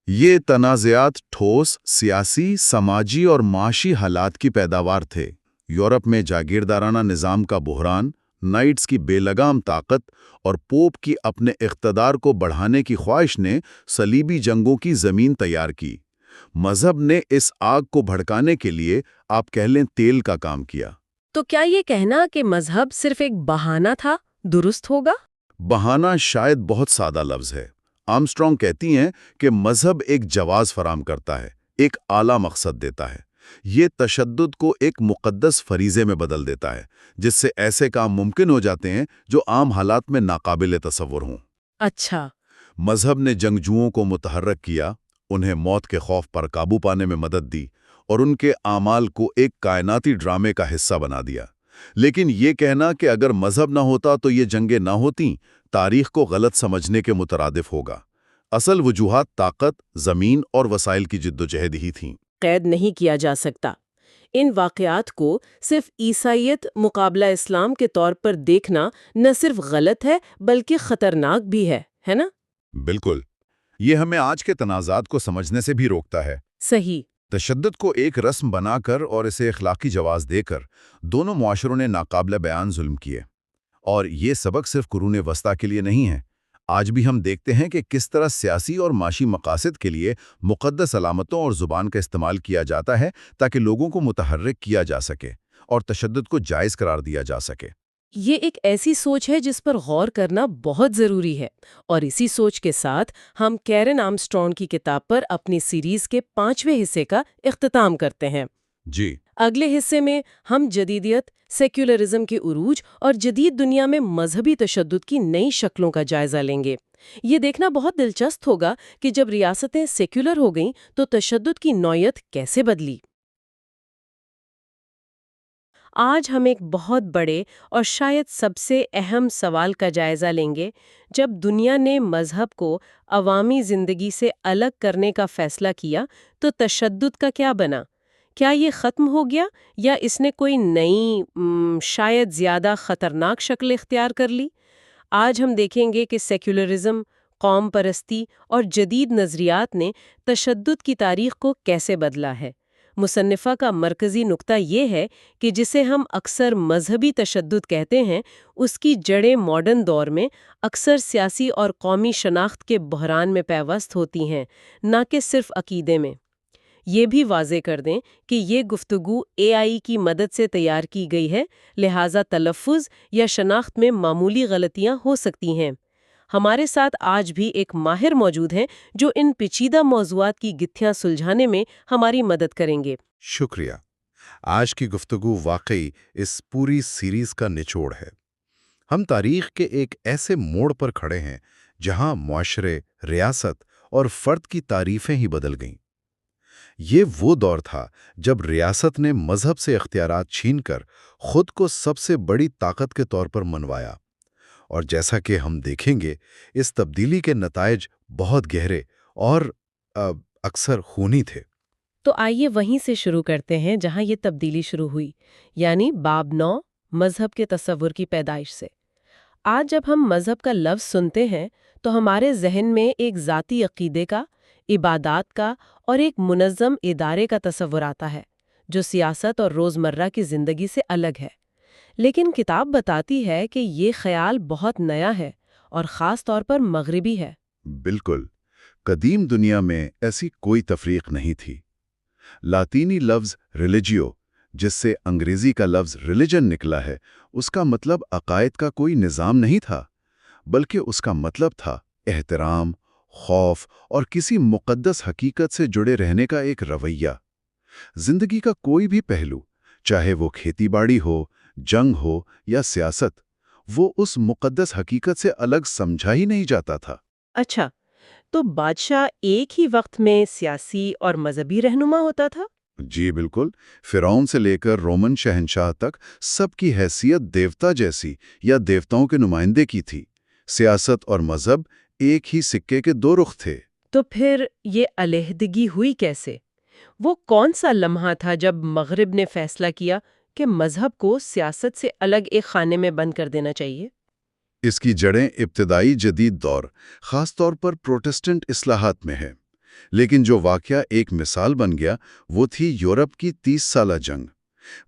یہ تنازعات ٹھوس سیاسی، سماجی اور معاشی حالات کی پیداوار تھے۔ یورپ میں جاگیردارانہ نظام کا بحران، نائٹس کی بے لگام طاقت اور پوپ کی اپنے اقتدار کو بڑھانے کی خواہش نے صلیبی جنگوں کی زمین تیار کی۔ مذہب نے اس آگ کو بھڑکانے کے لیے آپ کہہ لیں تیل کا کام کیا۔ تو کیا یہ کہنا کہ مذہب صرف ایک بہانہ تھا درست ہوگا؟ بہانہ شاید بہت سادہ لفظ ہے۔ آرمسٹرانگ کہتی ہیں کہ مذہب ایک جواز فراہم کرتا ہے، ایک اعلیٰ مقصد دیتا ہے۔ یہ تشدد کو ایک مقدس فریضے میں بدل دیتا ہے، جس سے ایسے کام ممکن ہو جاتے ہیں جو عام حالات میں ناقابل تصور ہوں۔ اچھا۔ مذہب نے جنگجوؤں کو متحرک کیا، انہیں موت کے خوف پر قابو پانے میں مدد دی اور ان کے اعمال کو ایک کائناتی ڈرامے کا حصہ بنا دیا۔ لیکن یہ کہنا کہ اگر مذہب نہ ہوتا تو یہ جنگیں نہ ہوتیں، تاریخ کو غلط سمجھنے کے مترادف ہوگا۔ اصل وجوہات طاقت، زمین اور وسائل کی جدوجہد ہی تھیں۔ قید نہیں کیا جا سکتا۔ ان واقعات کو صرف عیسائیت مقابلہ اسلام کے طور پر دیکھنا نہ صرف غلط ہے بلکہ خطرناک بھی ہے نا؟ بالکل، یہ ہمیں آج کے تنازعات کو سمجھنے سے بھی روکتا ہے۔ صحیح۔ تشدد کو ایک رسم بنا کر اور اسے اخلاقی جواز دے کر دونوں معاشروں نے ناقابل بیان ظلم کیے۔ اور یہ سبق صرف قرون وسطیٰ کے لیے نہیں ہے۔ آج بھی ہم دیکھتے ہیں کہ کس طرح سیاسی اور معاشی مقاصد کے لیے مقدس علامتوں اور زبان کا استعمال کیا جاتا ہے تاکہ لوگوں کو متحرک کیا جا سکے اور تشدد کو جائز قرار دیا جا سکے۔ یہ ایک ایسی سوچ ہے جس پر غور کرنا بہت ضروری ہے، اور اسی سوچ کے ساتھ ہم کیرن آرمسٹرانگ کی کتاب پر اپنی سیریز کے 5ویں حصے کا اختتام کرتے ہیں۔ جی، اگلے حصے میں ہم جدیدیت، سیکولرزم کے عروج اور جدید دنیا میں مذہبی تشدد کی نئی شکلوں کا جائزہ لیں گے۔ یہ دیکھنا بہت دلچسپ ہوگا کہ جب ریاستیں سیکولر ہو گئیں تو تشدد کی نوعیت کیسے بدلی۔ آج ہم ایک بہت بڑے اور شاید سب سے اہم سوال کا جائزہ لیں گے۔ جب دنیا نے مذہب کو عوامی زندگی سے الگ کرنے کا فیصلہ کیا تو تشدد کا کیا بنا؟ کیا یہ ختم ہو گیا یا اس نے کوئی نئی، شاید زیادہ خطرناک شکل اختیار کر لی؟ آج ہم دیکھیں گے کہ سیکولرزم، قوم پرستی اور جدید نظریات نے تشدد کی تاریخ کو کیسے بدلا ہے۔ مصنفہ کا مرکزی نقطہ یہ ہے کہ جسے ہم اکثر مذہبی تشدد کہتے ہیں، اس کی جڑیں ماڈرن دور میں اکثر سیاسی اور قومی شناخت کے بحران میں پیوست ہوتی ہیں، نہ کہ صرف عقیدے میں۔ یہ بھی واضح کر دیں کہ یہ گفتگو AI کی مدد سے تیار کی گئی ہے، لہٰذا تلفظ یا شناخت میں معمولی غلطیاں ہو سکتی ہیں۔ ہمارے ساتھ آج بھی ایک ماہر موجود ہیں جو ان پیچیدہ موضوعات کی گتھیاں سلجھانے میں ہماری مدد کریں گے۔ شکریہ۔ آج کی گفتگو واقعی اس پوری سیریز کا نچوڑ ہے۔ ہم تاریخ کے ایک ایسے موڑ پر کھڑے ہیں جہاں معاشرے، ریاست اور فرد کی تعریفیں ہی بدل گئیں۔ یہ وہ دور تھا جب ریاست نے مذہب سے اختیارات چھین کر خود کو سب سے بڑی طاقت کے طور پر منوایا، اور جیسا کہ ہم دیکھیں گے اس تبدیلی کے نتائج بہت گہرے اور اکثر خونی تھے۔ تو آئیے وہیں سے شروع کرتے ہیں جہاں یہ تبدیلی شروع ہوئی، یعنی باب 9، مذہب کے تصور کی پیدائش سے۔ آج جب ہم مذہب کا لفظ سنتے ہیں تو ہمارے ذہن میں ایک ذاتی عقیدے کا، عبادات کا اور ایک منظم ادارے کا تصور آتا ہے جو سیاست اور روزمرہ کی زندگی سے الگ ہے۔ لیکن کتاب بتاتی ہے کہ یہ خیال بہت نیا ہے اور خاص طور پر مغربی ہے۔ بالکل، قدیم دنیا میں ایسی کوئی تفریق نہیں تھی۔ لاطینی لفظ ریلیجیو، جس سے انگریزی کا لفظ ریلیجن نکلا ہے، اس کا مطلب عقائد کا کوئی نظام نہیں تھا، بلکہ اس کا مطلب تھا احترام، خوف اور کسی مقدس حقیقت سے جڑے رہنے کا ایک رویہ۔ زندگی کا کوئی بھی پہلو، چاہے وہ کھیتی باڑی ہو، جنگ ہو یا سیاست، وہ اس مقدس حقیقت سے الگ سمجھا ہی نہیں جاتا تھا۔ اچھا، تو بادشاہ ایک ہی وقت میں سیاسی اور مذہبی رہنما ہوتا تھا؟ جی بالکل، فرعون سے لے کر رومن شہنشاہ تک سب کی حیثیت دیوتا جیسی یا دیوتاؤں کے نمائندے کی تھی۔ سیاست اور مذہب ایک ہی سکے کے دو رخ تھے۔ تو پھر یہ علیحدگی ہوئی کیسے؟ وہ کون سا لمحہ تھا جب مغرب نے فیصلہ کیا کہ مذہب کو سیاست سے الگ ایک خانے میں بند کر دینا چاہیے؟ اس کی جڑیں ابتدائی جدید دور، خاص طور پر پروٹسٹنٹ اصلاحات میں ہے۔ لیکن جو واقعہ ایک مثال بن گیا وہ تھی یورپ کی 30 سالہ جنگ۔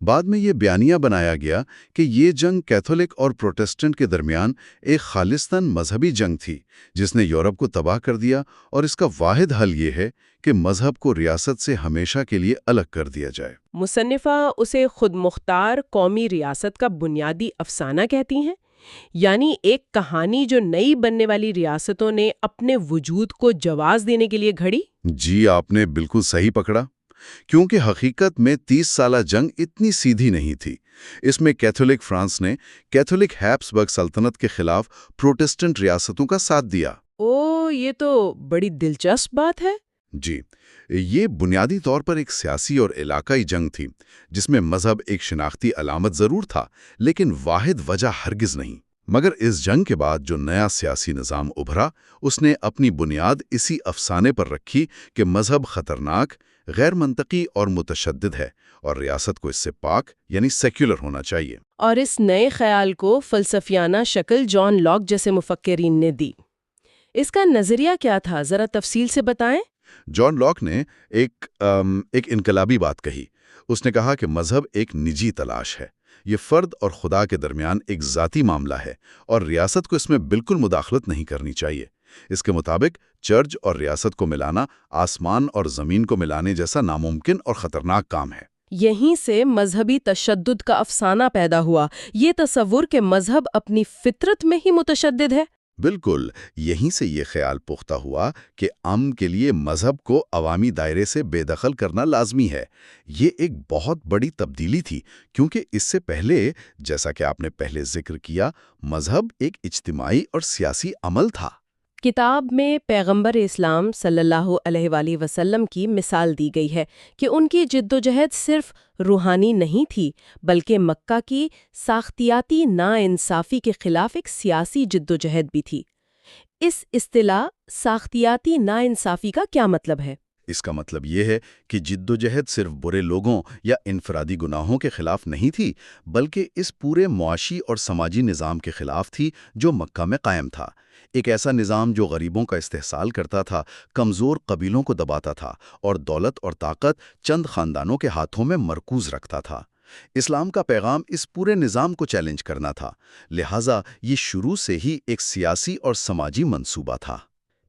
بعد میں یہ بیانیہ بنایا گیا کہ یہ جنگ کیتھولک اور پروٹسٹنٹ کے درمیان ایک خالصتاً مذہبی جنگ تھی جس نے یورپ کو تباہ کر دیا، اور اس کا واحد حل یہ ہے کہ مذہب کو ریاست سے ہمیشہ کے لیے الگ کر دیا جائے۔ مصنفہ اسے خود مختار قومی ریاست کا بنیادی افسانہ کہتی ہیں۔ یعنی ایک کہانی جو نئی بننے والی ریاستوں نے اپنے وجود کو جواز دینے کے لیے گھڑی؟ جی، آپ نے بالکل صحیح پکڑا، کیونکہ حقیقت میں 30 سالہ جنگ اتنی سیدھی نہیں تھی۔ اس میں کیتھولک فرانس نے کیتھولک ہیبسبرگ سلطنت کے خلاف پروٹسٹنٹ ریاستوں کا ساتھ دیا۔ یہ تو بڑی دلچسپ بات ہے۔ جی، یہ بنیادی طور پر ایک سیاسی اور علاقائی جنگ تھی، جس میں مذہب ایک شناختی علامت ضرور تھا، لیکن واحد وجہ ہرگز نہیں۔ مگر اس جنگ کے بعد جو نیا سیاسی نظام ابھرا، اس نے اپنی بنیاد اسی افسانے پر رکھی کہ مذہب خطرناک، غیر منطقی اور متشدد ہے، اور ریاست کو اس سے پاک یعنی سیکولر ہونا چاہیے۔ اور اس نئے خیال کو فلسفیانہ شکل جان لاک جیسے مفکرین نے دی۔ اس کا نظریہ کیا تھا، ذرا تفصیل سے بتائیں۔ جان لاک نے ایک انقلابی بات کہی۔ اس نے کہا کہ مذہب ایک نجی تلاش ہے، یہ فرد اور خدا کے درمیان ایک ذاتی معاملہ ہے، اور ریاست کو اس میں بالکل مداخلت نہیں کرنی چاہیے۔ اس کے مطابق چرچ اور ریاست کو ملانا آسمان اور زمین کو ملانے جیسا ناممکن اور خطرناک کام ہے۔ یہیں سے مذہبی تشدد کا افسانہ پیدا ہوا، یہ تصور کہ مذہب اپنی فطرت میں ہی متشدد ہے۔ بالکل، یہیں سے یہ خیال پختہ ہوا کہ امن کے لیے مذہب کو عوامی دائرے سے بے دخل کرنا لازمی ہے۔ یہ ایک بہت بڑی تبدیلی تھی، کیونکہ اس سے پہلے، جیسا کہ آپ نے پہلے ذکر کیا، مذہب ایک اجتماعی اور سیاسی عمل تھا۔ کتاب میں پیغمبر اسلام صلی اللہ علیہ وآلہ وسلم کی مثال دی گئی ہے کہ ان کی جدوجہد صرف روحانی نہیں تھی، بلکہ مکہ کی ساختیاتی ناانصافی کے خلاف ایک سیاسی جدوجہد بھی تھی۔ اس اصطلاح ساختیاتی ناانصافی کا کیا مطلب ہے؟ اس کا مطلب یہ ہے کہ جدوجہد صرف برے لوگوں یا انفرادی گناہوں کے خلاف نہیں تھی، بلکہ اس پورے معاشی اور سماجی نظام کے خلاف تھی جو مکہ میں قائم تھا۔ ایک ایسا نظام جو غریبوں کا استحصال کرتا تھا، کمزور قبیلوں کو دباتا تھا، اور دولت اور طاقت چند خاندانوں کے ہاتھوں میں مرکوز رکھتا تھا۔ اسلام کا پیغام اس پورے نظام کو چیلنج کرنا تھا، لہٰذا یہ شروع سے ہی ایک سیاسی اور سماجی منصوبہ تھا۔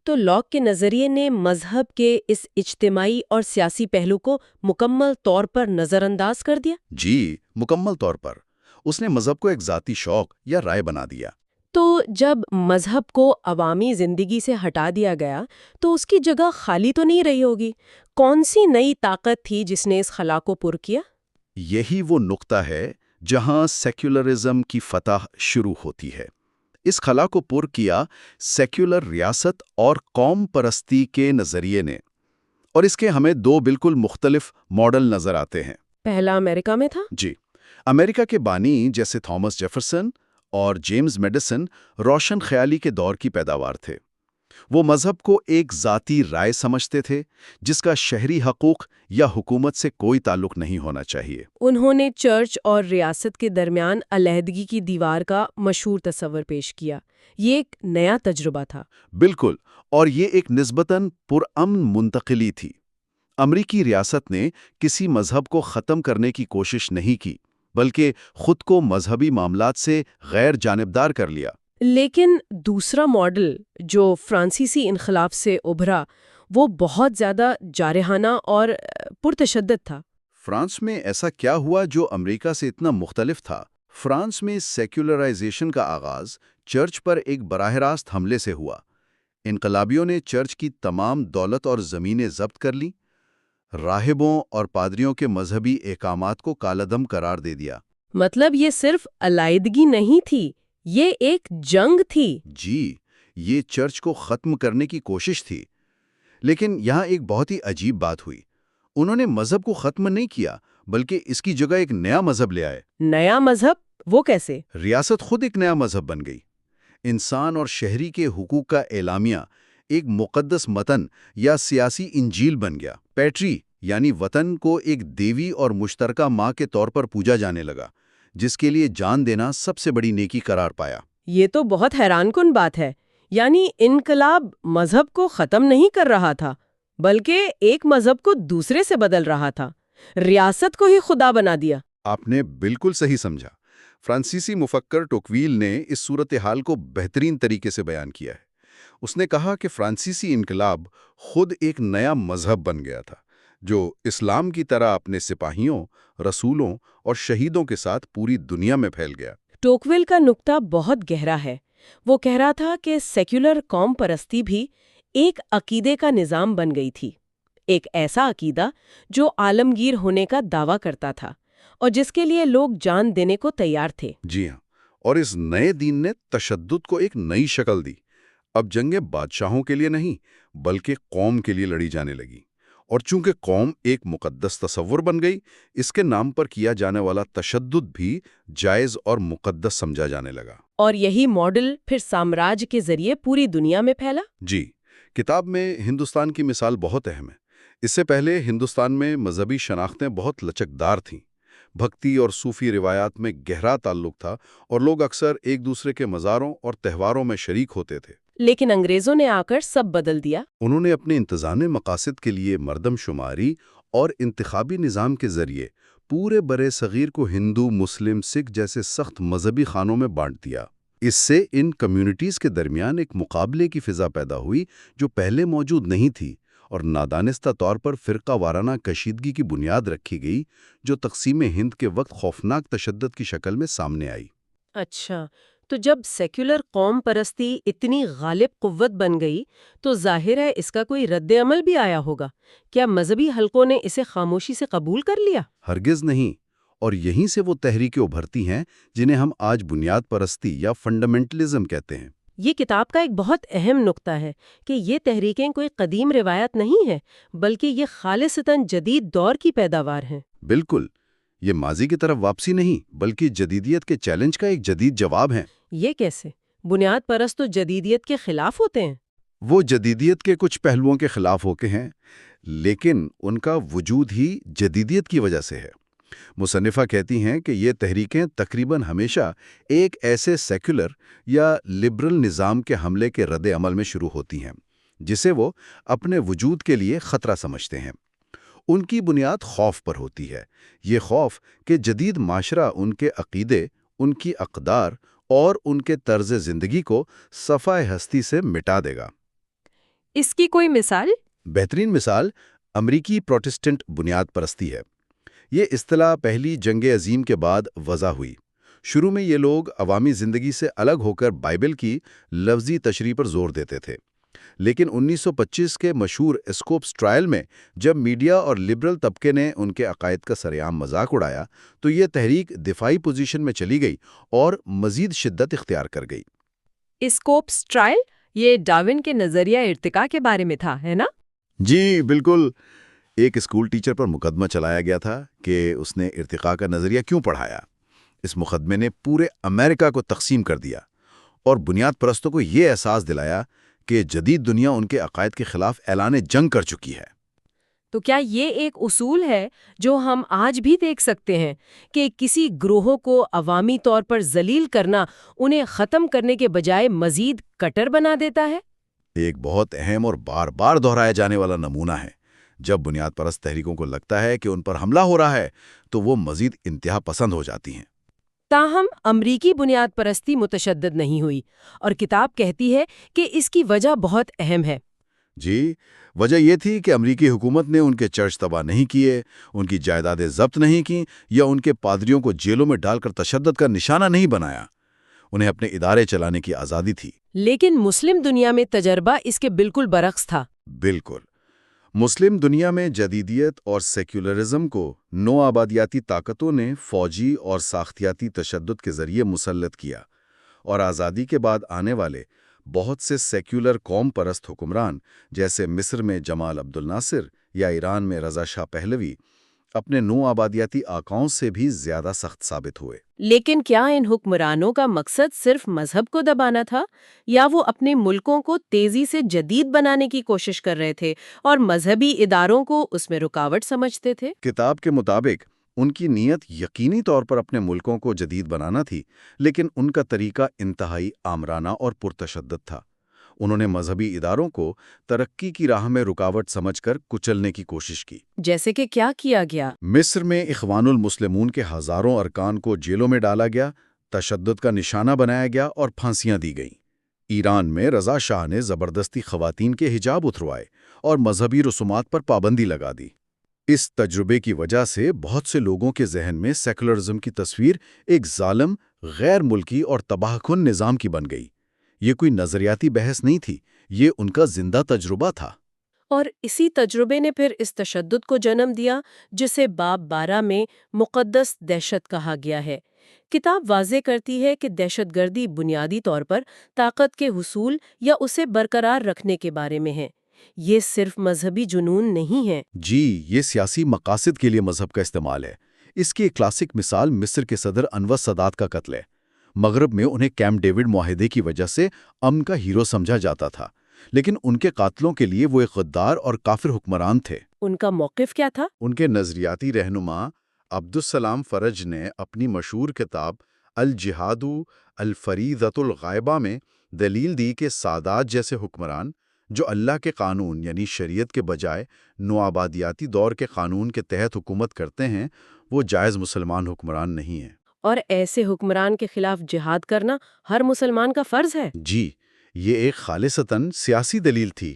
تو لاک کے نظریے نے مذہب کے اس اجتماعی اور سیاسی پہلو کو مکمل طور پر نظر انداز کر دیا؟ جی، مکمل طور پر۔ اس نے مذہب کو ایک ذاتی شوق یا رائے بنا دیا۔ تو جب مذہب کو عوامی زندگی سے ہٹا دیا گیا تو اس کی جگہ خالی تو نہیں رہی ہوگی؟ کون سی نئی طاقت تھی جس نے اس خلا کو پر کیا؟ یہی وہ نقطہ ہے جہاں سیکولرزم کی فتح شروع ہوتی ہے۔ اس خلا کو پر کیا سیکولر ریاست اور قوم پرستی کے نظریے نے، اور اس کے ہمیں دو بالکل مختلف ماڈل نظر آتے ہیں۔ پہلا امریکہ میں تھا؟ جی، امریکہ کے بانی جیسے تھامس جیفرسن اور جیمز میڈیسن روشن خیالی کے دور کی پیداوار تھے۔ وہ مذہب کو ایک ذاتی رائے سمجھتے تھے جس کا شہری حقوق یا حکومت سے کوئی تعلق نہیں ہونا چاہیے۔ انہوں نے چرچ اور ریاست کے درمیان علیحدگی کی دیوار کا مشہور تصور پیش کیا۔ یہ ایک نیا تجربہ تھا۔ بالکل، اور یہ ایک نسبتاً پرامن منتقلی تھی۔ امریکی ریاست نے کسی مذہب کو ختم کرنے کی کوشش نہیں کی، بلکہ خود کو مذہبی معاملات سے غیر جانبدار کر لیا۔ لیکن دوسرا ماڈل جو فرانسیسی انقلاب سے ابھرا وہ بہت زیادہ جارحانہ اور پرتشدد تھا۔ فرانس میں ایسا کیا ہوا جو امریکہ سے اتنا مختلف تھا؟ فرانس میں سیکولرائزیشن کا آغاز چرچ پر ایک براہ راست حملے سے ہوا۔ انقلابیوں نے چرچ کی تمام دولت اور زمینیں ضبط کر لیں، راہبوں اور پادریوں کے مذہبی احکامات کو کالعدم قرار دے دیا۔ مطلب یہ صرف علیحدگی نہیں تھی، یہ ایک جنگ تھی۔ جی، یہ چرچ کو ختم کرنے کی کوشش تھی۔ لیکن یہاں ایک بہت ہی عجیب بات ہوئی۔ انہوں نے مذہب کو ختم نہیں کیا، بلکہ اس کی جگہ ایک نیا مذہب لے آئے۔ نیا مذہب؟ وہ کیسے؟ ریاست خود ایک نیا مذہب بن گئی۔ انسان اور شہری کے حقوق کا اعلامیہ ایک مقدس متن یا سیاسی انجیل بن گیا۔ پیٹری یعنی وطن کو ایک دیوی اور مشترکہ ماں کے طور پر پوجا جانے لگا، جس کے لیے جان دینا سب سے بڑی نیکی قرار پایا۔ یہ تو بہت حیران کن بات ہے۔ یعنی انقلاب مذہب کو ختم نہیں کر رہا تھا، بلکہ ایک مذہب کو دوسرے سے بدل رہا تھا، ریاست کو ہی خدا بنا دیا۔ آپ نے بالکل صحیح سمجھا۔ فرانسیسی مفکر ٹوکویل نے اس صورتحال کو بہترین طریقے سے بیان کیا ہے۔ اس نے کہا کہ فرانسیسی انقلاب خود ایک نیا مذہب بن گیا تھا، جو اسلام کی طرح اپنے سپاہیوں، رسولوں اور شہیدوں کے ساتھ پوری دنیا میں پھیل گیا۔ ٹوکویل کا نکتہ بہت گہرا ہے۔ وہ کہہ رہا تھا کہ سیکولر قوم پرستی بھی ایک عقیدے کا نظام بن گئی تھی، ایک ایسا عقیدہ جو عالمگیر ہونے کا دعویٰ کرتا تھا اور جس کے لیے لوگ جان دینے کو تیار تھے۔ جی ہاں، اور اس نئے دین نے تشدد کو ایک نئی شکل دی۔ اب جنگیں بادشاہوں کے لیے نہیں بلکہ قوم کے لیے لڑی جانے لگی، اور چونکہ قوم ایک مقدس تصور بن گئی، اس کے نام پر کیا جانے والا تشدد بھی جائز اور مقدس سمجھا جانے لگا۔ اور یہی ماڈل پھر سامراج کے ذریعے پوری دنیا میں پھیلا۔ جی، کتاب میں ہندوستان کی مثال بہت اہم ہے۔ اس سے پہلے ہندوستان میں مذہبی شناختیں بہت لچکدار تھیں۔ بھکتی اور صوفی روایات میں گہرا تعلق تھا اور لوگ اکثر ایک دوسرے کے مزاروں اور تہواروں میں شریک ہوتے تھے۔ لیکن انگریزوں نے آ کر سب بدل دیا۔ انہوں نے اپنے انتظامی مقاصد کے لیے مردم شماری اور انتخابی نظام کے ذریعے پورے برِ صغیر کو ہندو، مسلم، سکھ جیسے سخت مذہبی خانوں میں بانٹ دیا۔ اس سے ان کمیونٹیز کے درمیان ایک مقابلے کی فضا پیدا ہوئی جو پہلے موجود نہیں تھی، اور نادانستہ طور پر فرقہ وارانہ کشیدگی کی بنیاد رکھی گئی جو تقسیم ہند کے وقت خوفناک تشدد کی شکل میں سامنے آئی۔ اچھا، تو جب سیکولر قوم پرستی اتنی غالب قوت بن گئی تو ظاہر ہے اس کا کوئی رد عمل بھی آیا ہوگا۔ کیا مذہبی حلقوں نے اسے خاموشی سے قبول کر لیا؟ ہرگز نہیں، اور یہیں سے وہ تحریکیں ابھرتی ہیں جنہیں ہم آج بنیاد پرستی یا فنڈامنٹلزم کہتے ہیں۔ یہ کتاب کا ایک بہت اہم نقطہ ہے کہ یہ تحریکیں کوئی قدیم روایت نہیں ہے بلکہ یہ خالصتاً جدید دور کی پیداوار ہیں۔ بالکل، یہ ماضی کی طرف واپسی نہیں بلکہ جدیدیت کے چیلنج کا ایک جدید جواب ہے۔ یہ کیسے؟ بنیاد پرست تو جدیدیت کے خلاف ہوتے ہیں۔ وہ جدیدیت کے کچھ پہلوؤں کے خلاف ہوتے ہیں، لیکن ان کا وجود ہی جدیدیت کی وجہ سے ہے۔ مصنفہ کہتی ہیں کہ یہ تحریکیں تقریباً ہمیشہ ایک ایسے سیکولر یا لبرل نظام کے حملے کے رد عمل میں شروع ہوتی ہیں جسے وہ اپنے وجود کے لیے خطرہ سمجھتے ہیں۔ ان کی بنیاد خوف پر ہوتی ہے، یہ خوف کہ جدید معاشرہ ان کے عقیدے، ان کی اقدار اور ان کے طرز زندگی کو صفحۂ ہستی سے مٹا دے گا۔ اس کی کوئی مثال؟ بہترین مثال امریکی پروٹسٹنٹ بنیاد پرستی ہے۔ یہ اصطلاح پہلی جنگ عظیم کے بعد وضع ہوئی۔ شروع میں یہ لوگ عوامی زندگی سے الگ ہو کر بائبل کی لفظی تشریح پر زور دیتے تھے، لیکن 1925 کے مشہور اسکوپس ٹرائل میں جب میڈیا اور لبرل طبقے نے ان کے عقائد کا سرعام مذاق اڑایا تو یہ تحریک دفاعی پوزیشن میں چلی گئی اور مزید شدت اختیار کر گئی۔ اسکوپس ٹرائل یہ ڈارون کے نظریہ ارتقاء کے بارے میں تھا، ہے نا؟ جی بالکل، ایک اسکول ٹیچر پر مقدمہ چلایا گیا تھا کہ اس نے ارتقاء کا نظریہ کیوں پڑھایا۔ اس مقدمے نے پورے امریکہ کو تقسیم کر دیا اور بنیاد پرستوں کو یہ احساس دلایا کہ جدید دنیا ان کے عقائد کے خلاف اعلان جنگ کر چکی ہے۔ تو کیا یہ ایک اصول ہے جو ہم آج بھی دیکھ سکتے ہیں کہ کسی گروہوں کو عوامی طور پر ذلیل کرنا انہیں ختم کرنے کے بجائے مزید کٹر بنا دیتا ہے؟ ایک بہت اہم اور بار بار دہرایا جانے والا نمونہ ہے۔ جب بنیاد پرست تحریکوں کو لگتا ہے کہ ان پر حملہ ہو رہا ہے تو وہ مزید انتہا پسند ہو جاتی ہیں۔ تاہم امریکی بنیاد پرستی متشدد نہیں ہوئی اور کتاب کہتی ہے کہ اس کی وجہ بہت اہم ہے۔ جی، وجہ یہ تھی کہ امریکی حکومت نے ان کے چرچ تباہ نہیں کیے، ان کی جائیدادیں ضبط نہیں کیں یا ان کے پادریوں کو جیلوں میں ڈال کر تشدد کا نشانہ نہیں بنایا۔ انہیں اپنے ادارے چلانے کی آزادی تھی۔ لیکن مسلم دنیا میں تجربہ اس کے بالکل برعکس تھا۔ بالکل، مسلم دنیا میں جدیدیت اور سیکولرزم کو نو آبادیاتی طاقتوں نے فوجی اور ساختیاتی تشدد کے ذریعے مسلط کیا، اور آزادی کے بعد آنے والے بہت سے سیکولر قوم پرست حکمران جیسے مصر میں جمال عبد الناصر یا ایران میں رضا شاہ پہلوی اپنے نو آبادیاتی آقاؤں سے بھی زیادہ سخت ثابت ہوئے۔ لیکن کیا ان حکمرانوں کا مقصد صرف مذہب کو دبانا تھا یا وہ اپنے ملکوں کو تیزی سے جدید بنانے کی کوشش کر رہے تھے اور مذہبی اداروں کو اس میں رکاوٹ سمجھتے تھے؟ کتاب کے مطابق ان کی نیت یقینی طور پر اپنے ملکوں کو جدید بنانا تھی، لیکن ان کا طریقہ انتہائی آمرانہ اور پرتشدد تھا۔ انہوں نے مذہبی اداروں کو ترقی کی راہ میں رکاوٹ سمجھ کر کچلنے کی کوشش کی۔ جیسے کہ کیا کیا گیا؟ مصر میں اخوان المسلمون کے ہزاروں ارکان کو جیلوں میں ڈالا گیا، تشدد کا نشانہ بنایا گیا اور پھانسیاں دی گئیں۔ ایران میں رضا شاہ نے زبردستی خواتین کے حجاب اتروائے اور مذہبی رسومات پر پابندی لگا دی۔ اس تجربے کی وجہ سے بہت سے لوگوں کے ذہن میں سیکولرزم کی تصویر ایک ظالم، غیر ملکی اور تباہ کن نظام کی بن گئی۔ یہ کوئی نظریاتی بحث نہیں تھی، یہ ان کا زندہ تجربہ تھا۔ اور اسی تجربے نے پھر اس تشدد کو جنم دیا جسے باب 12 میں مقدس دہشت کہا گیا ہے۔ کتاب واضح کرتی ہے کہ دہشت گردی بنیادی طور پر طاقت کے حصول یا اسے برقرار رکھنے کے بارے میں ہے۔ یہ صرف مذہبی جنون نہیں ہے۔ جی، یہ سیاسی مقاصد کے لیے مذہب کا استعمال ہے۔ اس کی ایک کلاسک مثال مصر کے صدر انور سادات کا قتل ہے۔ مغرب میں انہیں کیمپ ڈیوڈ معاہدے کی وجہ سے امن کا ہیرو سمجھا جاتا تھا، لیکن ان کے قاتلوں کے لیے وہ ایک غدار اور کافر حکمران تھے۔ ان کا موقف کیا تھا؟ ان کے نظریاتی رہنما عبدالسلام فرج نے اپنی مشہور کتاب الجہاد الفریضۃ الغائبہ میں دلیل دی کہ سادات جیسے حکمران جو اللہ کے قانون یعنی شریعت کے بجائے نوآبادیاتی دور کے قانون کے تحت حکومت کرتے ہیں، وہ جائز مسلمان حکمران نہیں ہیں۔ اور ایسے حکمران کے خلاف جہاد کرنا ہر مسلمان کا فرض ہے۔ جی، یہ ایک خالصتاً سیاسی دلیل تھی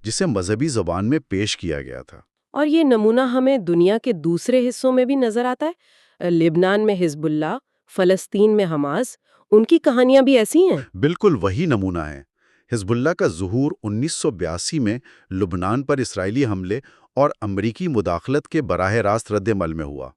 جسے مذہبی زبان میں پیش کیا گیا تھا۔ اور یہ نمونہ ہمیں دنیا کے دوسرے حصوں میں بھی نظر آتا ہے۔ لبنان میں حزب اللہ، فلسطین میں حماس، ان کی کہانیاں بھی ایسی ہیں۔ بالکل وہی نمونہ ہے۔ حزب اللہ کا ظہور 1982 میں لبنان پر اسرائیلی حملے اور امریکی مداخلت کے براہ راست رد عمل میں ہوا۔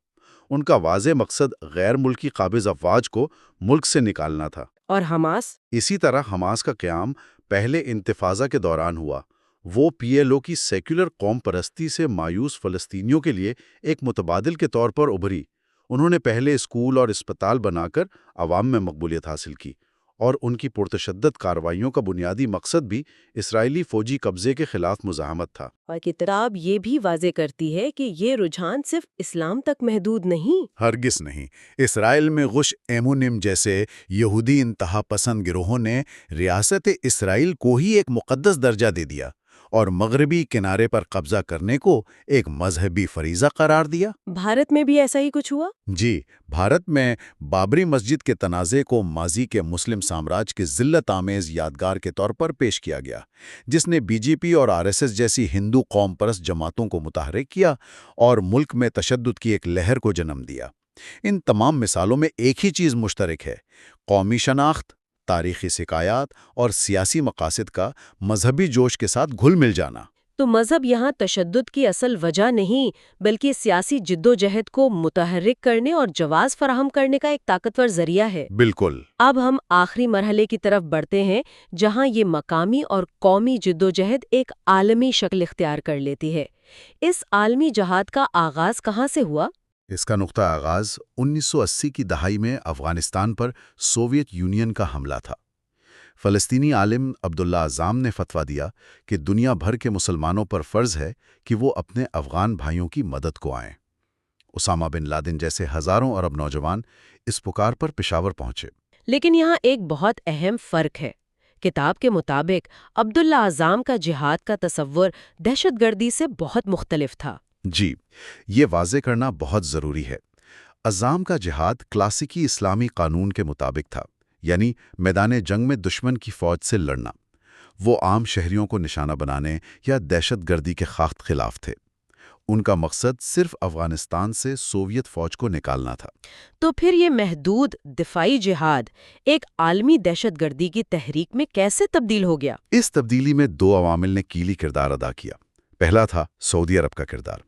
ان کا واضح مقصد غیر ملکی قابض افواج کو ملک سے نکالنا تھا۔ اور حماس؟ اسی طرح حماس کا قیام پہلے انتفاضہ کے دوران ہوا۔ وہ PLO کی سیکولر قوم پرستی سے مایوس فلسطینیوں کے لیے ایک متبادل کے طور پر ابھری۔ انہوں نے پہلے اسکول اور اسپتال بنا کر عوام میں مقبولیت حاصل کی، اور ان کی پرتشدد کارروائیوں کا بنیادی مقصد بھی اسرائیلی فوجی قبضے کے خلاف مزاحمت تھا۔ اور کتاب یہ بھی واضح کرتی ہے کہ یہ رجحان صرف اسلام تک محدود نہیں۔ ہرگز نہیں۔ اسرائیل میں غش ایمونم جیسے یہودی انتہا پسند گروہوں نے ریاست اسرائیل کو ہی ایک مقدس درجہ دے دیا اور مغربی کنارے پر قبضہ کرنے کو ایک مذہبی فریضہ قرار دیا۔ بھارت میں بھی ایسا ہی کچھ ہوا؟ جی، بھارت میں بابری مسجد کے تنازع کو ماضی کے مسلم سامراج کی ذلت آمیز یادگار کے طور پر پیش کیا گیا، جس نے BJP اور RSS جیسی ہندو قوم پرست جماعتوں کو متحرک کیا اور ملک میں تشدد کی ایک لہر کو جنم دیا۔ ان تمام مثالوں میں ایک ہی چیز مشترک ہے: قومی شناخت، تاریخی سکایات اور سیاسی مقاصد کا مذہبی جوش کے ساتھ گھل مل جانا۔ تو مذہب یہاں تشدد کی اصل وجہ نہیں، بلکہ سیاسی جدوجہد کو متحرک کرنے اور جواز فراہم کرنے کا ایک طاقتور ذریعہ ہے۔ بالکل۔ اب ہم آخری مرحلے کی طرف بڑھتے ہیں، جہاں یہ مقامی اور قومی جدوجہد ایک عالمی شکل اختیار کر لیتی ہے۔ اس عالمی جہاد کا آغاز کہاں سے ہوا؟ اس کا نقطہ آغاز 1980 کی دہائی میں افغانستان پر سوویت یونین کا حملہ تھا۔ فلسطینی عالم عبداللہ عزام نے فتویٰ دیا کہ دنیا بھر کے مسلمانوں پر فرض ہے کہ وہ اپنے افغان بھائیوں کی مدد کو آئیں۔ اسامہ بن لادن جیسے ہزاروں عرب نوجوان اس پکار پر پشاور پہنچے۔ لیکن یہاں ایک بہت اہم فرق ہے۔ کتاب کے مطابق عبداللہ عزام کا جہاد کا تصور دہشت گردی سے بہت مختلف تھا۔ جی، یہ واضح کرنا بہت ضروری ہے۔ عزام کا جہاد کلاسیکی اسلامی قانون کے مطابق تھا، یعنی میدان جنگ میں دشمن کی فوج سے لڑنا۔ وہ عام شہریوں کو نشانہ بنانے یا دہشت گردی کے خلاف تھے۔ ان کا مقصد صرف افغانستان سے سوویت فوج کو نکالنا تھا۔ تو پھر یہ محدود دفاعی جہاد ایک عالمی دہشت گردی کی تحریک میں کیسے تبدیل ہو گیا؟ اس تبدیلی میں دو عوامل نے کلیدی کردار ادا کیا۔ پہلا تھا سعودی عرب کا کردار۔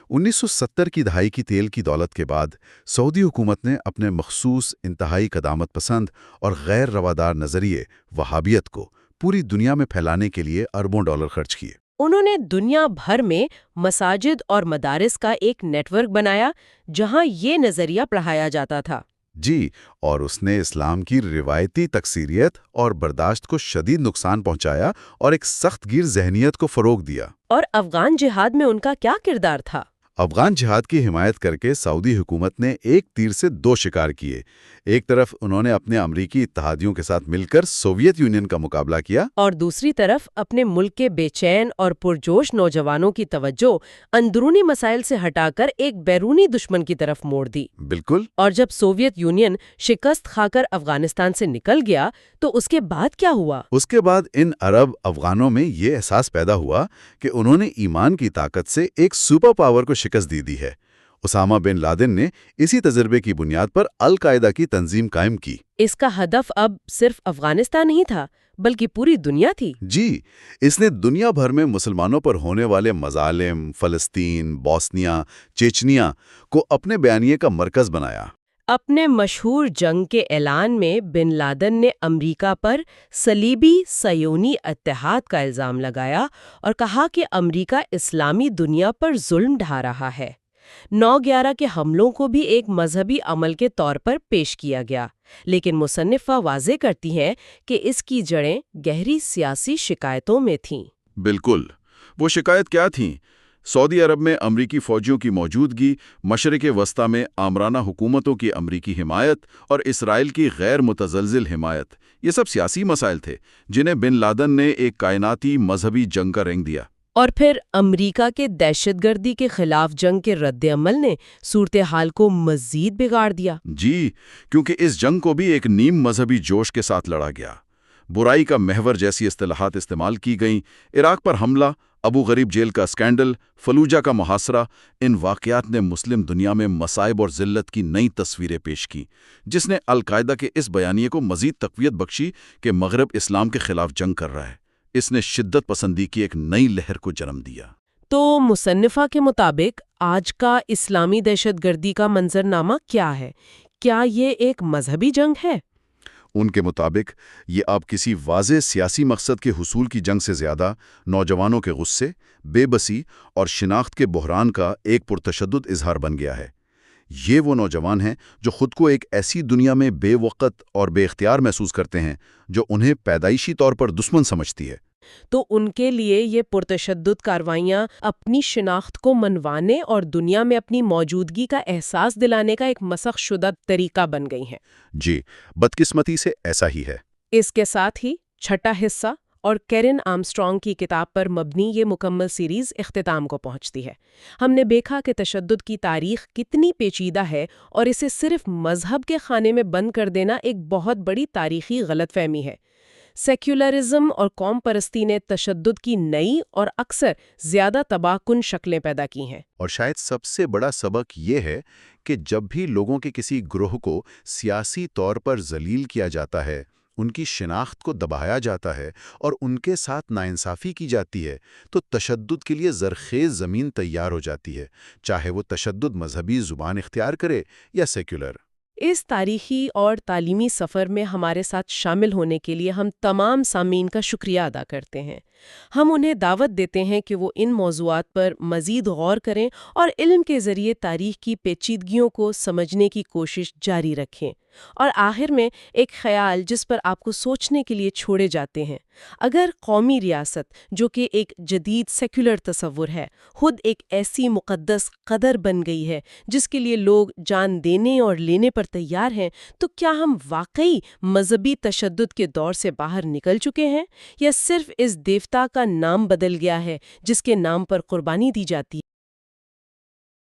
1970 کی دہائی کی تیل کی دولت کے بعد سعودی حکومت نے اپنے مخصوص انتہائی قدامت پسند اور غیر روادار نظریے وہابیت کو پوری دنیا میں پھیلانے کے لیے اربوں ڈالر خرچ کیے۔ انہوں نے دنیا بھر میں مساجد اور مدارس کا ایک نیٹ ورک بنایا جہاں یہ نظریہ پڑھایا جاتا تھا۔ جی، اور اس نے اسلام کی روایتی تکثیریت اور برداشت کو شدید نقصان پہنچایا اور ایک سخت گیر ذہنیت کو فروغ دیا۔ اور افغان جہاد میں ان کا کیا کردار تھا؟ افغان جہاد کی حمایت کر کے سعودی حکومت نے ایک تیر سے دو شکار کیے۔ ایک طرف انہوں نے اپنے امریکی اتحادیوں کے ساتھ مل کر سوویت یونین کا مقابلہ کیا، اور دوسری طرف اپنے ملک کے بے چین اور پرجوش نوجوانوں کی توجہ اندرونی مسائل سے ہٹا کر ایک بیرونی دشمن کی طرف موڑ دی۔ بالکل۔ اور جب سوویت یونین شکست کھا کر افغانستان سے نکل گیا تو اس کے بعد کیا ہوا؟ اس کے بعد ان عرب افغانوں میں یہ احساس پیدا ہوا کہ انہوں نے ایمان کی طاقت سے ایک سپر پاور کو شکست دی ہے۔ اسامہ بن لادن نے اسی تجربے کی بنیاد پر القاعدہ کی تنظیم قائم کی۔ اس کا ہدف اب صرف افغانستان نہیں تھا بلکہ پوری دنیا تھی۔ جی، اس نے دنیا بھر میں مسلمانوں پر ہونے والے مظالم، فلسطین، بوسنیا، چیچنیا کو اپنے بیانیے کا مرکز بنایا۔ اپنے مشہور جنگ کے اعلان میں بن لادن نے امریکہ پر صلیبی صہیونی اتحاد کا الزام لگایا اور کہا کہ امریکہ اسلامی دنیا پر ظلم ڈھا رہا ہے۔ 9/11 کے حملوں کو بھی ایک مذہبی عمل کے طور پر پیش کیا گیا، لیکن مصنفہ واضح کرتی ہیں کہ اس کی جڑیں گہری سیاسی شکایتوں میں تھیں۔ بالکل، وہ شکایت کیا تھیں؟ سعودی عرب میں امریکی فوجیوں کی موجودگی، مشرق وسطیٰ میں آمرانہ حکومتوں کی امریکی حمایت اور اسرائیل کی غیر متزلزل حمایت، یہ سب سیاسی مسائل تھے جنہیں بن لادن نے ایک کائناتی مذہبی جنگ کا رنگ دیا۔ اور پھر امریکہ کے دہشت گردی کے خلاف جنگ کے رد عمل نے صورتحال کو مزید بگاڑ دیا۔ جی، کیونکہ اس جنگ کو بھی ایک نیم مذہبی جوش کے ساتھ لڑا گیا۔ برائی کا محور جیسی اصطلاحات استعمال کی گئیں۔ عراق پر حملہ، ابو غریب جیل کا اسکینڈل، فلوجہ کا محاصرہ، ان واقعات نے مسلم دنیا میں مصائب اور ذلت کی نئی تصویریں پیش کیں، جس نے القاعدہ کے اس بیانیے کو مزید تقویت بخشی کہ مغرب اسلام کے خلاف جنگ کر رہا ہے۔ اس نے شدت پسندی کی ایک نئی لہر کو جنم دیا۔ تو مصنفہ کے مطابق آج کا اسلامی دہشت گردی کا منظرنامہ کیا ہے؟ کیا یہ ایک مذہبی جنگ ہے؟ ان کے مطابق یہ اب کسی واضح سیاسی مقصد کے حصول کی جنگ سے زیادہ نوجوانوں کے غصے، بے بسی اور شناخت کے بحران کا ایک پرتشدد اظہار بن گیا ہے۔ یہ وہ نوجوان ہیں جو خود کو ایک ایسی دنیا میں بے وقت اور بے اختیار محسوس کرتے ہیں جو انہیں پیدائشی طور پر دشمن سمجھتی ہے۔ تو ان کے لیے یہ پرتشدد کارروائیاں اپنی شناخت کو منوانے اور دنیا میں اپنی موجودگی کا احساس دلانے کا ایک مسخ شدہ طریقہ بن گئی ہیں۔ جی، بدقسمتی سے ایسا ہی ہے۔ اس کے ساتھ ہی چھٹا حصہ اور کیرن آرمسٹرانگ کی کتاب پر مبنی یہ مکمل سیریز اختتام کو پہنچتی ہے۔ ہم نے دیکھا کہ تشدد کی تاریخ کتنی پیچیدہ ہے اور اسے صرف مذہب کے خانے میں بند کر دینا ایک بہت بڑی تاریخی غلط فہمی ہے۔ سیکولرزم اور قوم پرستی نے تشدد کی نئی اور اکثر زیادہ تباہ کن شکلیں پیدا کی ہیں۔ اور شاید سب سے بڑا سبق یہ ہے کہ جب بھی لوگوں کے کسی گروہ کو سیاسی طور پر ذلیل کیا جاتا ہے، ان کی شناخت کو دبایا جاتا ہے اور ان کے ساتھ ناانصافی کی جاتی ہے، تو تشدد کے لیے زرخیز زمین تیار ہو جاتی ہے، چاہے وہ تشدد مذہبی زبان اختیار کرے یا سیکولر۔ اس تاریخی اور تعلیمی سفر میں ہمارے ساتھ شامل ہونے کے لیے ہم تمام سامعین کا شکریہ ادا کرتے ہیں۔ ہم انہیں دعوت دیتے ہیں کہ وہ ان موضوعات پر مزید غور کریں اور علم کے ذریعے تاریخ کی پیچیدگیوں کو سمجھنے کی کوشش جاری رکھیں۔ اور آخر میں ایک خیال جس پر آپ کو سوچنے کے لیے چھوڑے جاتے ہیں۔ اگر قومی ریاست، جو کہ ایک جدید سیکولر تصور ہے، خود ایک ایسی مقدس قدر بن گئی ہے جس کے لیے لوگ جان دینے اور لینے پر تیار ہیں، تو کیا ہم واقعی مذہبی تشدد کے دور سے باہر نکل چکے ہیں، یا صرف اس دیوتا کا نام بدل گیا ہے جس کے نام پر قربانی دی جاتی ہے؟